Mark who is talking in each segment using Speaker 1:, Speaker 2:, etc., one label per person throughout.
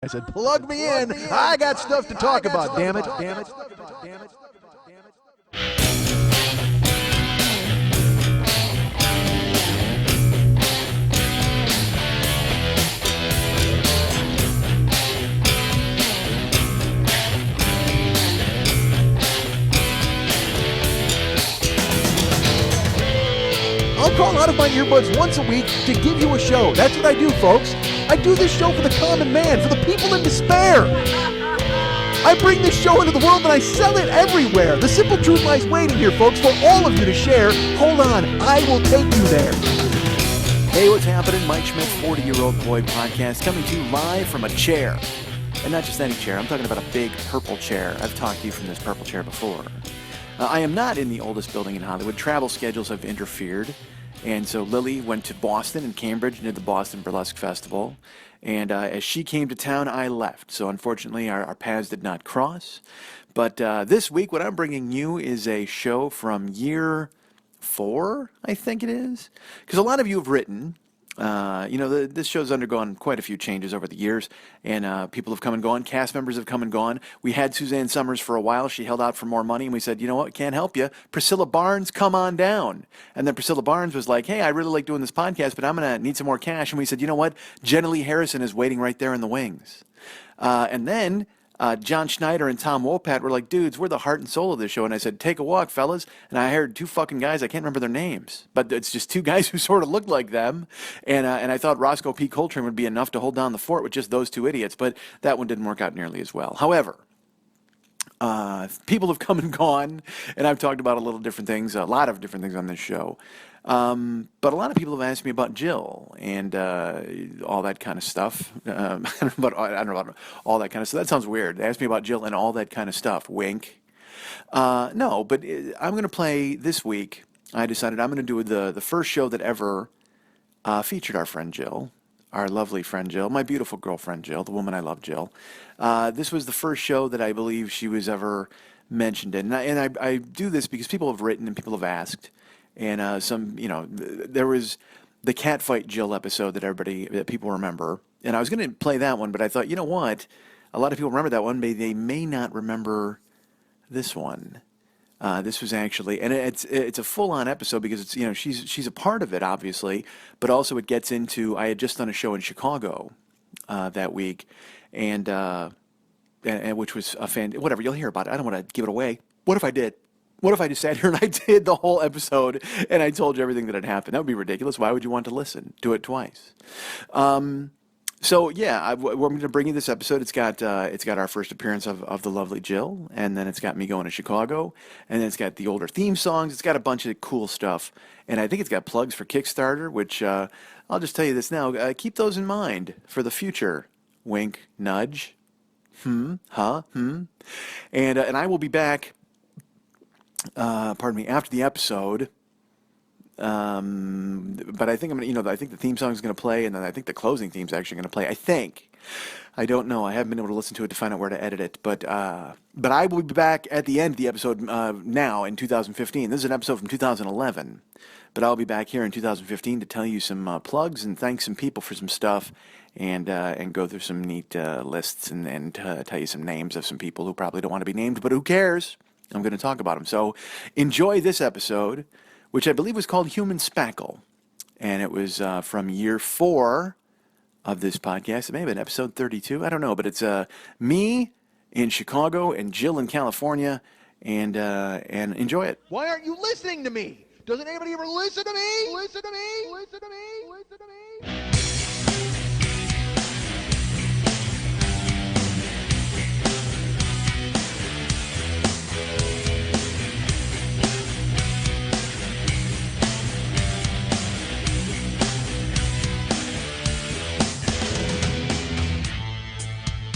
Speaker 1: I said, plug me in. I got stuff to talk about, damn it. I'll crawl out of my earbuds once a week to give you a show. That's what I do, folks. I do this show for the common man, for the people in despair. I bring this show into the world and I sell it everywhere. The simple truth lies waiting here, folks, for all of you to share. Hold on, I will take you there.
Speaker 2: Hey, what's happening? Mike Schmidt, 40-Year-Old Boy Podcast, coming to you live from a chair. And not just any chair, I'm talking about a big purple chair. I've talked to you from this purple chair before. I am not in the oldest building in Hollywood. Travel schedules have interfered. And so Lily went to Boston and Cambridge and did the Boston Burlesque Festival. And as she came to town, I left. So unfortunately, our paths did not cross. But this week, what I'm bringing you is a show from year 4, I think it is. Because a lot of you have written. This show's undergone quite a few changes over the years, and people have come and gone. Cast members have come and gone. We had Suzanne Summers for a while. She held out for more money, and we said, you know what, can't help you. Priscilla Barnes, come on down. And then Priscilla Barnes was like, hey, I really like doing this podcast, but I'm going to need some more cash. And we said, you know what, Jenna Lee Harrison is waiting right there in the wings. And then John Schneider and Tom Wopat were like, dudes, we're the heart and soul of this show. And I said, take a walk, fellas. And I hired 2 fucking guys. I can't remember their names, but it's just 2 guys who sort of looked like them. And I thought Roscoe P. Coltrane would be enough to hold down the fort with just those 2 idiots, but that one didn't work out nearly as well. However, people have come and gone, and I've talked about a lot of different things on this show. But a lot of people have asked me about Jill and all that kind of stuff. I don't know about all that kind of stuff. That sounds weird. They asked me about Jill and all that kind of stuff. Wink. No, but I'm going to play this week. I decided I'm going to do the first show that ever featured our friend Jill, our lovely friend Jill, my beautiful girlfriend Jill, the woman I love, Jill. This was the first show that I believe she was ever mentioned in. And I do this because people have written and people have asked. And there was the catfight Jill episode that people remember. And I was going to play that one, but I thought, you know what? A lot of people remember that one, but they may not remember this one. This was actually, and it's a full-on episode because it's, she's a part of it, obviously, but also it gets into, I had just done a show in Chicago that week, and which was a whatever, you'll hear about it. I don't want to give it away. What if I did? What if I just sat here and I did the whole episode and I told you everything that had happened? That would be ridiculous. Why would you want to listen? Do it twice. So yeah, we're going to bring you this episode. It's got our first appearance of the lovely Jill, and then it's got me going to Chicago, and then it's got the older theme songs. It's got a bunch of cool stuff, and I think it's got plugs for Kickstarter, which I'll just tell you this now. Keep those in mind for the future. Wink, nudge. And I will be back. After the episode, but I think I think the theme song is going to play, and then I think the closing theme is actually going to play. I don't know. I haven't been able to listen to it to find out where to edit it, but I will be back at the end of the episode now in 2015. This is an episode from 2011, but I'll be back here in 2015 to tell you some plugs and thank some people for some stuff, and go through some neat lists and tell you some names of some people who probably don't want to be named, but who cares? I'm going to talk about them. So enjoy this episode, which I believe was called Human Spackle. And it was from year 4 of this podcast. It may have been episode 32. I don't know. But it's me in Chicago and Jill in California. And enjoy it.
Speaker 1: Why aren't you listening to me? Doesn't anybody ever listen to me? Listen to me? Listen to me? Listen to me?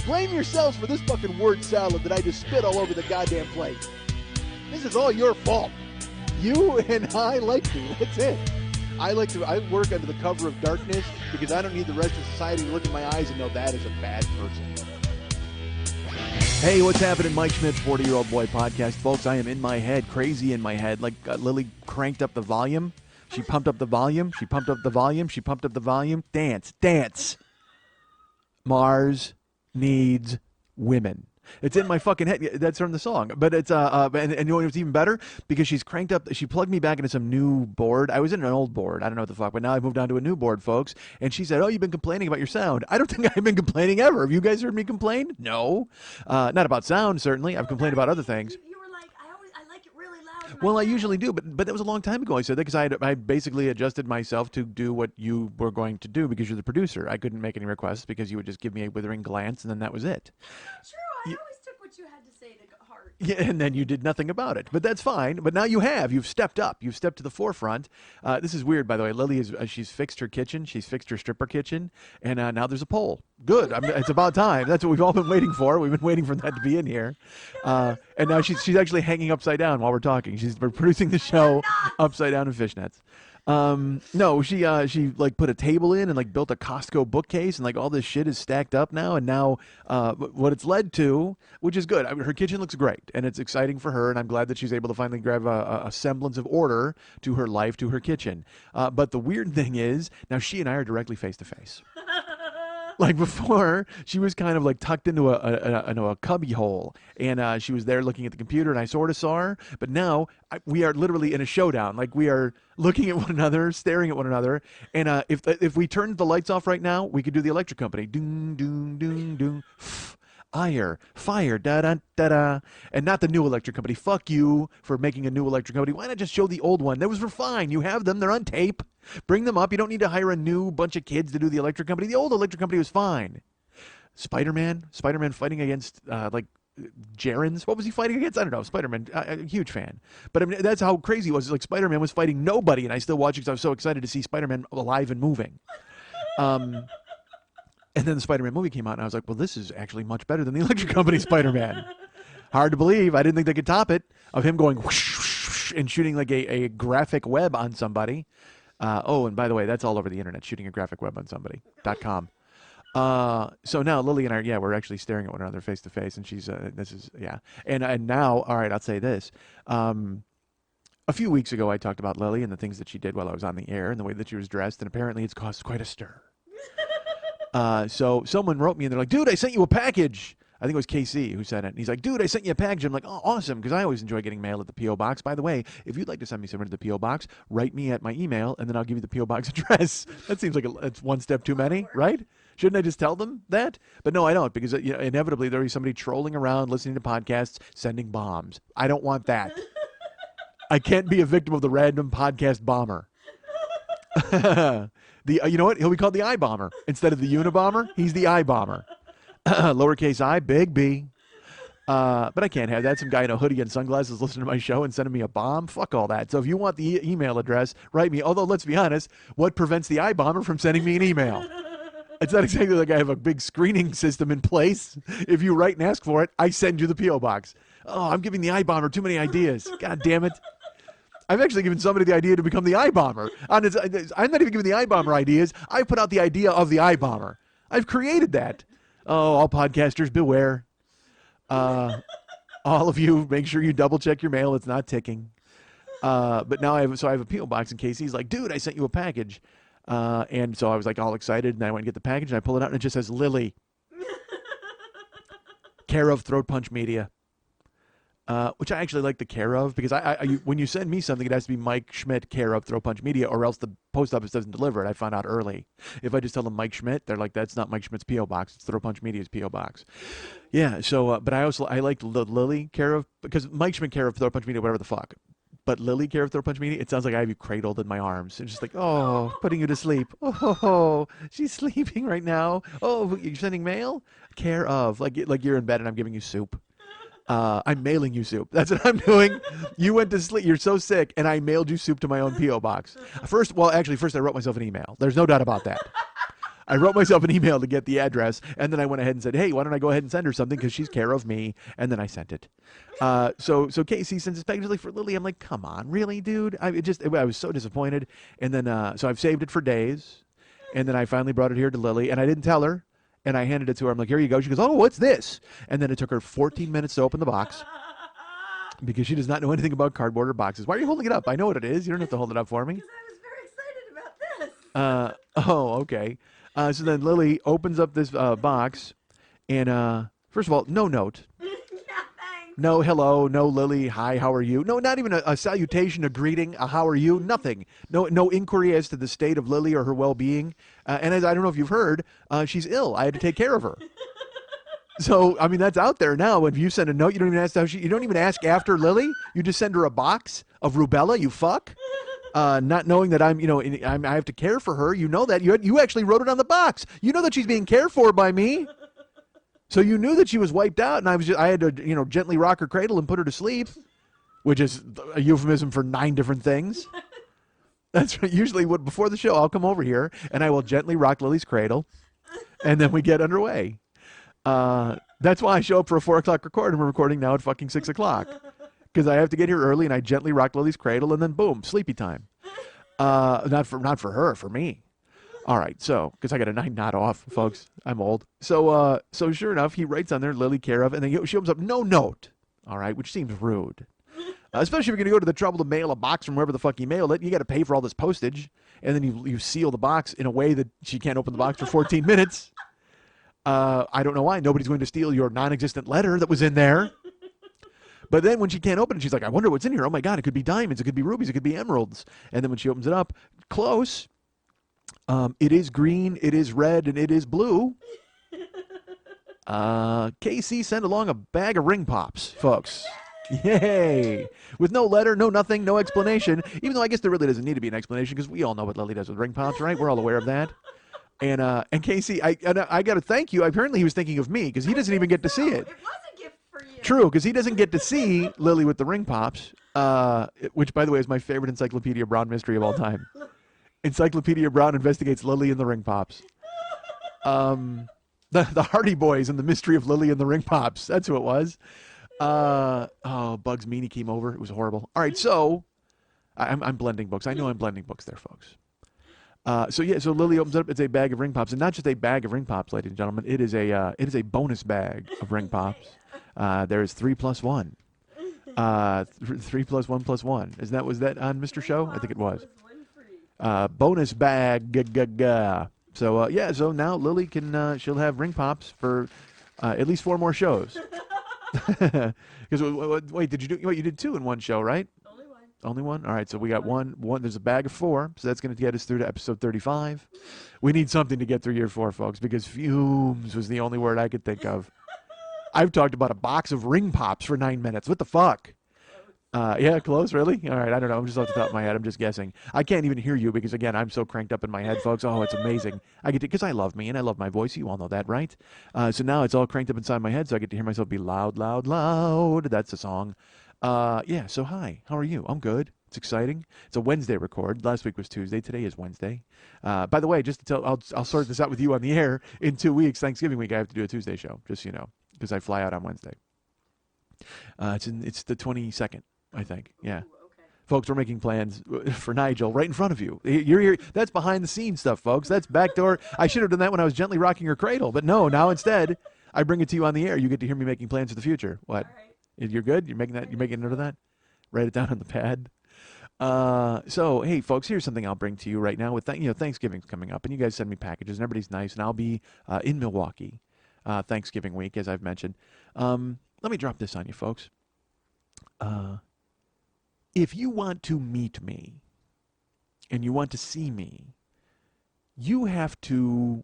Speaker 1: Blame yourselves for this fucking word salad that I just spit all over the goddamn plate. This is all your fault. You and I like me. That's it. I work under the cover of darkness because I don't need the rest of society to look in my eyes and know that is a bad person. Hey, what's happening? Mike Schmidt's 40-Year-Old Boy Podcast. Folks, I am in my head, crazy in my head. Like Lily cranked up the volume. She pumped up the volume. She pumped up the volume. She pumped up the volume. Dance. Mars. needs women. It's in my fucking head. Yeah, that's from the song. But it's and you know what's even better? Because she's cranked up. She plugged me back into some new board. I was in an old board. I don't know what the fuck, but now I've moved on to a new board, folks. And she said, "Oh, you've been complaining about your sound." I don't think I've been complaining ever. Have you guys heard me complain? No, not about sound. Certainly, I've complained about other things.
Speaker 3: You were like, I like it really loud. in my
Speaker 1: Well, I
Speaker 3: head."
Speaker 1: usually do, but that was a long time ago. I said that because I basically adjusted myself to do what you were going to do because you're the producer. I couldn't make any requests because you would just give me a withering glance and then that was it.
Speaker 3: True, I always took what you had to say to heart.
Speaker 1: Yeah, and then you did nothing about it. But that's fine. But now you have. You've stepped up. You've stepped to the forefront. This is weird, by the way. Lily is she's fixed her kitchen. She's fixed her stripper kitchen, and now there's a pole. Good. I mean, it's about time. That's what we've all been waiting for. We've been waiting for that to be in here. And now she's actually hanging upside down while we're talking. We're producing the show upside down in fishnets. No, she like put a table in and like built a Costco bookcase and like all this shit is stacked up now. And now, what it's led to, which is good. I mean, her kitchen looks great and it's exciting for her. And I'm glad that she's able to finally grab a semblance of order to her life, to her kitchen. But the weird thing is now she and I are directly face to face. Like before, she was kind of like tucked into a cubby hole, and she was there looking at the computer, and I sort of saw her. But now we are literally in a showdown. Like we are looking at one another, staring at one another. And if we turned the lights off right now, we could do the Electric Company. Doom, doom, doom, doom. Fire, da da da da, and not the new Electric Company. Fuck you for making a new Electric Company. Why not just show the old one? Those were fine. You have them. They're on tape. Bring them up. You don't need to hire a new bunch of kids to do the Electric Company. The old Electric Company was fine. Spider-Man fighting against like Gerons. What was he fighting against? I don't know. Spider-Man, a huge fan. But I mean, that's how crazy it was. Like Spider-Man was fighting nobody, and I still watch it because I was so excited to see Spider-Man alive and moving. And then the Spider-Man movie came out, and I was like, well, this is actually much better than the Electric Company Spider-Man. Hard to believe. I didn't think they could top it, of him going whoosh, whoosh, whoosh, and shooting like a graphic web on somebody. And by the way, that's all over the internet, shooting a graphic web on somebody.com. So now Lily and I, we're actually staring at one another face to face, and she's, And now, all right, I'll say this. A few weeks ago, I talked about Lily and the things that she did while I was on the air and the way that she was dressed, and apparently it's caused quite a stir. So someone wrote me and they're like, dude, I sent you a package. I think it was KC who sent it. And he's like, dude, I sent you a package. I'm like, oh, awesome. Because I always enjoy getting mail at the P.O. Box. By the way, if you'd like to send me something to the P.O. Box, write me at my email and then I'll give you the P.O. Box address. That seems like it's one step too many, right? Shouldn't I just tell them that? But no, I don't, because inevitably there'll be somebody trolling around, listening to podcasts, sending bombs. I don't want that. I can't be a victim of the random podcast bomber. You know what? He'll be called the I Bomber. Instead of the Unabomber, he's the I Bomber. Lowercase I, big B. But I can't have that. Some guy in a hoodie and sunglasses listening to my show and sending me a bomb. Fuck all that. So if you want the email address, write me. Although, let's be honest, what prevents the I Bomber from sending me an email? It's not exactly like I have a big screening system in place. If you write and ask for it, I send you the P.O. Box. Oh, I'm giving the I Bomber too many ideas. God damn it. I've actually given somebody the idea to become the I-Bomber. I'm not even giving the I-Bomber ideas. I put out the idea of the I-Bomber. I've created that. Oh, all podcasters, beware. All of you, make sure you double check your mail. It's not ticking. But now I have a P.O. Box in case he's like, dude, I sent you a package. And so I was like all excited, and I went and get the package, and I pull it out, and it just says Lily. Care of Throat Punch Media. Which I actually like the care of, because when you send me something, it has to be Mike Schmidt, care of Throat Punch Media, or else the post office doesn't deliver it. I found out early. If I just tell them Mike Schmidt, they're like, that's not Mike Schmidt's P.O. Box. It's Throat Punch Media's P.O. Box. Yeah, so, but I like the Lily care of, because Mike Schmidt care of Throat Punch Media, whatever the fuck. But Lily care of Throat Punch Media, it sounds like I have you cradled in my arms. It's just like, oh, putting you to sleep. Oh, she's sleeping right now. Oh, you're sending mail? Care of. Like you're in bed and I'm giving you soup. I'm mailing you soup. That's what I'm doing. You went to sleep. You're so sick, and I mailed you soup to my own P.O. Box. First I wrote myself an email. There's no doubt about that. I wrote myself an email to get the address, and then I went ahead and said, hey, why don't I go ahead and send her something because she's care of me, and then I sent it. So Casey sends this package like for Lily. I'm like, come on, really, dude? I was so disappointed. And then, so I've saved it for days, and then I finally brought it here to Lily, and I didn't tell her. And I handed it to her. I'm like, here you go. She goes, oh, what's this? And then it took her 14 minutes to open the box because she does not know anything about cardboard or boxes. Why are you holding it up? I know what it is. You don't have to hold it up for me.
Speaker 3: Because I was very excited about this.
Speaker 1: Okay. So then Lily opens up this box, And first of all, no note.
Speaker 3: Yeah, thanks.
Speaker 1: No hello, no Lily, hi, how are you? No, not even a salutation, a greeting, a how are you? Nothing. No inquiry as to the state of Lily or her well-being. And as I don't know if you've heard, she's ill. I had to take care of her. So I mean that's out there now. If you send a note, you don't even ask you don't even ask after Lily. You just send her a box of rubella. You fuck. Not knowing that I have to care for her. You know that you actually wrote it on the box. You know that she's being cared for by me. So you knew that she was wiped out, and I had to gently rock her cradle and put her to sleep, which is a euphemism for 9 different things. That's usually what before the show I'll come over here and I will gently rock Lily's cradle, and then we get underway. That's why I show up for a 4 o'clock record, and we're recording now at fucking 6 o'clock. Because I have to get here early, and I gently rock Lily's cradle, and then boom, sleepy time. Not for her, for me. All right, so, because I got a 9 knot off, folks. I'm old. So sure enough, he writes on there, Lily care of, and then she opens up, no note. All right, which seems rude. Especially if you're going to go to the trouble to mail a box from wherever the fuck you mailed it. You got to pay for all this postage, and then you seal the box in a way that she can't open the box for 14 minutes. I don't know why. Nobody's going to steal your non-existent letter that was in there. But then when she can't open it, she's like, I wonder what's in here. Oh, my God, it could be diamonds. It could be rubies. It could be emeralds. And then when she opens it up, close. It is green, it is red, and it is blue. KC sent along a bag of ring pops, folks. Yay! With no letter, no nothing, no explanation. Even though I guess there really doesn't need to be an explanation because we all know what Lily does with ring pops, right? We're all aware of that. And Casey, I got to thank you. Apparently he was thinking of me because he doesn't even get to see it.
Speaker 3: It was a gift for you.
Speaker 1: True, because he doesn't get to see Lily with the ring pops, which, by the way, is my favorite Encyclopedia Brown mystery of all time. Encyclopedia Brown investigates Lily and the ring pops. The Hardy Boys and the mystery of Lily and the ring pops. That's who it was. Bugs Meany came over. It was horrible. All right, so I'm blending books. I know I'm blending books there, folks. So Lily opens it up. It's a bag of ring pops, and not just a bag of ring pops, ladies and gentlemen. It is a bonus bag of ring pops. There is 3 plus 1. 3 plus 1 plus 1. Was that on Mr. Show? I think it was. Bonus bag. So now Lily can she'll have ring pops for at least 4 more shows. Because wait, you did 2 in one show, right? Only one? All right, so we got one. There's a bag of 4, so that's going to get us through to episode 35. We need something to get through year 4, folks, because fumes was the only word I could think of. I've talked about a box of ring pops for 9 minutes. What the fuck? Yeah, close, really? All right, I don't know. I'm just off the top of my head. I'm just guessing. I can't even hear you because, again, I'm so cranked up in my head, folks. Oh, it's amazing. I get to, because I love me and I love my voice. You all know that, right? So now it's all cranked up inside my head, so I get to hear myself be loud, loud, loud. That's the song. So hi. How are you? I'm good. It's exciting. It's a Wednesday record. Last week was Tuesday. Today is Wednesday. By the way, just to tell, I'll sort this out with you on the air. In 2 weeks, Thanksgiving week, I have to do a Tuesday show, just so you know, because I fly out on Wednesday. It's the 22nd. I think, yeah.
Speaker 3: Ooh, okay.
Speaker 1: Folks, we're making plans for Nigel right in front of you. You're here. That's behind the scenes stuff, folks. That's backdoor. I should have done that when I was gently rocking her cradle, but no. Now instead, I bring it to you on the air. You get to hear me making plans for the future. What?
Speaker 3: All right.
Speaker 1: You're good. You're making that. You're making a note of that. Write it down on the pad. So hey, folks, here's something I'll bring to you right now. With Thanksgiving's coming up, and you guys send me packages, and everybody's nice, and I'll be in Milwaukee Thanksgiving week, as I've mentioned. Let me drop this on you, folks. If you want to meet me and you want to see me, you have to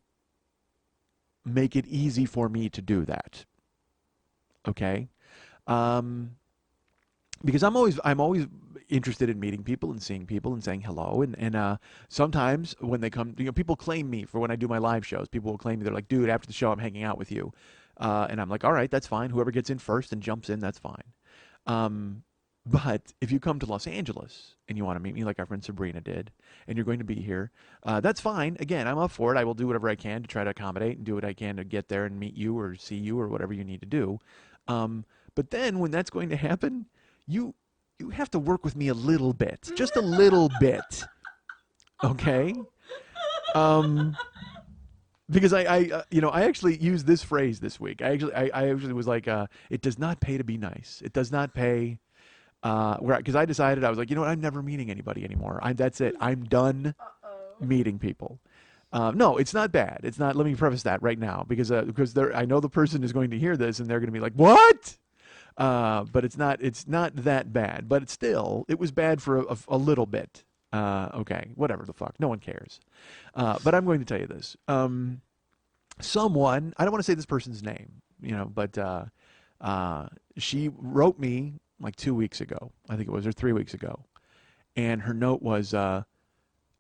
Speaker 1: make it easy for me to do that. Okay? Because I'm always interested in meeting people and seeing people and saying hello. And sometimes when they come, people claim me for when I do my live shows. People will claim me. They're like, dude, after the show, I'm hanging out with you. And I'm like, all right, that's fine. Whoever gets in first and jumps in, that's fine. But if you come to Los Angeles and you want to meet me like our friend Sabrina did, and you're going to be here, that's fine. Again, I'm up for it. I will do whatever I can to try to accommodate and do what I can to get there and meet you or see you or whatever you need to do. But then when that's going to happen, you have to work with me a little bit, just a little bit, okay? Because I actually used this phrase this week. I actually was like, it does not pay to be nice. It does not pay. Because I decided, I was like, I'm never meeting anybody anymore. That's it. I'm done meeting people.
Speaker 2: No, it's not bad. It's not. Let me preface that right now because I know the person is going to hear this and they're going to be like, "What?" But it's not. It's not that bad. But it's still. It was bad for a little bit. Okay, whatever the fuck. No one cares. But I'm going to tell you this. Someone. I don't want to say this person's name. But she wrote me like 2 weeks ago. I think it was, or 3 weeks ago, and her note was.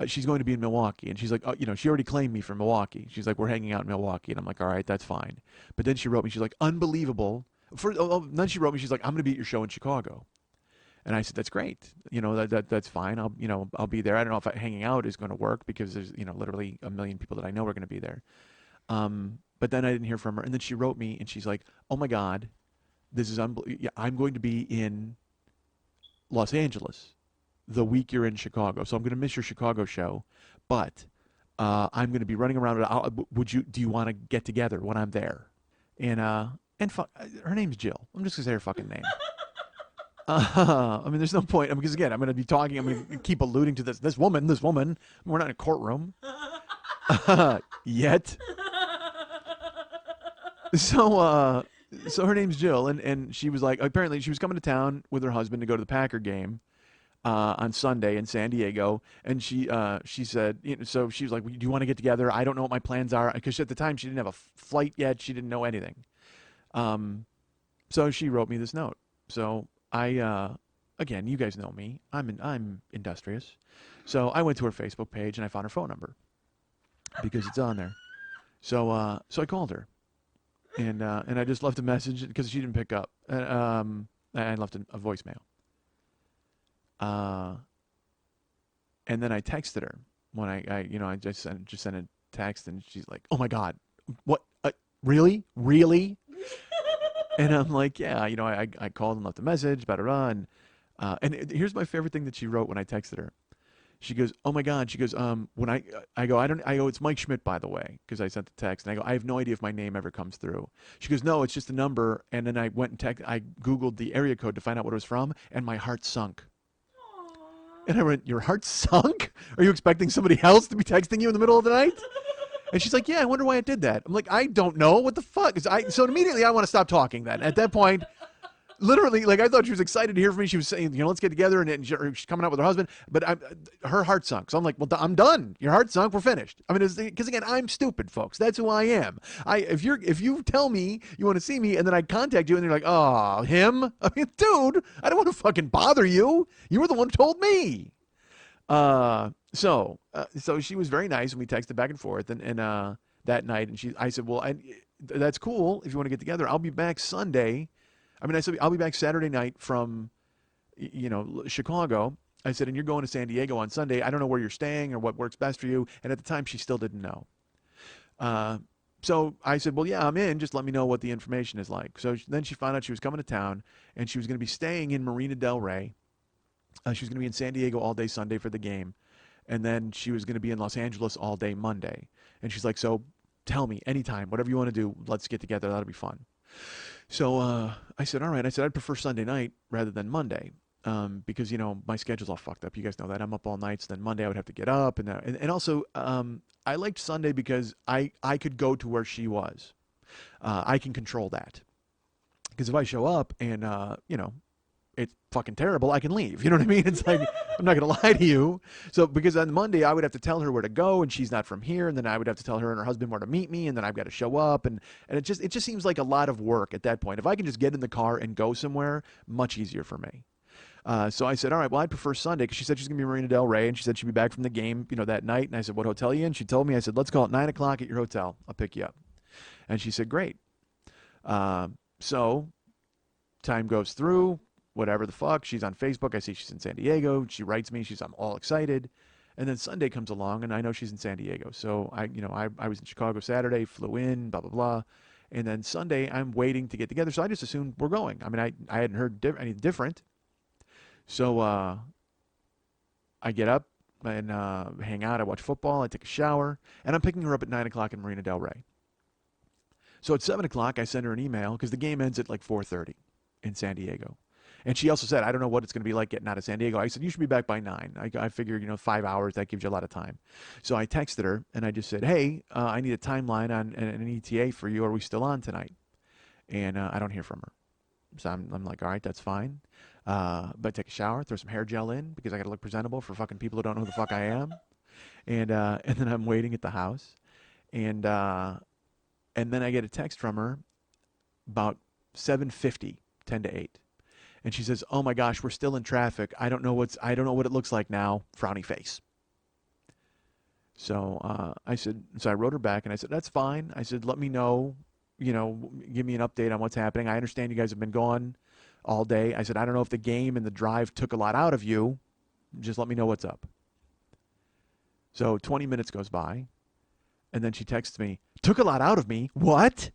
Speaker 2: She's going to be in Milwaukee, and she's like, oh, she already claimed me for Milwaukee. She's like, we're hanging out in Milwaukee, and I'm like, all right, that's fine. But then she wrote me, she's like, unbelievable. Then she wrote me, she's like, I'm going to be at your show in Chicago, and I said, that's great. That's fine. I'll be there. I don't know if hanging out is going to work because there's literally a million people that I know are going to be there. But then I didn't hear from her, and then she wrote me, and she's like, oh my God, this is unbelievable. Yeah, I'm going to be in Los Angeles the week you're in Chicago, so I'm going to miss your Chicago show, but I'm going to be running around. Do you want to get together when I'm there? And her name's Jill. I'm just going to say her fucking name. I mean, there's no point. Because again, I'm going to be talking. I'm going to keep alluding to this woman. We're not in a courtroom yet. So her name's Jill, and she was like, apparently she was coming to town with her husband to go to the Packer game. On Sunday in San Diego, and she said, so she was like, do you want to get together? I don't know what my plans are, because at the time she didn't have a flight yet. She didn't know anything. So she wrote me this note. So I, again, you guys know me. I'm industrious. So I went to her Facebook page and I found her phone number because it's on there. So I called her, and I just left a message because she didn't pick up. I left a voicemail. And then I texted her when I just sent a text, and she's like, "Oh my God, what? Really? And I'm like, "Yeah, I called and left a message, blah, blah, blah." And here's my favorite thing that she wrote when I texted her. She goes, "Oh my God." She goes, when I go, it's Mike Schmidt, by the way, because I sent the text, and I go, I have no idea if my name ever comes through. She goes, no, it's just a number. And then I went and I Googled the area code to find out what it was from, and my heart sunk. And I went, your heart sunk? Are you expecting somebody else to be texting you in the middle of the night? And she's like, yeah, I wonder why it did that. I'm like, I don't know. What the fuck? So immediately I want to stop talking then. At that point, literally, like, I thought she was excited to hear from me. She was saying, let's get together, and she's coming out with her husband. But her heart sunk. So I'm like, well, I'm done. Your heart sunk. We're finished. I mean, because again, I'm stupid, folks. That's who I am. If you tell me you want to see me, and then I contact you, and you're like, oh, him? I mean, dude, I don't want to fucking bother you. You were the one who told me. So she was very nice, and we texted back and forth, and that night, and I said, well, that's cool if you want to get together. I'll be back Sunday. I mean, I said, I'll be back Saturday night from, Chicago. I said, and you're going to San Diego on Sunday. I don't know where you're staying or what works best for you. And at the time, she still didn't know. So I said, well, yeah, I'm in. Just let me know what the information is like. So then she found out she was coming to town, and she was going to be staying in Marina Del Rey. She was going to be in San Diego all day Sunday for the game. And then she was going to be in Los Angeles all day Monday. And she's like, so tell me anytime, whatever you want to do, let's get together. That'll be fun. So I said, all right. I said, I'd prefer Sunday night rather than Monday, because, my schedule's all fucked up. You guys know that. I'm up all night. So then Monday I would have to get up. And also I liked Sunday because I could go to where she was. I can control that. Because if I show up and, it's fucking terrible, I can leave. You know what I mean? It's like, I'm not going to lie to you. So, because on Monday, I would have to tell her where to go, and she's not from here, and then I would have to tell her and her husband where to meet me, and then I've got to show up, and it just seems like a lot of work at that point. If I can just get in the car and go somewhere, much easier for me. So I said, all right, well, I'd prefer Sunday, because she said she's going to be in Marina Del Rey, and she said she'd be back from the game, that night. And I said, what hotel are you in? She told me. I said, let's call it 9 o'clock at your hotel. I'll pick you up. And she said, great. So time goes through. Whatever the fuck. She's on Facebook. I see she's in San Diego. She writes me. I'm all excited. And then Sunday comes along, and I know she's in San Diego. So I was in Chicago Saturday, flew in, blah, blah, blah. And then Sunday, I'm waiting to get together. So I just assumed we're going. I mean, I hadn't heard anything different. So I get up and hang out. I watch football. I take a shower. And I'm picking her up at 9 o'clock in Marina Del Rey. So at 7 o'clock, I send her an email, because the game ends at like 4:30 in San Diego.
Speaker 1: And she also said, I don't know what it's going to be like getting out of San Diego. I said, you should be back by 9. I figured, 5 hours, that gives you a lot of time. So I texted her and I just said, hey, I need a timeline on an ETA for you. Are we still on tonight? And I don't hear from her. So I'm like, all right, that's fine. But take a shower, throw some hair gel in because I got to look presentable for fucking people who don't know who the fuck I am. And then I'm waiting at the house. And then I get a text from her about 7:50, 10 to 8. And she says, oh my gosh, we're still in traffic. I don't know what it looks like now. Frowny face. So I wrote her back and I said, that's fine. I said, let me know, give me an update on what's happening. I understand you guys have been gone all day. I said, I don't know if the game and the drive took a lot out of you. Just let me know what's up. So 20 minutes goes by and then she texts me, took a lot out of me. What?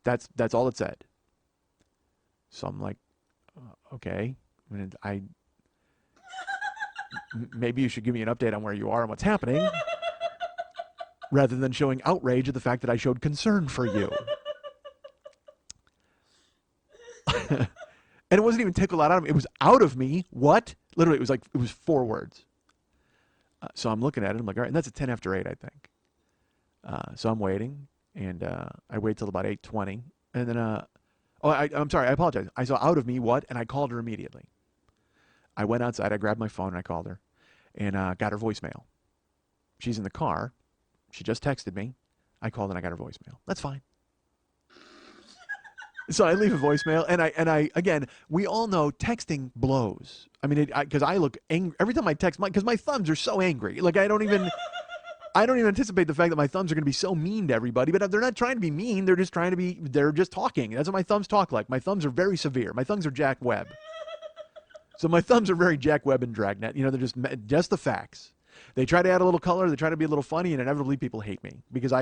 Speaker 1: That's all it said. So I'm like, okay. Maybe you should give me an update on where you are and what's happening rather than showing outrage at the fact that I showed concern for you. And it wasn't even take a lot out of me. It was out of me. What? Literally, it was 4 words. So I'm looking at it. I'm like, all right. And that's at 10 after 8, I think. So I'm waiting. And I wait till about 8:20. And then, I'm sorry. I apologize. I saw out of me what? And I called her immediately. I went outside. I grabbed my phone and I called her. And got her voicemail. She's in the car. She just texted me. I called and I got her voicemail. That's fine. So I leave a voicemail, and I again, we all know texting blows. I mean, because I look angry every time I text, because my thumbs are so angry. Like I don't even anticipate the fact that my thumbs are going to be so mean to everybody. But they're not trying to be mean. They're just they're just talking. That's what my thumbs talk like. My thumbs are very severe. My thumbs are Jack Webb. So my thumbs are very Jack Webb and Dragnet. They're just the facts. They try to add a little color. They try to be a little funny, and inevitably people hate me because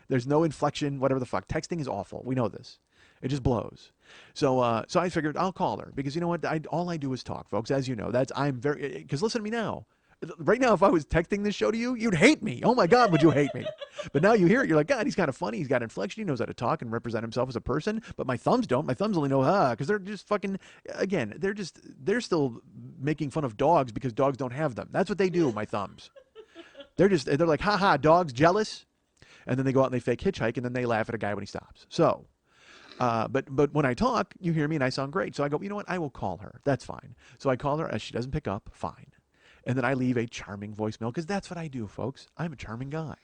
Speaker 1: there's no inflection, whatever the fuck. Texting is awful. We know this. It just blows. So I figured I'll call her because you know what? All I do is talk, folks. As you know, because listen to me now. Right now, if I was texting this show to you, you'd hate me. Oh my God, would you hate me? But now you hear it, you're like, God, he's kind of funny. He's got inflection. He knows how to talk and represent himself as a person. But my thumbs don't. My thumbs only know because they're just fucking. Again, they're still making fun of dogs because dogs don't have them. That's what they do. My thumbs. They're like, ha, dogs jealous, and then they go out and they fake hitchhike and then they laugh at a guy when he stops. So. But when I talk, you hear me and I sound great. So I go, you know what? I will call her. That's fine. So I call her. As she doesn't pick up, fine. And then I leave a charming voicemail because that's what I do, folks. I'm a charming guy.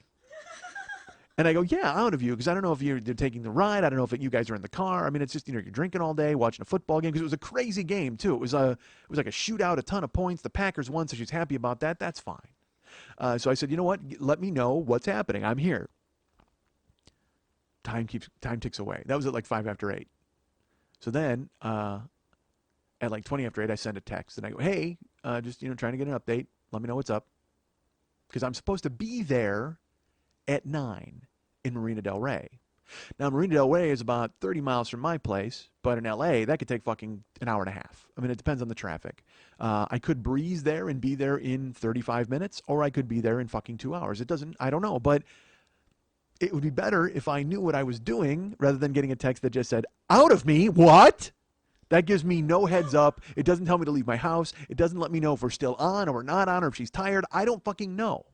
Speaker 1: And I go, yeah, out of you, because I don't know if you're taking the ride. I don't know if you guys are in the car. I mean, it's just, you're drinking all day, watching a football game, because it was a crazy game, too. It was like a shootout, a ton of points. The Packers won, so she's happy about that. That's fine. So I said, you know what? Let me know what's happening. I'm here. Time ticks away. That was at like 5 after 8. So then, at like 20 after 8, I send a text and I go, hey, just, trying to get an update. Let me know what's up. Because I'm supposed to be there at 9 in Marina Del Rey. Now, Marina Del Rey is about 30 miles from my place, but in LA, that could take fucking an hour and a half. I mean, it depends on the traffic. I could breeze there and be there in 35 minutes, or I could be there in fucking 2 hours. I don't know, but it would be better if I knew what I was doing rather than getting a text that just said, out of me, what? That gives me no heads up. It doesn't tell me to leave my house. It doesn't let me know if we're still on or we're not on or if she's tired. I don't fucking know.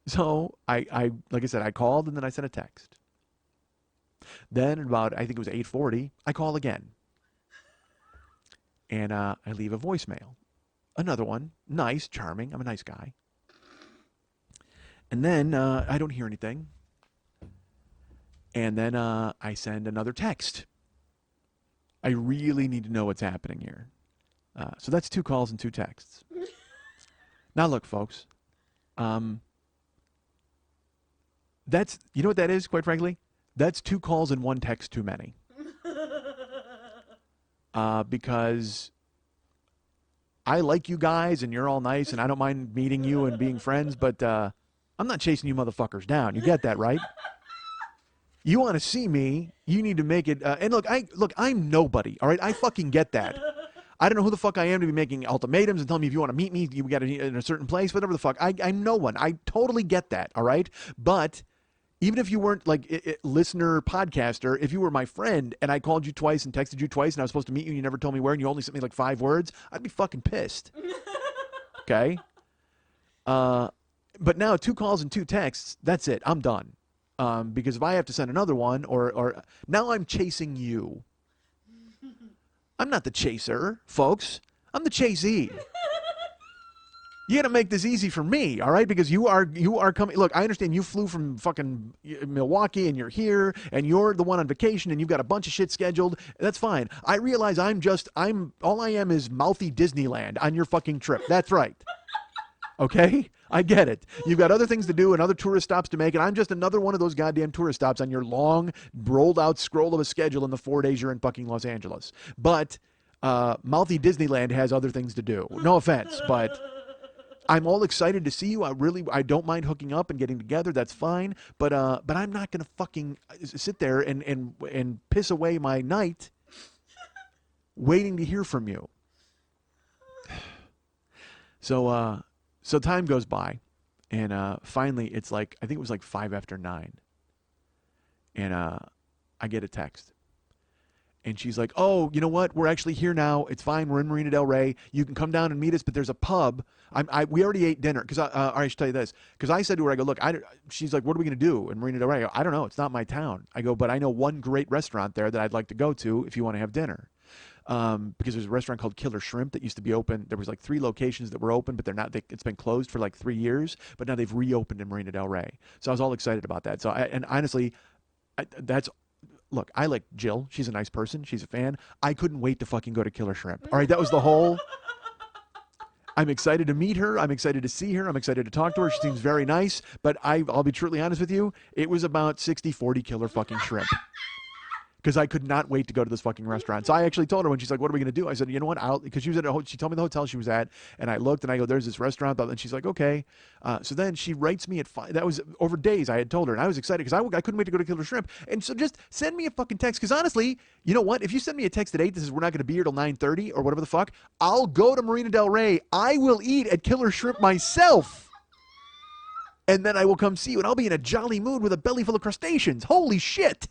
Speaker 1: So I like I said, I called and then I sent a text. Then about, I think it was 8:40, I call again. And I leave a voicemail. Another one, nice, charming. I'm a nice guy. And then I don't hear anything. And then I send another text. I really need to know what's happening here. So that's 2 calls and 2 texts. Now look, folks. That's, you know what that is, quite frankly? That's 2 calls and 1 text too many. Because I like you guys and you're all nice and I don't mind meeting you and being friends, but I'm not chasing you motherfuckers down. You get that, right? You want to see me, you need to make it. And look, I'm nobody, all right? I fucking get that. I don't know who the fuck I am to be making ultimatums and telling me if you want to meet me, you got to be in a certain place, whatever the fuck. I'm no one. I totally get that, all right? But Even if you weren't like listener, podcaster, if you were my friend and I called you twice and texted you twice and I was supposed to meet you and you never told me where and you only sent me like 5 words, I'd be fucking pissed. Okay? But now 2 calls and 2 texts, that's it. I'm done. Because if I have to send another one or now I'm chasing you. I'm not the chaser, folks. I'm the chasee. You got to make this easy for me, all right? Because you are coming. Look, I understand you flew from fucking Milwaukee and you're here and you're the one on vacation and you've got a bunch of shit scheduled. That's fine. I realize all I am is mouthy Disneyland on your fucking trip. That's right. Okay? I get it. You've got other things to do and other tourist stops to make, and I'm just another one of those goddamn tourist stops on your long, rolled out scroll of a schedule in the 4 days you're in fucking Los Angeles. But mouthy Disneyland has other things to do. No offense, but I'm all excited to see you. I don't mind hooking up and getting together. That's fine. But I'm not gonna fucking sit there and piss away my night waiting to hear from you. So time goes by, and finally it's like I think it was like 5 after 9, and I get a text. And she's like, oh, you know what? We're actually here now. It's fine. We're in Marina Del Rey. You can come down and meet us, but there's a pub. We already ate dinner. Because I should tell you this. Because I said to her, I go, look, she's like, what are we going to do in Marina Del Rey? I go, I don't know. It's not my town. I go, but I know one great restaurant there that I'd like to go to if you want to have dinner. Because there's a restaurant called Killer Shrimp that used to be open. There was like 3 locations that were open, but they're not. It's been closed for like 3 years, but now they've reopened in Marina Del Rey. So I was all excited about that. And honestly, look, I like Jill. She's a nice person. She's a fan. I couldn't wait to fucking go to Killer Shrimp. All right, that was the whole. I'm excited to meet her. I'm excited to see her. I'm excited to talk to her. She seems very nice. But I'll be truly honest with you. It was about 60-40 Killer fucking Shrimp. Because I could not wait to go to this fucking restaurant. So I actually told her when she's like, what are we going to do? I said, you know what? Because she was she told me the hotel she was at. And I looked and I go, there's this restaurant. And she's like, okay. So then she writes me at 5. That was over days I had told her. And I was excited because I couldn't wait to go to Killer Shrimp. And so just send me a fucking text. Because honestly, you know what? If you send me a text at 8, this is we're not going to be here till 9:30 or whatever the fuck. I'll go to Marina Del Rey. I will eat at Killer Shrimp myself. And then I will come see you. And I'll be in a jolly mood with a belly full of crustaceans. Holy shit.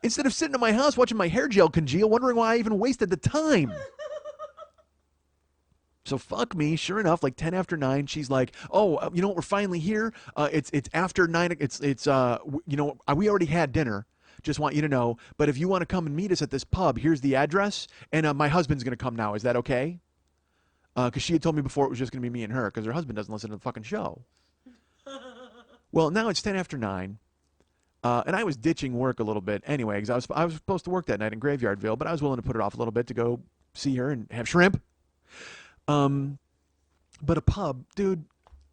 Speaker 1: Instead of sitting in my house watching my hair gel congeal, wondering why I even wasted the time. So fuck me. Sure enough, like 10 after 9, she's like, "Oh, you know what? We're finally here. It's after 9. You know, we already had dinner. Just want you to know. But if you want to come and meet us at this pub, here's the address. And my husband's gonna come now. Is that okay? Because she had told me before it was just gonna be me and her, because her husband doesn't listen to the fucking show. Well, now it's 10 after 9. And I was ditching work a little bit anyway, because I was supposed to work that night in Graveyardville, but I was willing to put it off a little bit to go see her and have shrimp. But a pub, dude,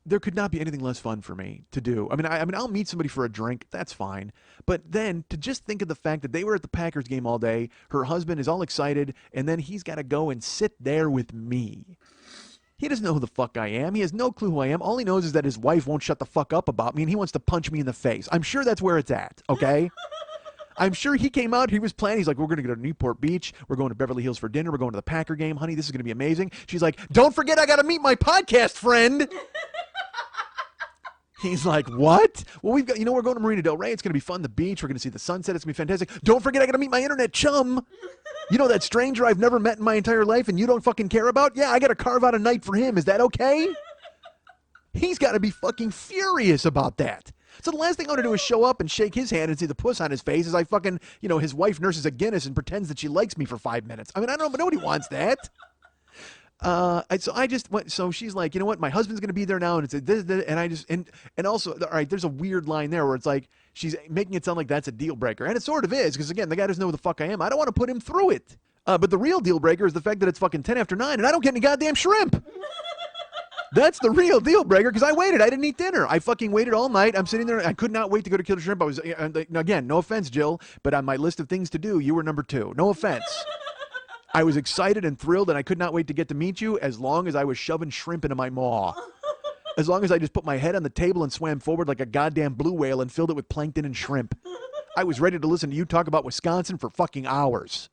Speaker 1: there could not be anything less fun for me to do. I mean, I'll meet somebody for a drink, that's fine. But then to just think of the fact that they were at the Packers game all day, her husband is all excited, and then he's got to go and sit there with me. He doesn't know who the fuck I am. He has no clue who I am. All he knows is that his wife won't shut the fuck up about me, and he wants to punch me in the face. I'm sure that's where it's at, okay? I'm sure he came out, he was planning, he's like, we're going to go to Newport Beach, we're going to Beverly Hills for dinner, we're going to the Packer game, honey, this is going to be amazing. She's like, don't forget I got to meet my podcast friend. He's like, what? Well, we're going to Marina Del Rey, it's going to be fun, the beach, we're going to see the sunset, it's going to be fantastic. Don't forget I got to meet my internet chum. You know that stranger I've never met in my entire life and you don't fucking care about? Yeah, I got to carve out a night for him. Is that okay? He's got to be fucking furious about that. So the last thing I want to do is show up and shake his hand and see the puss on his face as I fucking, his wife nurses a Guinness and pretends that she likes me for 5 minutes. I mean, I don't know, but nobody wants that. So I just went, so she's like, you know what? My husband's going to be there now. And it's this, and I just, and also, all right, there's a weird line there where it's like, she's making it sound like that's a deal breaker. And it sort of is, because again, the guy doesn't know who the fuck I am. I don't want to put him through it. But the real deal breaker is the fact that it's fucking 10 after 9 and I don't get any goddamn shrimp. That's the real deal breaker, because I waited. I didn't eat dinner. I fucking waited all night. I'm sitting there. I could not wait to go to Killer Shrimp. I was, again, no offense, Jill, but on my list of things to do, you were number 2. No offense. I was excited and thrilled, and I could not wait to get to meet you as long as I was shoving shrimp into my maw. As long as I just put my head on the table and swam forward like a goddamn blue whale and filled it with plankton and shrimp. I was ready to listen to you talk about Wisconsin for fucking hours.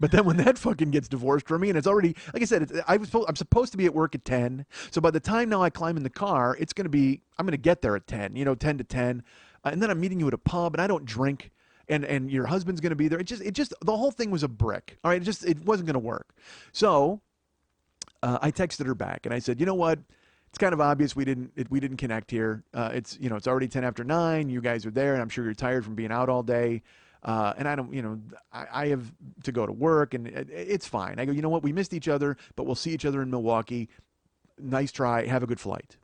Speaker 1: But then when that fucking gets divorced from me, and it's already, like I said, I'm supposed to be at work at 10. So by the time now I climb in the car, I'm going to get there at 10, 10 to 10. And then I'm meeting you at a pub, and I don't drink. And your husband's going to be there. It just, the whole thing was a brick. All right. It wasn't going to work. So I texted her back and I said, you know what? It's kind of obvious we didn't connect here. It's already 10 after 9. You guys are there, and I'm sure you're tired from being out all day. And I don't, I have to go to work, and it's fine. I go, you know what? We missed each other, but we'll see each other in Milwaukee. Nice try. Have a good flight.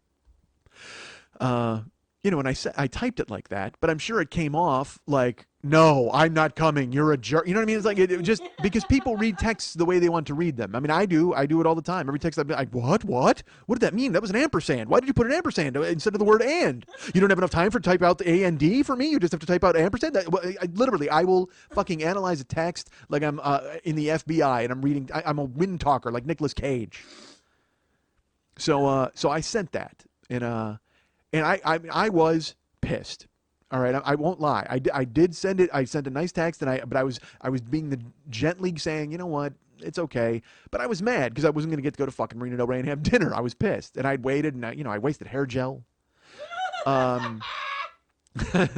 Speaker 1: And I typed it like that, but I'm sure it came off like, no, I'm not coming. You're a jerk. You know what I mean? It's like it just because people read texts the way they want to read them. I mean, I do it all the time. Every text I've been like, what? What did that mean? That was an ampersand. Why did you put an ampersand instead of the word and? You don't have enough time to type out the A-N-D for me? You just have to type out ampersand? I will fucking analyze a text like I'm in the FBI and I'm reading. I'm a wind talker like Nicolas Cage. So I sent that and I was pissed. All right, I won't lie. I did send it. I sent a nice text, but I was being the gently saying, you know what, it's okay. But I was mad because I wasn't going to go to fucking Marina Del Rey and have dinner. I was pissed, and I'd waited, and I wasted hair gel.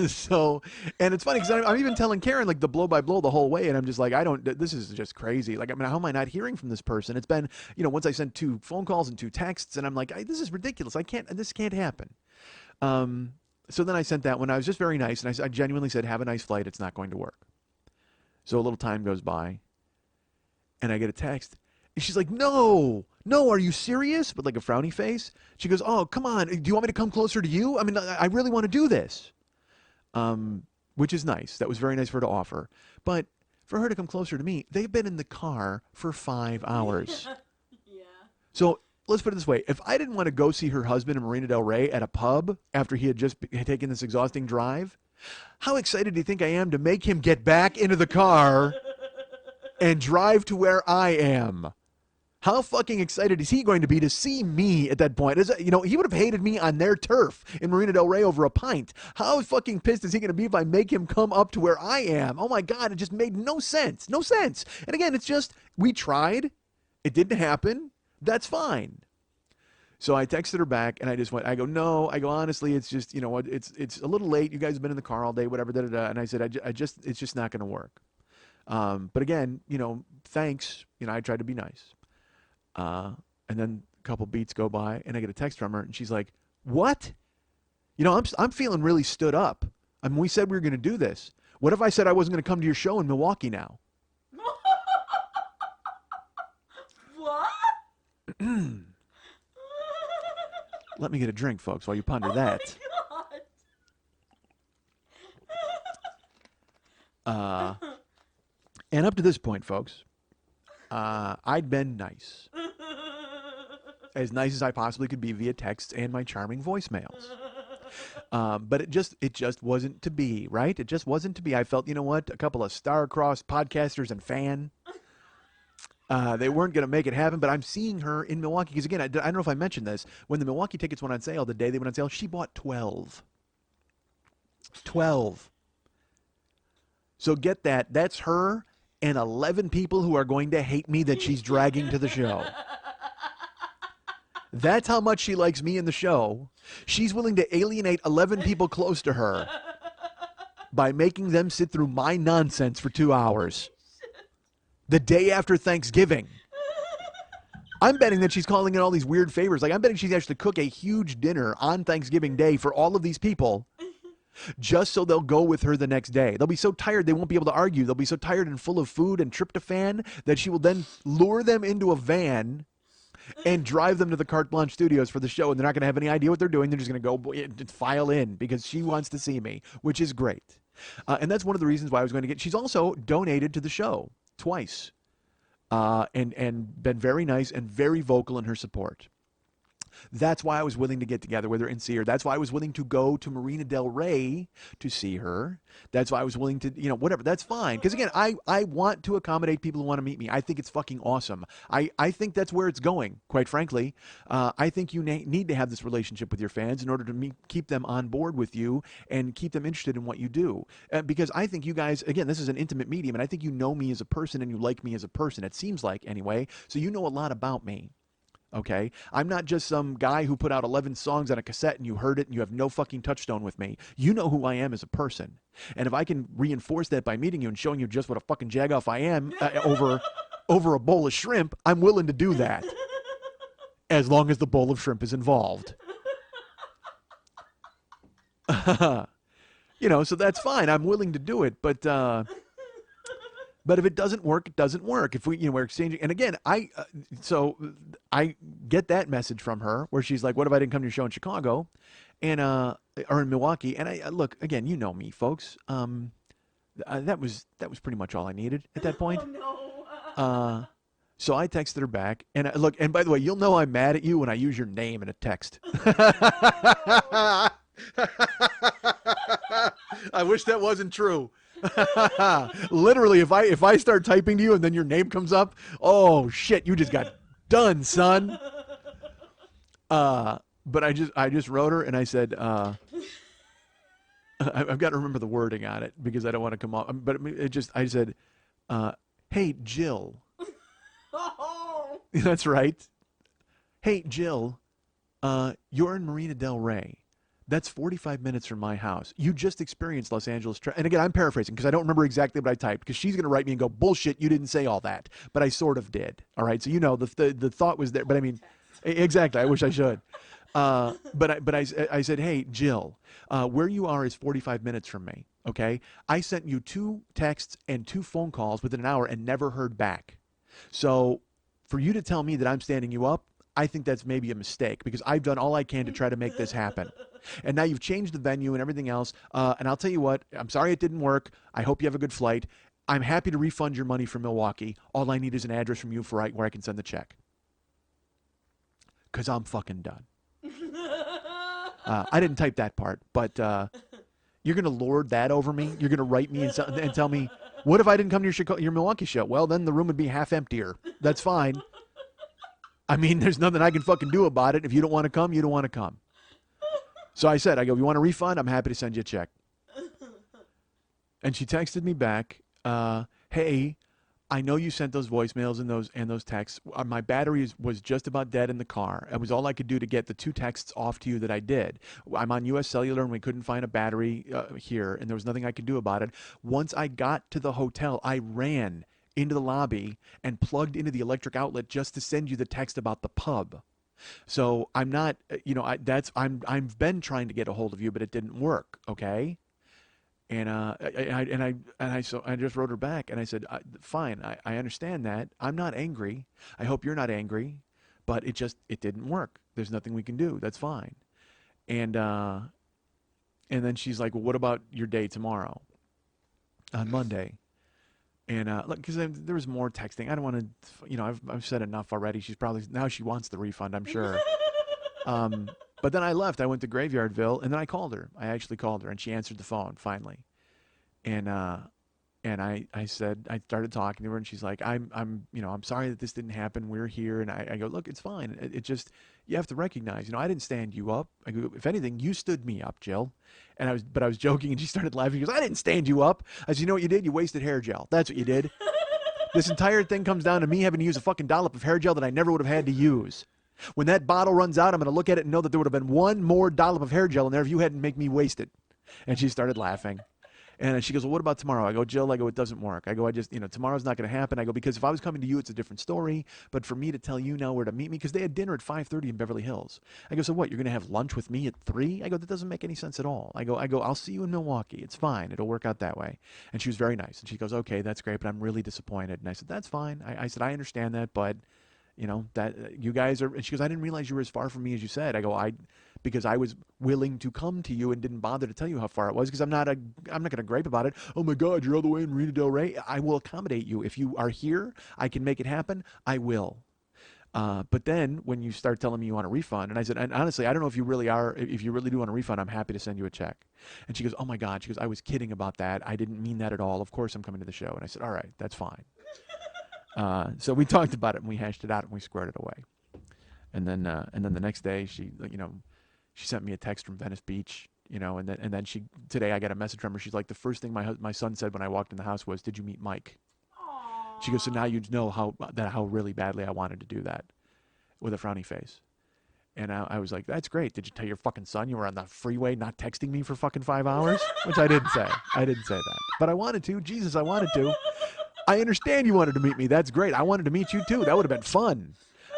Speaker 1: So, and it's funny because I'm even telling Karen like the blow by blow the whole way, and I'm just like, this is just crazy. Like, I mean, how am I not hearing from this person? It's been, once I sent 2 phone calls and 2 texts, and I'm like, this is ridiculous. This can't happen. So then I sent that one. I was just very nice, and I genuinely said, have a nice flight. It's not going to work. So a little time goes by, and I get a text. And she's like, no, are you serious? With like a frowny face. She goes, oh, come on. Do you want me to come closer to you? I mean, I really want to do this. Which is nice. That was very nice for her to offer. But for her to come closer to me, they've been in the car for 5 hours.
Speaker 3: Yeah.
Speaker 1: So let's put it this way. If I didn't want to go see her husband in Marina Del Rey at a pub after he had just taken this exhausting drive, how excited do you think I am to make him get back into the car and drive to where I am? How fucking excited is he going to be to see me at that point? He would have hated me on their turf in Marina Del Rey over a pint. How fucking pissed is he going to be if I make him come up to where I am? Oh my God, it just made no sense. No sense. And again, it's just, we tried. It didn't happen. That's fine. So I texted her back and I go, no, honestly, it's just, it's a little late. You guys have been in the car all day, whatever, da, da, da. And I said, it's just not going to work. But again, thanks. I tried to be nice. And then a couple beats go by and I get a text from her and she's like, what? I'm feeling really stood up. I mean, we said we were going to do this. What if I said I wasn't going to come to your show in Milwaukee now?
Speaker 3: What?
Speaker 1: Let me get a drink, folks, while you ponder that.
Speaker 3: My God.
Speaker 1: And up to this point, folks, I'd been nice. As nice as I possibly could be via text and my charming voicemails. But it just wasn't to be, right? It just wasn't to be. I felt, a couple of star-crossed podcasters and fan. They weren't going to make it happen, but I'm seeing her in Milwaukee. Because again, I don't know if I mentioned this. When the Milwaukee tickets went on sale, the day they went on sale, she bought 12. 12. So get that. That's her and 11 people who are going to hate me that she's dragging to the show. That's how much she likes me in the show. She's willing to alienate 11 people close to her by making them sit through my nonsense for 2 hours. The day after Thanksgiving. I'm betting that she's calling in all these weird favors. Like, I'm betting she's actually cook a huge dinner on Thanksgiving Day for all of these people just so they'll go with her the next day. They'll be so tired they won't be able to argue. They'll be so tired and full of food and tryptophan that she will then lure them into a van and drive them to the Carte Blanche Studios for the show, and they're not going to have any idea what they're doing. They're just going to go file in because she wants to see me, which is great. And that's one of the reasons why I was going to get... She's also donated to the show twice and been very nice and very vocal in her support. That's why I was willing to get together with her and see her. That's why I was willing to go to Marina Del Rey to see her. That's why I was willing to, whatever. That's fine. Because again, I want to accommodate people who want to meet me. I think it's fucking awesome. I think that's where it's going, quite frankly. I think you need to have this relationship with your fans in order to keep them on board with you and keep them interested in what you do. Because I think you guys, again, this is an intimate medium, and I think you know me as a person and you like me as a person. It seems like, anyway. So you know a lot about me. Okay, I'm not just some guy who put out 11 songs on a cassette and you heard it and you have no fucking touchstone with me. You know who I am as a person. And if I can reinforce that by meeting you and showing you just what a fucking jagoff I am over a bowl of shrimp, I'm willing to do that. As long as the bowl of shrimp is involved. So that's fine. I'm willing to do it, but if it doesn't work, it doesn't work. If we're exchanging, and again, I get that message from her where she's like, "What if I didn't come to your show in Chicago, or in Milwaukee?" And I look again, you know me, folks. That was pretty much all I needed at that point.
Speaker 3: Oh, no.
Speaker 1: So I texted her back, and look, and by the way, you'll know I'm mad at you when I use your name in a text. I wish that wasn't true. Literally, if I start typing to you and then your name comes up, oh shit, you just got done, son. But I just wrote her and I said, I've got to remember the wording on it because I don't want to come off. But I said, hey Jill.
Speaker 3: Oh.
Speaker 1: That's right. Hey Jill, you're in Marina Del Rey. That's 45 minutes from my house. You just experienced Los Angeles. And again, I'm paraphrasing because I don't remember exactly what I typed because she's going to write me and go, bullshit, you didn't say all that. But I sort of did. All right. So, the thought was there. But I mean, exactly. I wish I should. But I said, hey, Jill, where you are is 45 minutes from me. Okay. I sent you 2 texts and 2 phone calls within an hour and never heard back. So for you to tell me that I'm standing you up, I think that's maybe a mistake because I've done all I can to try to make this happen. And now you've changed the venue and everything else. And I'll tell you what, I'm sorry it didn't work. I hope you have a good flight. I'm happy to refund your money from Milwaukee. All I need is an address from you where I can send the check. Because I'm fucking done. I didn't type that part, but you're going to lord that over me? You're going to write me and tell me, what if I didn't come to your Milwaukee show? Well, then the room would be half emptier. That's fine. I mean, there's nothing I can fucking do about it. If you don't want to come, you don't want to come. So I said, you want a refund? I'm happy to send you a check. And she texted me back, hey, I know you sent those voicemails and those texts. My battery was just about dead in the car. It was all I could do to get the 2 texts off to you that I did. I'm on US Cellular and we couldn't find a battery here, and there was nothing I could do about it. Once I got to the hotel, I ran into the lobby and plugged into the electric outlet just to send you the text about the pub. So I'm not, I've been trying to get a hold of you, but it didn't work. Okay. And I just wrote her back and I said, fine, I understand that. I'm not angry. I hope you're not angry, but it didn't work. There's nothing we can do. That's fine. And then she's like, well, what about your day tomorrow on Monday? And look, because there was more texting. I don't want to, I've said enough already. Now she wants the refund, I'm sure. But then I left. I went to Graveyardville, and then I called her. I actually called her, and she answered the phone finally. And I said, I started talking to her, and she's like, I'm sorry that this didn't happen. We're here, and I go, look, it's fine. It just, you have to recognize, I didn't stand you up. I go, if anything, you stood me up, Jill. And I was joking, and she started laughing. She goes, I didn't stand you up. I said, you know what you did? You wasted hair gel. That's what you did. This entire thing comes down to me having to use a fucking dollop of hair gel that I never would have had to use. When that bottle runs out, I'm going to look at it and know that there would have been one more dollop of hair gel in there if you hadn't make me waste it. And she started laughing. And she goes, well, what about tomorrow? I go, Jill, it doesn't work. I go, tomorrow's not going to happen. I go, because if I was coming to you, it's a different story. But for me to tell you now where to meet me, because they had dinner at 5:30 in Beverly Hills. I go, so what, you're going to have lunch with me at 3? I go, that doesn't make any sense at all. I go, I'll see you in Milwaukee. It's fine. It'll work out that way. And she was very nice. And she goes, okay, that's great, but I'm really disappointed. And I said, that's fine. I said, I understand that, but that you guys are, and she goes, I didn't realize you were as far from me as you said. I go, because I was willing to come to you and didn't bother to tell you how far it was because I'm not going to gripe about it. Oh my God, you're all the way in Marina Del Rey. I will accommodate you. If you are here, I can make it happen. I will.
Speaker 2: But then when you start telling me you want a refund, and I said, and honestly, I don't know if you really are, if you really do want a refund, I'm happy to send you a check. And she goes, oh my God. She goes, I was kidding about that. I didn't mean that at all. Of course I'm coming to the show. And I said, all right, that's fine. So we talked about it and we hashed it out and we squared it away. And then the next day she sent me a text from Venice Beach, and then today I got a message from her. She's like, the first thing my son said when I walked in the house was, did you meet Mike?
Speaker 3: Aww.
Speaker 2: She goes, so now you know how really badly I wanted to do that, with a frowny face. And I was like, that's great. Did you tell your fucking son you were on the freeway not texting me for fucking 5 hours? Which I didn't say. I didn't say that. But I wanted to. Jesus, I wanted to. I understand you wanted to meet me. That's great. I wanted to meet you too. That would have been fun.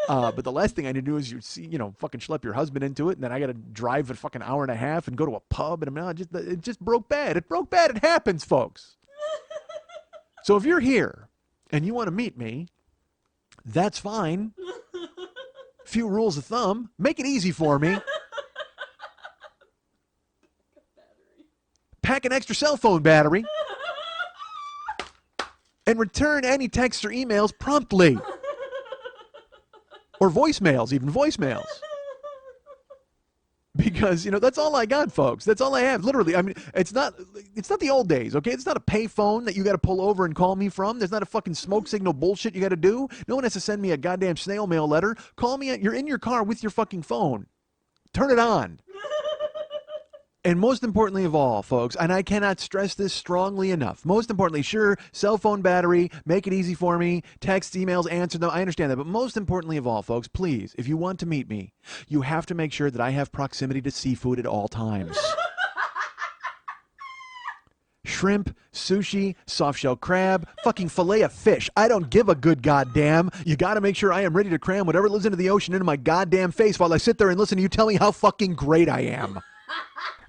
Speaker 2: But the last thing I need to do is fucking schlep your husband into it, and then I got to drive a fucking hour and a half and go to a pub, and it just broke bad. It broke bad. It happens, folks. So if you're here and you want to meet me, that's fine. Few rules of thumb. Make it easy for me. Pack an extra cell phone battery. And return any texts or emails promptly. Or voicemails, even voicemails. Because, that's all I got, folks. That's all I have. Literally, I mean, it's not the old days, okay? It's not a pay phone that you got to pull over and call me from. There's not a fucking smoke signal bullshit you got to do. No one has to send me a goddamn snail mail letter. Call me. You're in your car with your fucking phone. Turn it on. And most importantly of all, folks, and I cannot stress this strongly enough, most importantly, sure, cell phone battery, make it easy for me, text, emails, answer them, I understand that. But most importantly of all, folks, please, if you want to meet me, you have to make sure that I have proximity to seafood at all times. Shrimp, sushi, soft-shell crab, fucking fillet of fish. I don't give a good goddamn. You got to make sure I am ready to cram whatever lives into the ocean into my goddamn face while I sit there and listen to you tell me how fucking great I am.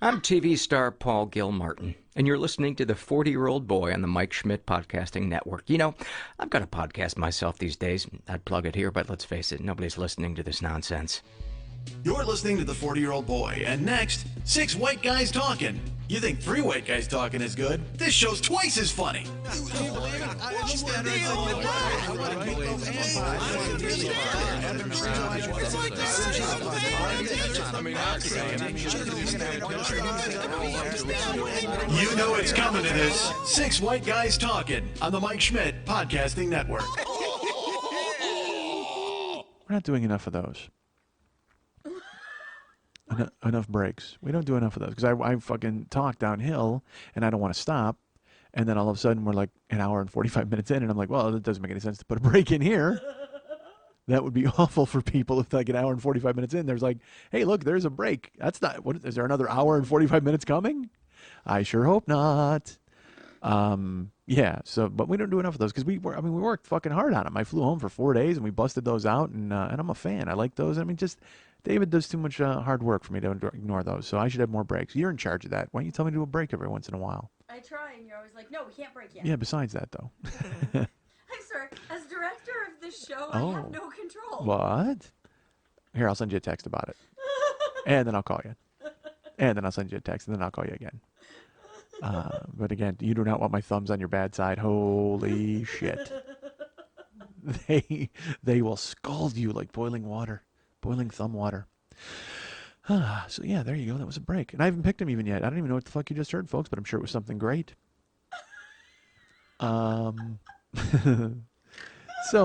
Speaker 4: I'm TV star Paul Gilmartin, and you're listening to the 40-Year-Old Boy on the Mike Schmidt Podcasting Network. I've got a podcast myself these days. I'd plug it here, but let's face it, nobody's listening to this nonsense.
Speaker 5: You're listening to the 40-Year-Old Boy, and next, 6 white guys talking. You think 3 white guys talking is good? This show's twice as funny. You know it's coming to this. 6 white guys talking on the Mike Schmidt Podcasting Network.
Speaker 2: We're not doing enough of those. Enough breaks. We don't do enough of those because I fucking talk downhill and I don't want to stop. And then all of a sudden we're like an hour and 45 minutes in and I'm like, well, it doesn't make any sense to put a break in here. That would be awful for people if like an hour and 45 minutes in, there's like, hey, look, there's a break. That's not, what, is there another hour and 45 minutes coming? I sure hope not. Yeah, so, but we don't do enough of those because we worked fucking hard on them. I flew home for 4 days and we busted those out and I'm a fan. I like those. I mean, just, David does too much hard work for me to ignore those, so I should have more breaks. You're in charge of that. Why don't you tell me to do a break every once in a while?
Speaker 3: I try, and you're always like, no, we can't break yet.
Speaker 2: Yeah, besides that, though.
Speaker 3: I'm sorry. As director of this show, I have no control.
Speaker 2: What? Here, I'll send you a text about it. And then I'll call you. And then I'll send you a text, and then I'll call you again. But again, you do not want my thumbs on your bad side. Holy shit. They will scald you like boiling water. Boiling thumb water. So yeah, there you go. That was a break. And I haven't picked him even yet. I don't even know what the fuck you just heard, folks, but I'm sure it was something great. So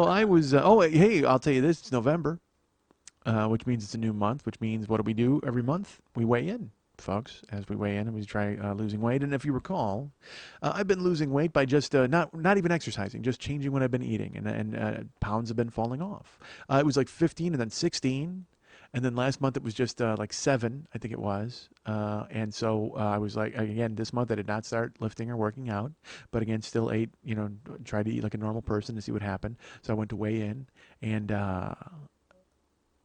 Speaker 2: I was, hey, I'll tell you this, it's November, which means it's a new month, which means what do we do every month? We weigh in, folks, as we weigh in and we try losing weight. And if you recall, I've been losing weight by just not even exercising, just changing what I've been eating, and pounds have been falling off. It was like 15 and then 16. And then last month it was just like 7, I think it was. And so I was like, again, this month I did not start lifting or working out, but again, still ate, tried to eat like a normal person to see what happened. So I went to weigh in, and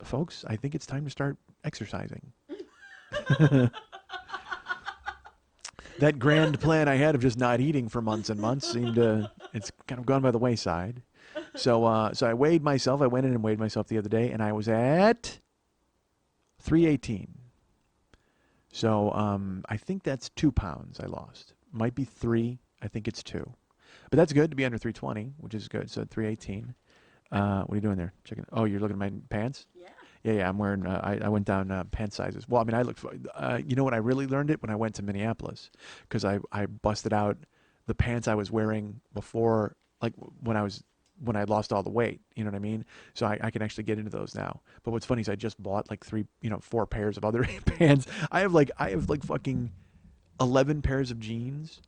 Speaker 2: folks, I think it's time to start exercising. That grand plan I had of just not eating for months and months it's kind of gone by the wayside. So I weighed myself. I went in and weighed myself the other day, and I was at 318. So I think that's 2 pounds I lost. Might be 3. I think it's 2. But that's good to be under 320, which is good. So 318. What are you doing there? Checking. Oh, you're looking at my pants?
Speaker 3: Yeah.
Speaker 2: Yeah. I'm wearing. I went down pant sizes. Well, I mean, I looked. You know when I really learned it when I went to Minneapolis, because I busted out the pants I was wearing before, like when I lost all the weight. You know what I mean? So I can actually get into those now. But what's funny is I just bought like 4 pairs of other pants. I have like fucking 11 pairs of jeans,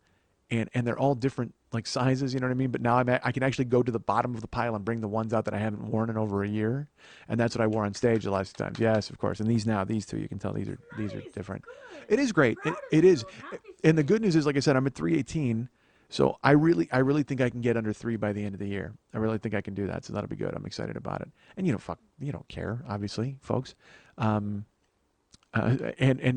Speaker 2: and they're all different like sizes, you know what I mean? But now I can actually go to the bottom of the pile and bring the ones out that I haven't worn in over a year, and that's what I wore on stage the last times. Yes, of course. And these two, you can tell these are different. It is great. It is, and the good news is, like I said, I'm at 318, so I really think I can get under 3 by the end of the year. I really think I can do that, so that'll be good. I'm excited about it. And you don't care, obviously, folks. And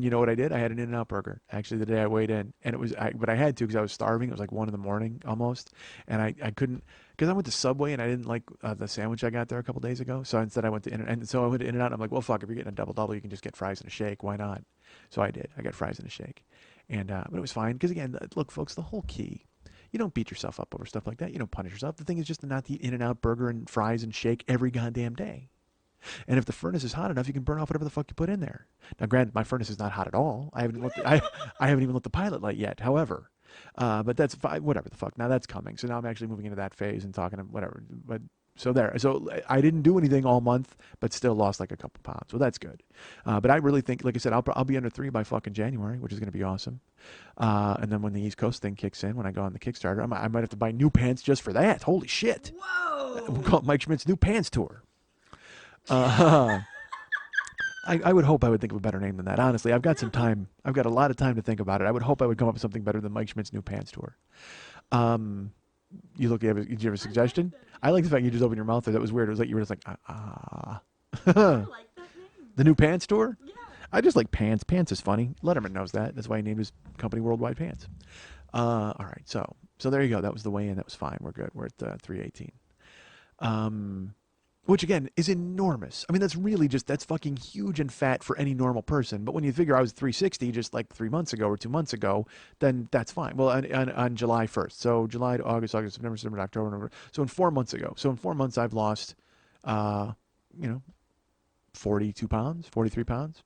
Speaker 2: you know what I did? I had an In-N-Out burger actually the day I weighed in, and but I had to because I was starving. It was like 1 a.m. almost, and I couldn't because I went to Subway and I didn't like the sandwich I got there a couple days ago. So instead I went to In-N-Out, and so I went to In-N-Out. And I'm like, well, fuck, if you're getting a double, you can just get fries and a shake. Why not? So I did. I got fries and a shake, and but it was fine because again, look, folks, the whole key. You don't beat yourself up over stuff like that. You don't punish yourself. The thing is just to not eat In-N-Out burger and fries and shake every goddamn day. And if the furnace is hot enough, you can burn off whatever the fuck you put in there. Now, granted, my furnace is not hot at all. I haven't even lit the pilot light yet. However, but that's fine. Whatever the fuck. Now that's coming. So now I'm actually moving into that phase and talking to whatever. But so there. So I didn't do anything all month, but still lost like a couple pounds. So that's good. But I really think, like I said, I'll be under 3 by fucking January, which is going to be awesome. And then when the East Coast thing kicks in, when I go on the Kickstarter, I might have to buy new pants just for that. Holy shit!
Speaker 3: Whoa!
Speaker 2: We'll call it Mike Schmidt's New Pants Tour. I would hope I would think of a better name than that. Honestly, I've got some time. I've got a lot of time to think about it. I would hope I would come up with something better than Mike Schmidt's New Pants Tour. Did you have a suggestion? I like the fact you just opened your mouth there. That was weird. It was like you were just like,
Speaker 3: I like that name.
Speaker 2: The New Pants Tour?
Speaker 3: Yeah.
Speaker 2: I just like pants. Pants is funny. Letterman knows that. That's why he named his company Worldwide Pants. All right. So there you go. That was the weigh-in. That was fine. We're good. We're at 318. Which again is enormous. I mean, that's fucking huge and fat for any normal person. But when you figure I was 360 just like 3 months ago or 2 months ago, then that's fine. Well, on July 1st. So July to August, September, October, November. So in 4 months ago. So in 4 months, I've lost, 42 pounds, 43 pounds.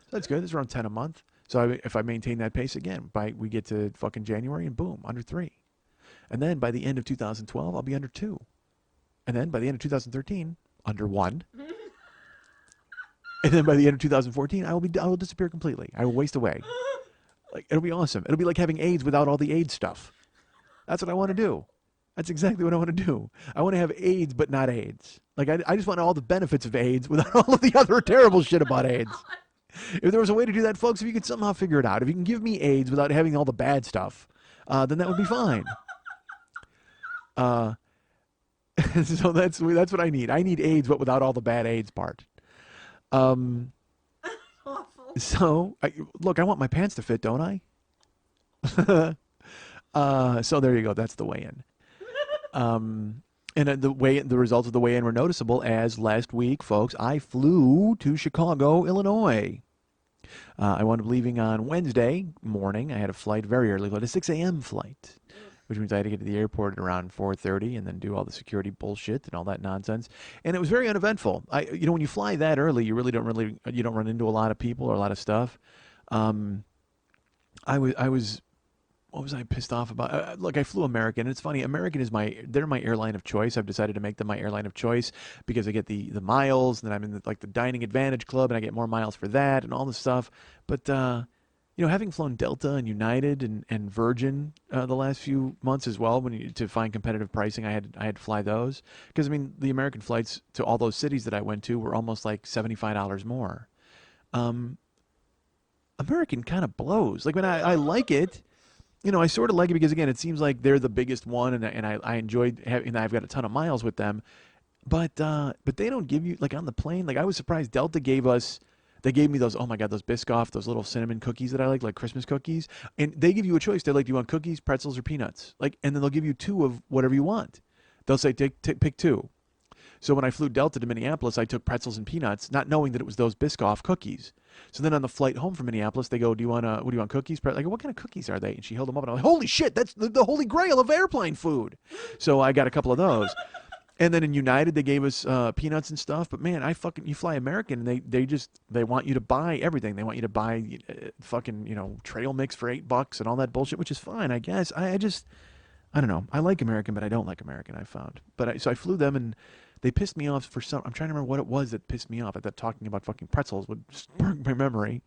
Speaker 2: So that's good. That's around 10 a month. So if I maintain that pace again, we get to fucking January and boom, under 3. And then by the end of 2012, I'll be under 2. And then by the end of 2013, under 1. And then by the end of 2014, I will disappear completely. I will waste away. Like, it'll be awesome. It'll be like having AIDS without all the AIDS stuff. That's what I want to do. That's exactly what I want to do. I want to have AIDS, but not AIDS. Like, I just want all the benefits of AIDS without all of the other terrible shit about AIDS. If there was a way to do that, folks, if you could somehow figure it out, if you can give me AIDS without having all the bad stuff, then that would be fine. So that's what I need. I need AIDS, but without all the bad AIDS part.
Speaker 3: Awful.
Speaker 2: So, look, I want my pants to fit, don't I? So there you go. That's the weigh-in. And the results of the weigh-in were noticeable as last week, folks, I flew to Chicago, Illinois. I wound up leaving on Wednesday morning. I had a flight very early, a 6 a.m. flight, which means I had to get to the airport at around 4:30 and then do all the security bullshit and all that nonsense. And it was very uneventful. When you fly that early, you don't run into a lot of people or a lot of stuff. What was I pissed off about? Look, I flew American, and it's funny. American is they're my airline of choice. I've decided to make them my airline of choice because I get the miles, and then I'm in the Dining Advantage Club, and I get more miles for that and all this stuff. But having flown Delta and United and Virgin the last few months as well, to find competitive pricing, I had to fly those because the American flights to all those cities that I went to were almost like $75 more. American kind of blows. Like when I like it. I sort of like it because, again, it seems like they're the biggest one, and I enjoyed having. I've got a ton of miles with them, but they don't give you, like, on the plane. Like, I was surprised Delta gave me those, oh my God, those Biscoff, those little cinnamon cookies that I like Christmas cookies, and they give you a choice. They're like, do you want cookies, pretzels, or peanuts? Like, and then they'll give you 2 of whatever you want. They'll say pick 2. So when I flew Delta to Minneapolis, I took pretzels and peanuts, not knowing that it was those Biscoff cookies. So then on the flight home from Minneapolis, they go, do you want cookies? Like, what kind of cookies are they? And she held them up, and I'm like, holy shit, that's the holy grail of airplane food. So I got a couple of those. And then in United, they gave us peanuts and stuff. But man, you fly American, and they want you to buy everything. They want you to buy fucking trail mix for $8 and all that bullshit, which is fine, I guess. I don't know. I like American, but I don't like American. I found. So I flew them, and they pissed me off for some. I'm trying to remember what it was that pissed me off. I thought talking about fucking pretzels would spark my memory.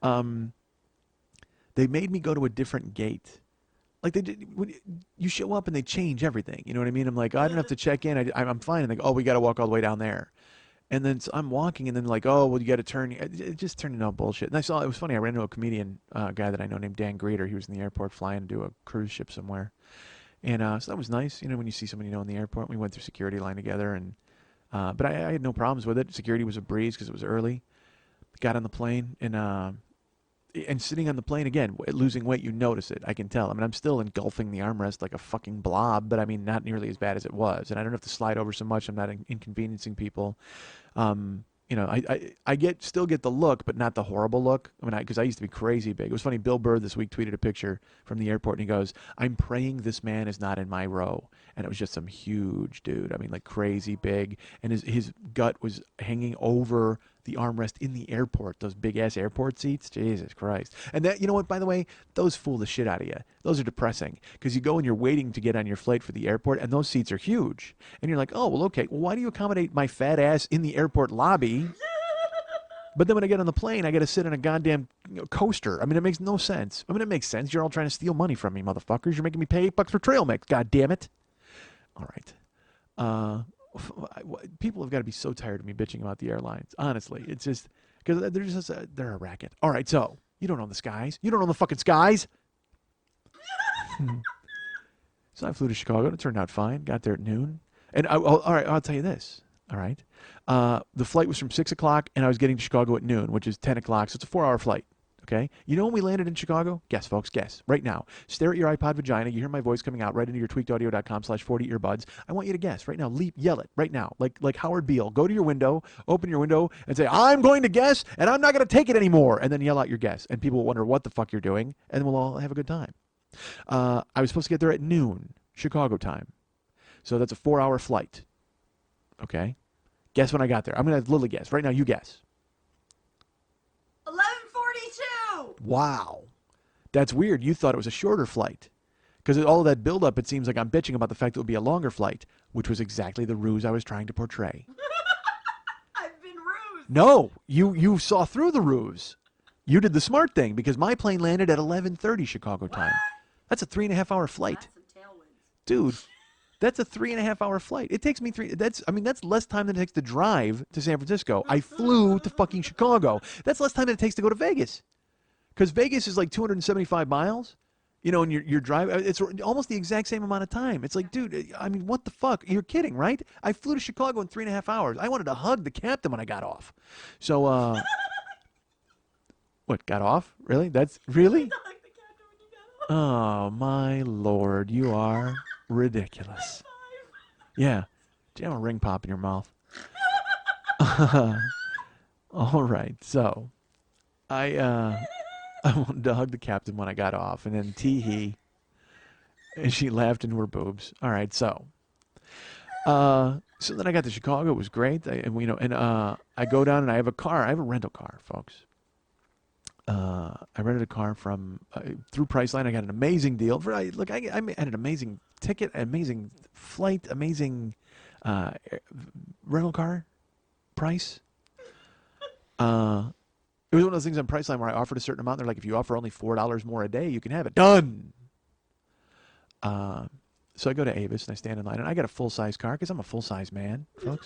Speaker 2: They made me go to a different gate. Like they did, when you show up and they change everything. You know what I mean? I'm like, I don't have to check in. I'm fine. And they go, oh, we got to walk all the way down there. And then so I'm walking, and then like, oh, well, you got to turn. It just turned into bullshit. And it was funny. I ran into a comedian guy that I know named Dan Greeter. He was in the airport flying to do a cruise ship somewhere. And so that was nice. When you see someone in the airport. We went through security line together, and but I had no problems with it. Security was a breeze because it was early. Got on the plane, and sitting on the plane again, losing weight, you notice it. I can tell. I mean, I'm still engulfing the armrest like a fucking blob, but I mean, not nearly as bad as it was. And I don't have to slide over so much. I'm not inconveniencing people. I still get the look, but not the horrible look. I mean, because I used to be crazy big. It was funny. Bill Burr this week tweeted a picture from the airport, and he goes, "I'm praying this man is not in my row." And it was just some huge dude. I mean, like crazy big, and his gut was hanging over the armrest in the airport. Those big ass airport seats. Jesus Christ! And that, you know what? By the way, those fool the shit out of you. Those are depressing because you go and you're waiting to get on your flight for the airport, and those seats are huge, and you're like, oh well, okay. Well, why do you accommodate my fat ass in the airport lobby? But then when I get on the plane, I got to sit in a goddamn coaster. I mean, it makes no sense. I mean, it makes sense. You're all trying to steal money from me, motherfuckers. You're making me pay $8 for trail mix. God damn it. All right. People have got to be so tired of me bitching about the airlines. Honestly, it's just because they're a racket. All right, so you don't own the skies. You don't own the fucking skies. So I flew to Chicago. It turned out fine. Got there at noon. And all right, I'll tell you this. All right. The flight was from 6 o'clock, and I was getting to Chicago at noon, which is 10 o'clock. So it's a 4-hour flight. Okay. You know when we landed in Chicago? Guess, folks. Guess. Right now. Stare at your iPod vagina. You hear my voice coming out right into your tweakedaudio.com/40 earbuds. I want you to guess. Right now. Leap. Yell it. Right now. Like Howard Beale. Go to your window. Open your window and say, I'm going to guess, and I'm not going to take it anymore. And then yell out your guess. And people will wonder what the fuck you're doing, and we'll all have a good time. I was supposed to get there at noon, Chicago time. So that's a 4-hour flight. Okay. Guess when I got there. I'm going to literally guess. Right now, you guess.
Speaker 3: 11:42.
Speaker 2: Wow. That's weird. You thought it was a shorter flight. Because all of that buildup, it seems like I'm bitching about the fact that it would be a longer flight, which was exactly the ruse I was trying to portray.
Speaker 3: I've been rused.
Speaker 2: No, you saw through the ruse. You did the smart thing because my plane landed at 11:30 Chicago time. That's a 3.5-hour flight.
Speaker 3: That's some tailwinds.
Speaker 2: Dude, that's a 3.5-hour flight. It takes me that's less time than it takes to drive to San Francisco. I flew to fucking Chicago. That's less time than it takes to go to Vegas. Because Vegas is like 275 miles. And you're driving. It's almost the exact same amount of time. It's like, dude, I mean, what the fuck? You're kidding, right? I flew to Chicago in 3.5 hours. I wanted to hug the captain when I got off. So, what, got off? Really? That's, really? Oh, my Lord. You are ridiculous. Yeah. Jam a ring pop in your mouth. All right. So, I wanted to hug the captain when I got off, and then tee-hee, and she laughed into her boobs. All right, so then I got to Chicago. It was great. I go down and I have a car. I have a rental car, folks. I rented a car from through Priceline. I got an amazing deal. I had an amazing ticket, amazing flight, amazing rental car price. It was one of those things on Priceline where I offered a certain amount. They're like, if you offer only $4 more a day, you can have it. Done. So I go to Avis and I stand in line, and I got a full-size car because I'm a full-size man, folks.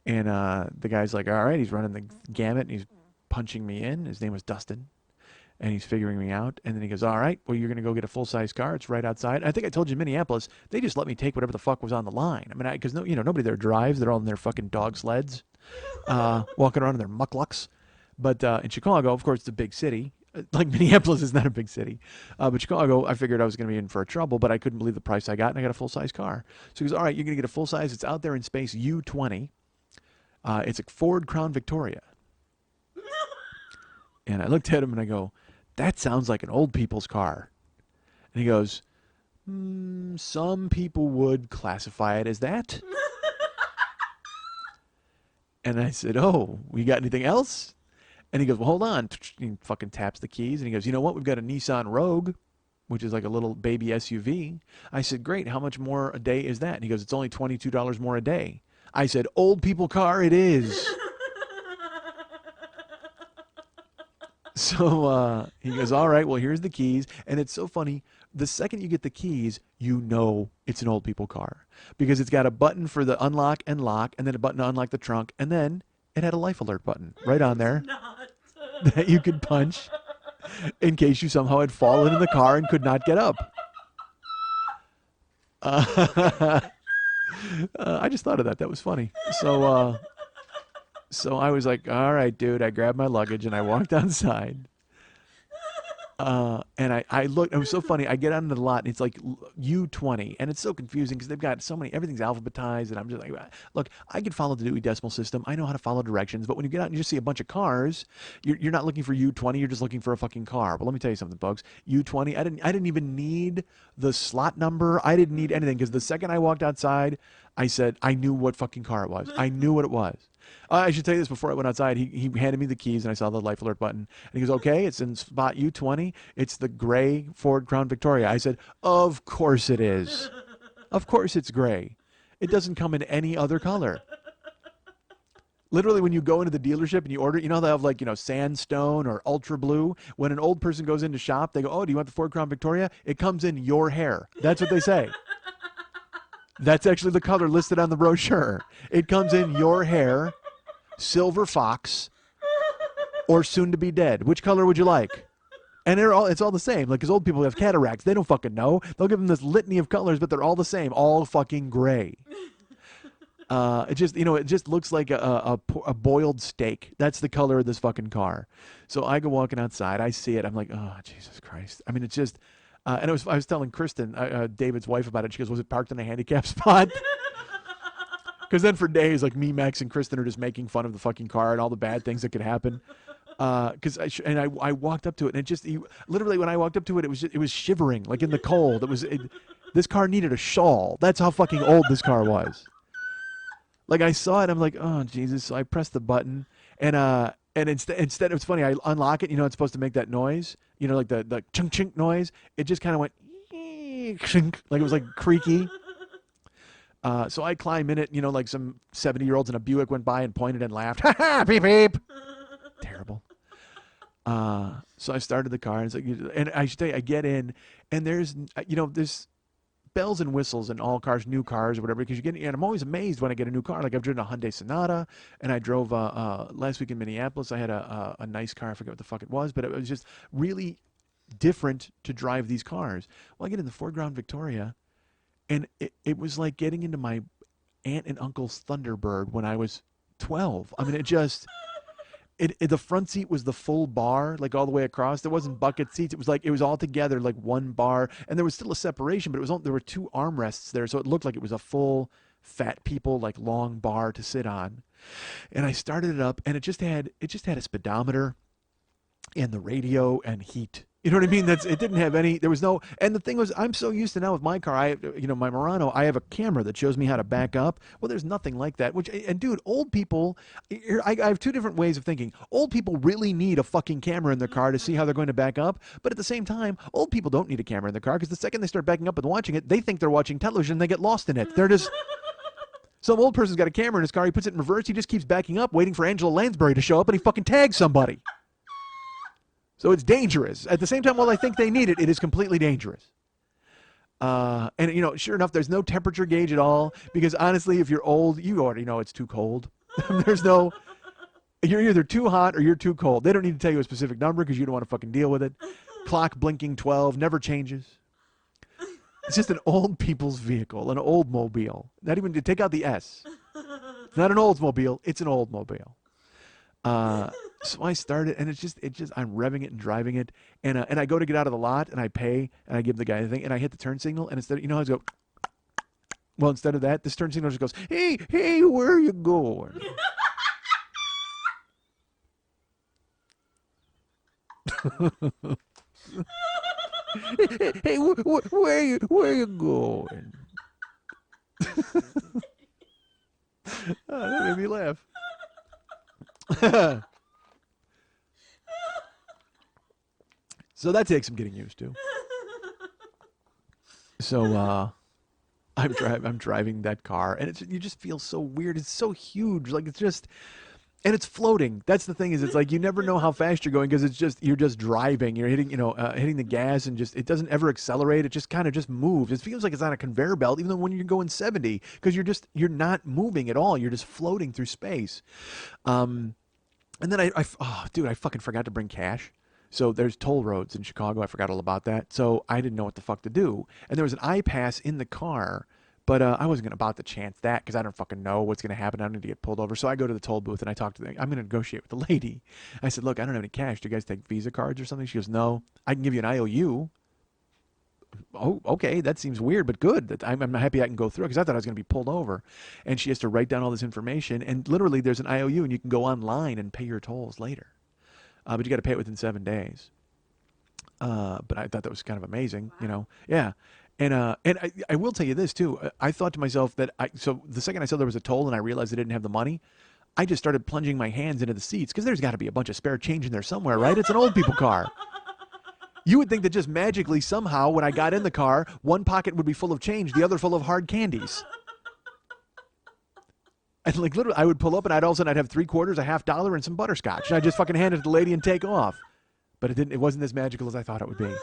Speaker 2: And the guy's like, all right, he's running the gamut, and he's punching me in. His name was Dustin. And he's figuring me out. And then he goes, all right, well, you're going to go get a full-size car. It's right outside. And I think I told you in Minneapolis, they just let me take whatever the fuck was on the line. I mean, because nobody there drives. They're all in their fucking dog sleds, walking around in their mucklucks. But in Chicago, of course, it's a big city. Like Minneapolis is not a big city. But Chicago, I figured I was going to be in for trouble, but I couldn't believe the price I got, and I got a full-size car. So he goes, all right, you're going to get a full-size. It's out there in space, U20. It's a Ford Crown Victoria. And I looked at him, and I go, that sounds like an old people's car. And he goes, Some people would classify it as that. And I said, oh, we got anything else? And he goes, well, hold on. He fucking taps the keys. And he goes, you know what? We've got a Nissan Rogue, which is like a little baby SUV. I said, great. How much more a day is that? And he goes, it's only $22 more a day. I said, old people car it is. So he goes, all right, well, here's the keys. And it's so funny. The second you get the keys, you know it's an old people car because it's got a button for the unlock and lock and then a button to unlock the trunk. And then it had a life alert button right on there that you could punch in case you somehow had fallen in the car and could not get up. I just thought of that. That was funny. So I was like, all right, dude. I grabbed my luggage and I walked outside. And I looked, it was so funny. I get out into the lot and it's like U20 and it's so confusing because they've got so many, everything's alphabetized and I'm just like, look, I can follow the Dewey Decimal System. I know how to follow directions, but when you get out and you just see a bunch of cars, you're not looking for U20, you're just looking for a fucking car. But let me tell you something, folks. U20, I didn't even need the slot number. I didn't need anything because the second I walked outside, I said, I knew what fucking car it was. I knew what it was. I should tell you this before I went outside. He handed me the keys and I saw the life alert button. And he goes, okay, it's in spot U20. It's the gray Ford Crown Victoria. I said, of course it is. Of course it's gray. It doesn't come in any other color. Literally, when you go into the dealership and you order, you know, they have like, you know, sandstone or ultra blue. When an old person goes in to shop, they go, oh, do you want the Ford Crown Victoria? It comes in your hair. That's what they say. That's actually the color listed on the brochure. It comes in your hair, silver fox, or soon to be dead. Which color would you like? And it's all the same. Like, because old people have cataracts. They don't fucking know. They'll give them this litany of colors, but they're all the same. All fucking gray. It just, you know, it just looks like a boiled steak. That's the color of this fucking car. So I go walking outside. I see it. I'm like, oh, Jesus Christ. I mean, it's just... and I was telling Kristen, David's wife, about it. She goes, was it parked in a handicap spot? Because then for days, like me, Max, and Kristen are just making fun of the fucking car and all the bad things that could happen. Because I walked up to it, and it just literally when I walked up to it, it was shivering like in the cold. This car needed a shawl. That's how fucking old this car was. Like I saw it, I'm like, oh Jesus! So I pressed the button, and instead it's funny. I unlock it. You know, it's supposed to make that noise. You know, like the chink chink noise. It just kind of went chink, like it was like creaky. So I climb in it. You know, like some 70-year-olds in a Buick went by and pointed and laughed. Ha ha! Beep beep. Terrible. So I started the car, and it's like, and I should tell you, I get in, and there's bells and whistles in all cars, new cars or whatever, because you get, and I'm always amazed when I get a new car. Like I've driven a Hyundai Sonata, and I drove last week in Minneapolis. I had a nice car. I forget what the fuck it was, but it was just really different to drive these cars. Well, I get in the Ford Crown Victoria, and it was like getting into my aunt and uncle's Thunderbird when I was 12. I mean, it just... the front seat was the full bar, like all the way across. There wasn't bucket seats. It was all together, like one bar, and there was still a separation, but there were two armrests there, so it looked like it was a full fat people, like long bar to sit on. And I started it up, and it just had a speedometer and the radio and heat. You know what I mean? It didn't have any, there was no, and the thing was, I'm so used to now with my car, my Murano, I have a camera that shows me how to back up. Well, there's nothing like that, and dude, old people, I have two different ways of thinking. Old people really need a fucking camera in their car to see how they're going to back up, but at the same time, old people don't need a camera in their car because the second they start backing up and watching it, they think they're watching television, they get lost in it. They're just... Some old person's got a camera in his car, he puts it in reverse, he just keeps backing up, waiting for Angela Lansbury to show up, and he fucking tags somebody. So it's dangerous. At the same time, while I think they need it, it is completely dangerous. And, sure enough, there's no temperature gauge at all, because honestly, if you're old, you already know it's too cold. You're either too hot or you're too cold. They don't need to tell you a specific number because you don't want to fucking deal with it. Clock blinking 12, never changes. It's just an old people's vehicle, an old mobile. Not even to take out the S. It's not an Oldsmobile, it's an old mobile. So I started, and it's just I'm revving it and driving it, and I go to get out of the lot, and I pay, and I give the guy the thing, and I hit the turn signal, and instead, how I go, well, instead of that, this turn signal just goes, hey, where are you going? Hey, where you going? That made me laugh. So that takes some getting used to. So I'm driving that car, and you just feel so weird. It's so huge, like it's just, and it's floating. That's the thing is, it's like you never know how fast you're going because you're just driving. You're hitting hitting the gas, and just it doesn't ever accelerate. It just kind of just moves. It feels like it's on a conveyor belt, even though when you're going 70, because you're not moving at all. You're just floating through space. And then dude, I fucking forgot to bring cash. So there's toll roads in Chicago. I forgot all about that. So I didn't know what the fuck to do. And there was an iPass in the car, but I wasn't gonna about to chance that because I don't fucking know what's gonna happen. I don't need to get pulled over. So I go to the toll booth and I talk to I'm gonna negotiate with the lady. I said, look, I don't have any cash. Do you guys take Visa cards or something? She goes, no. I can give you an IOU. Oh, okay, that seems weird, but good. I'm happy I can go through because I thought I was going to be pulled over. And she has to write down all this information. And literally, there's an IOU, and you can go online and pay your tolls later. But you got to pay it within 7 days. But I thought that was kind of amazing, Yeah. And I will tell you this too. I thought to myself that so the second I saw there was a toll and I realized I didn't have the money, I just started plunging my hands into the seats because there's got to be a bunch of spare change in there somewhere, right? It's an old people car. You would think that just magically somehow when I got in the car, one pocket would be full of change, the other full of hard candies. And like literally, I would pull up and all of a sudden I'd have $0.75, a $half, and some butterscotch. And I just fucking hand it to the lady and take off. But it wasn't as magical as I thought it would be.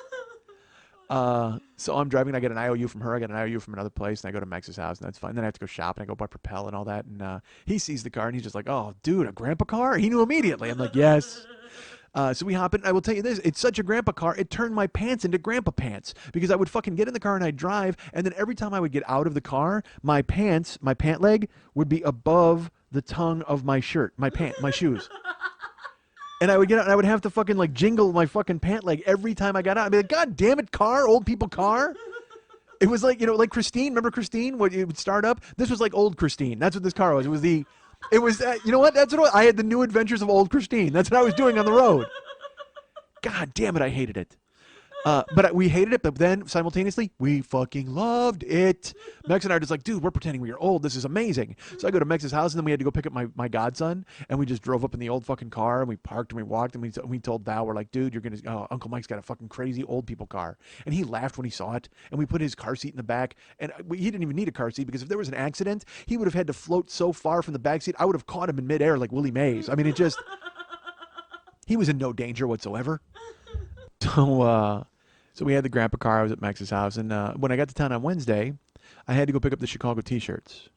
Speaker 2: So I'm driving and I get an IOU from her. I get an IOU from another place and I go to Max's house and that's fine. Then I have to go shop and I go buy Propel and all that. And he sees the car and he's just like, oh, dude, a grandpa car? He knew immediately. I'm like, yes. So we hop in. I will tell you this. It's such a grandpa car. It turned my pants into grandpa pants because I would fucking get in the car and I'd drive. And then every time I would get out of the car, my pant leg would be above the tongue of my shirt, my shoes. And I would get out and I would have to fucking like jingle my fucking pant leg every time I got out. I'd be like, God damn it, car, old people car. It was like, like Christine. Remember Christine? When it would start up? This was like old Christine. That's what this car was. It was, you know what? That's what I had, the new adventures of old Christine. That's what I was doing on the road. God damn it, I hated it. But we hated it, but then simultaneously, we fucking loved it. Mex and I are just like, dude, we're pretending we are old. This is amazing. So I go to Mex's house, and then we had to go pick up my godson, and we just drove up in the old fucking car, and we parked, and we walked, and we told Val, we're like, dude, Uncle Mike's got a fucking crazy old people car. And he laughed when he saw it, and we put his car seat in the back, and he didn't even need a car seat, because if there was an accident, he would have had to float so far from the back seat, I would have caught him in midair like Willie Mays. I mean, he was in no danger whatsoever. So we had the grandpa car. I was at Max's house, and when I got to town on Wednesday, I had to go pick up the Chicago T-shirts.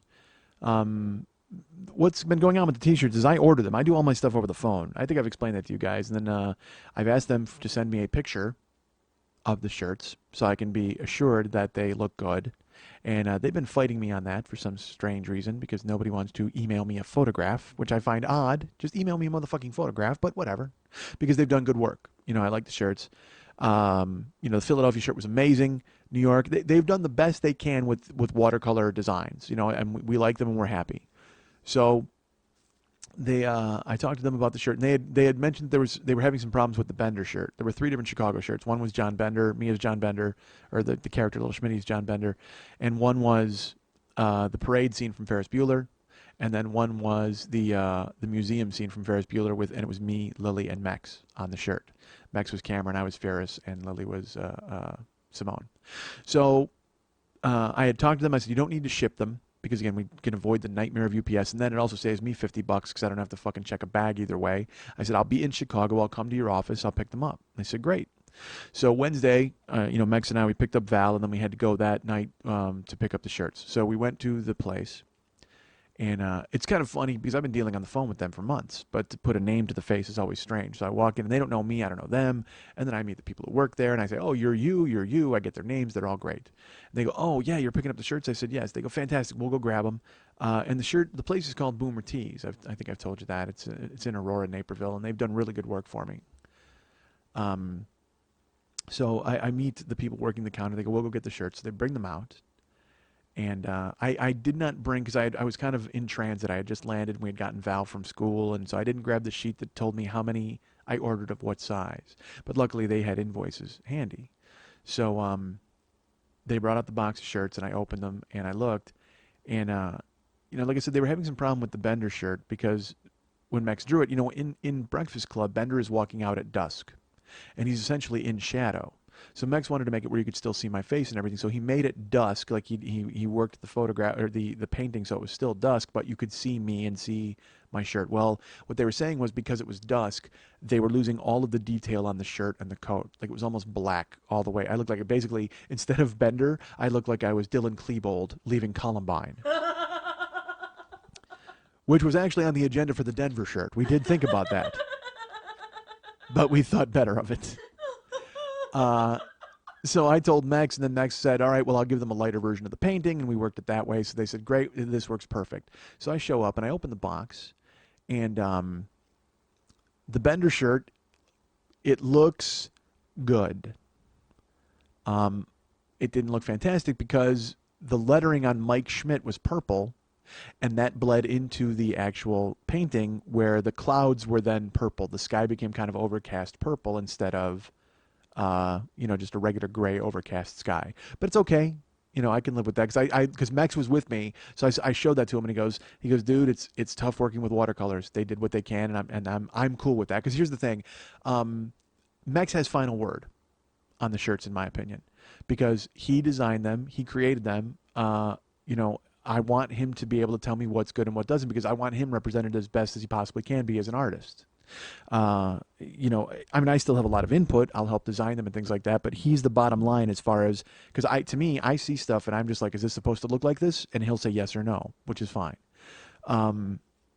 Speaker 2: What's been going on with the T-shirts is I order them. I do all my stuff over the phone. I think I've explained that to you guys. And then I've asked them to send me a picture of the shirts so I can be assured that they look good. And they've been fighting me on that for some strange reason because nobody wants to email me a photograph, which I find odd. Just email me a motherfucking photograph, but whatever, because they've done good work. I like the shirts. The Philadelphia shirt was amazing. New York, they've done the best they can with watercolor designs, and we like them and we're happy. So I talked to them about the shirt, and they had mentioned they were having some problems with the Bender shirt. There were 3 different Chicago shirts. One was John Bender, me as John Bender, or the character Little Schmitty's John Bender, and one was the parade scene from Ferris Bueller, and then one was the museum scene from Ferris Bueller and it was me, Lily, and Max on the shirt. Max was Cameron, I was Ferris, and Lily was Simone. So I had talked to them. I said, you don't need to ship them because, again, we can avoid the nightmare of UPS. And then it also saves me $50 because I don't have to fucking check a bag either way. I said, I'll be in Chicago. I'll come to your office. I'll pick them up. They said, great. So Wednesday, Mex and I, we picked up Val, and then we had to go that night to pick up the shirts. So we went to the place. And it's kind of funny because I've been dealing on the phone with them for months, but to put a name to the face is always strange. So I walk in and they don't know me, I don't know them. And then I meet the people who work there and I say, oh, you're you. I get their names. They're all great. And they go, oh, yeah, you're picking up the shirts? I said, yes. They go, fantastic. We'll go grab them. And the place is called Boomer Tees. I think I've told you that. It's in Aurora, Naperville, and they've done really good work for me. So I meet the people working the counter. They go, we'll go get the shirts. So they bring them out. And I did not bring, because I was kind of in transit. I had just landed and we had gotten Val from school. And so I didn't grab the sheet that told me how many I ordered of what size. But luckily they had invoices handy. So they brought out the box of shirts, and I opened them, and I looked, and like I said, they were having some problem with the Bender shirt because when Max drew it, in Breakfast Club, Bender is walking out at dusk, and he's essentially in shadow. So Mex wanted to make it where you could still see my face and everything. So he made it dusk, like he worked the photograph or the painting, so it was still dusk, but you could see me and see my shirt. Well, what they were saying was because it was dusk, they were losing all of the detail on the shirt and the coat. Like it was almost black all the way. I looked like basically instead of Bender, I looked like I was Dylan Klebold leaving Columbine. Which was actually on the agenda for the Denver shirt. We did think about that. But we thought better of it. So I told Max, and then Max said, all right, well, I'll give them a lighter version of the painting, and we worked it that way. So they said, great, this works perfect. So I show up, and I open the box, and the Bender shirt, it looks good. It didn't look fantastic because the lettering on Mike Schmidt was purple, and that bled into the actual painting where the clouds were then purple. The sky became kind of overcast purple instead of just a regular gray overcast sky. But it's okay. I can live with that because Max was with me, so I showed that to him, and he goes, dude, it's tough working with watercolors. They did what they can, and I'm cool with that. Because here's the thing, Max has final word on the shirts, in my opinion, because he designed them, he created them. I want him to be able to tell me what's good and what doesn't, because I want him represented as best as he possibly can be as an artist. I still have a lot of input. I'll help design them and things like that, but he's the bottom line as far as, because to me, I see stuff and I'm just like, is this supposed to look like this? And he'll say yes or no, which is fine.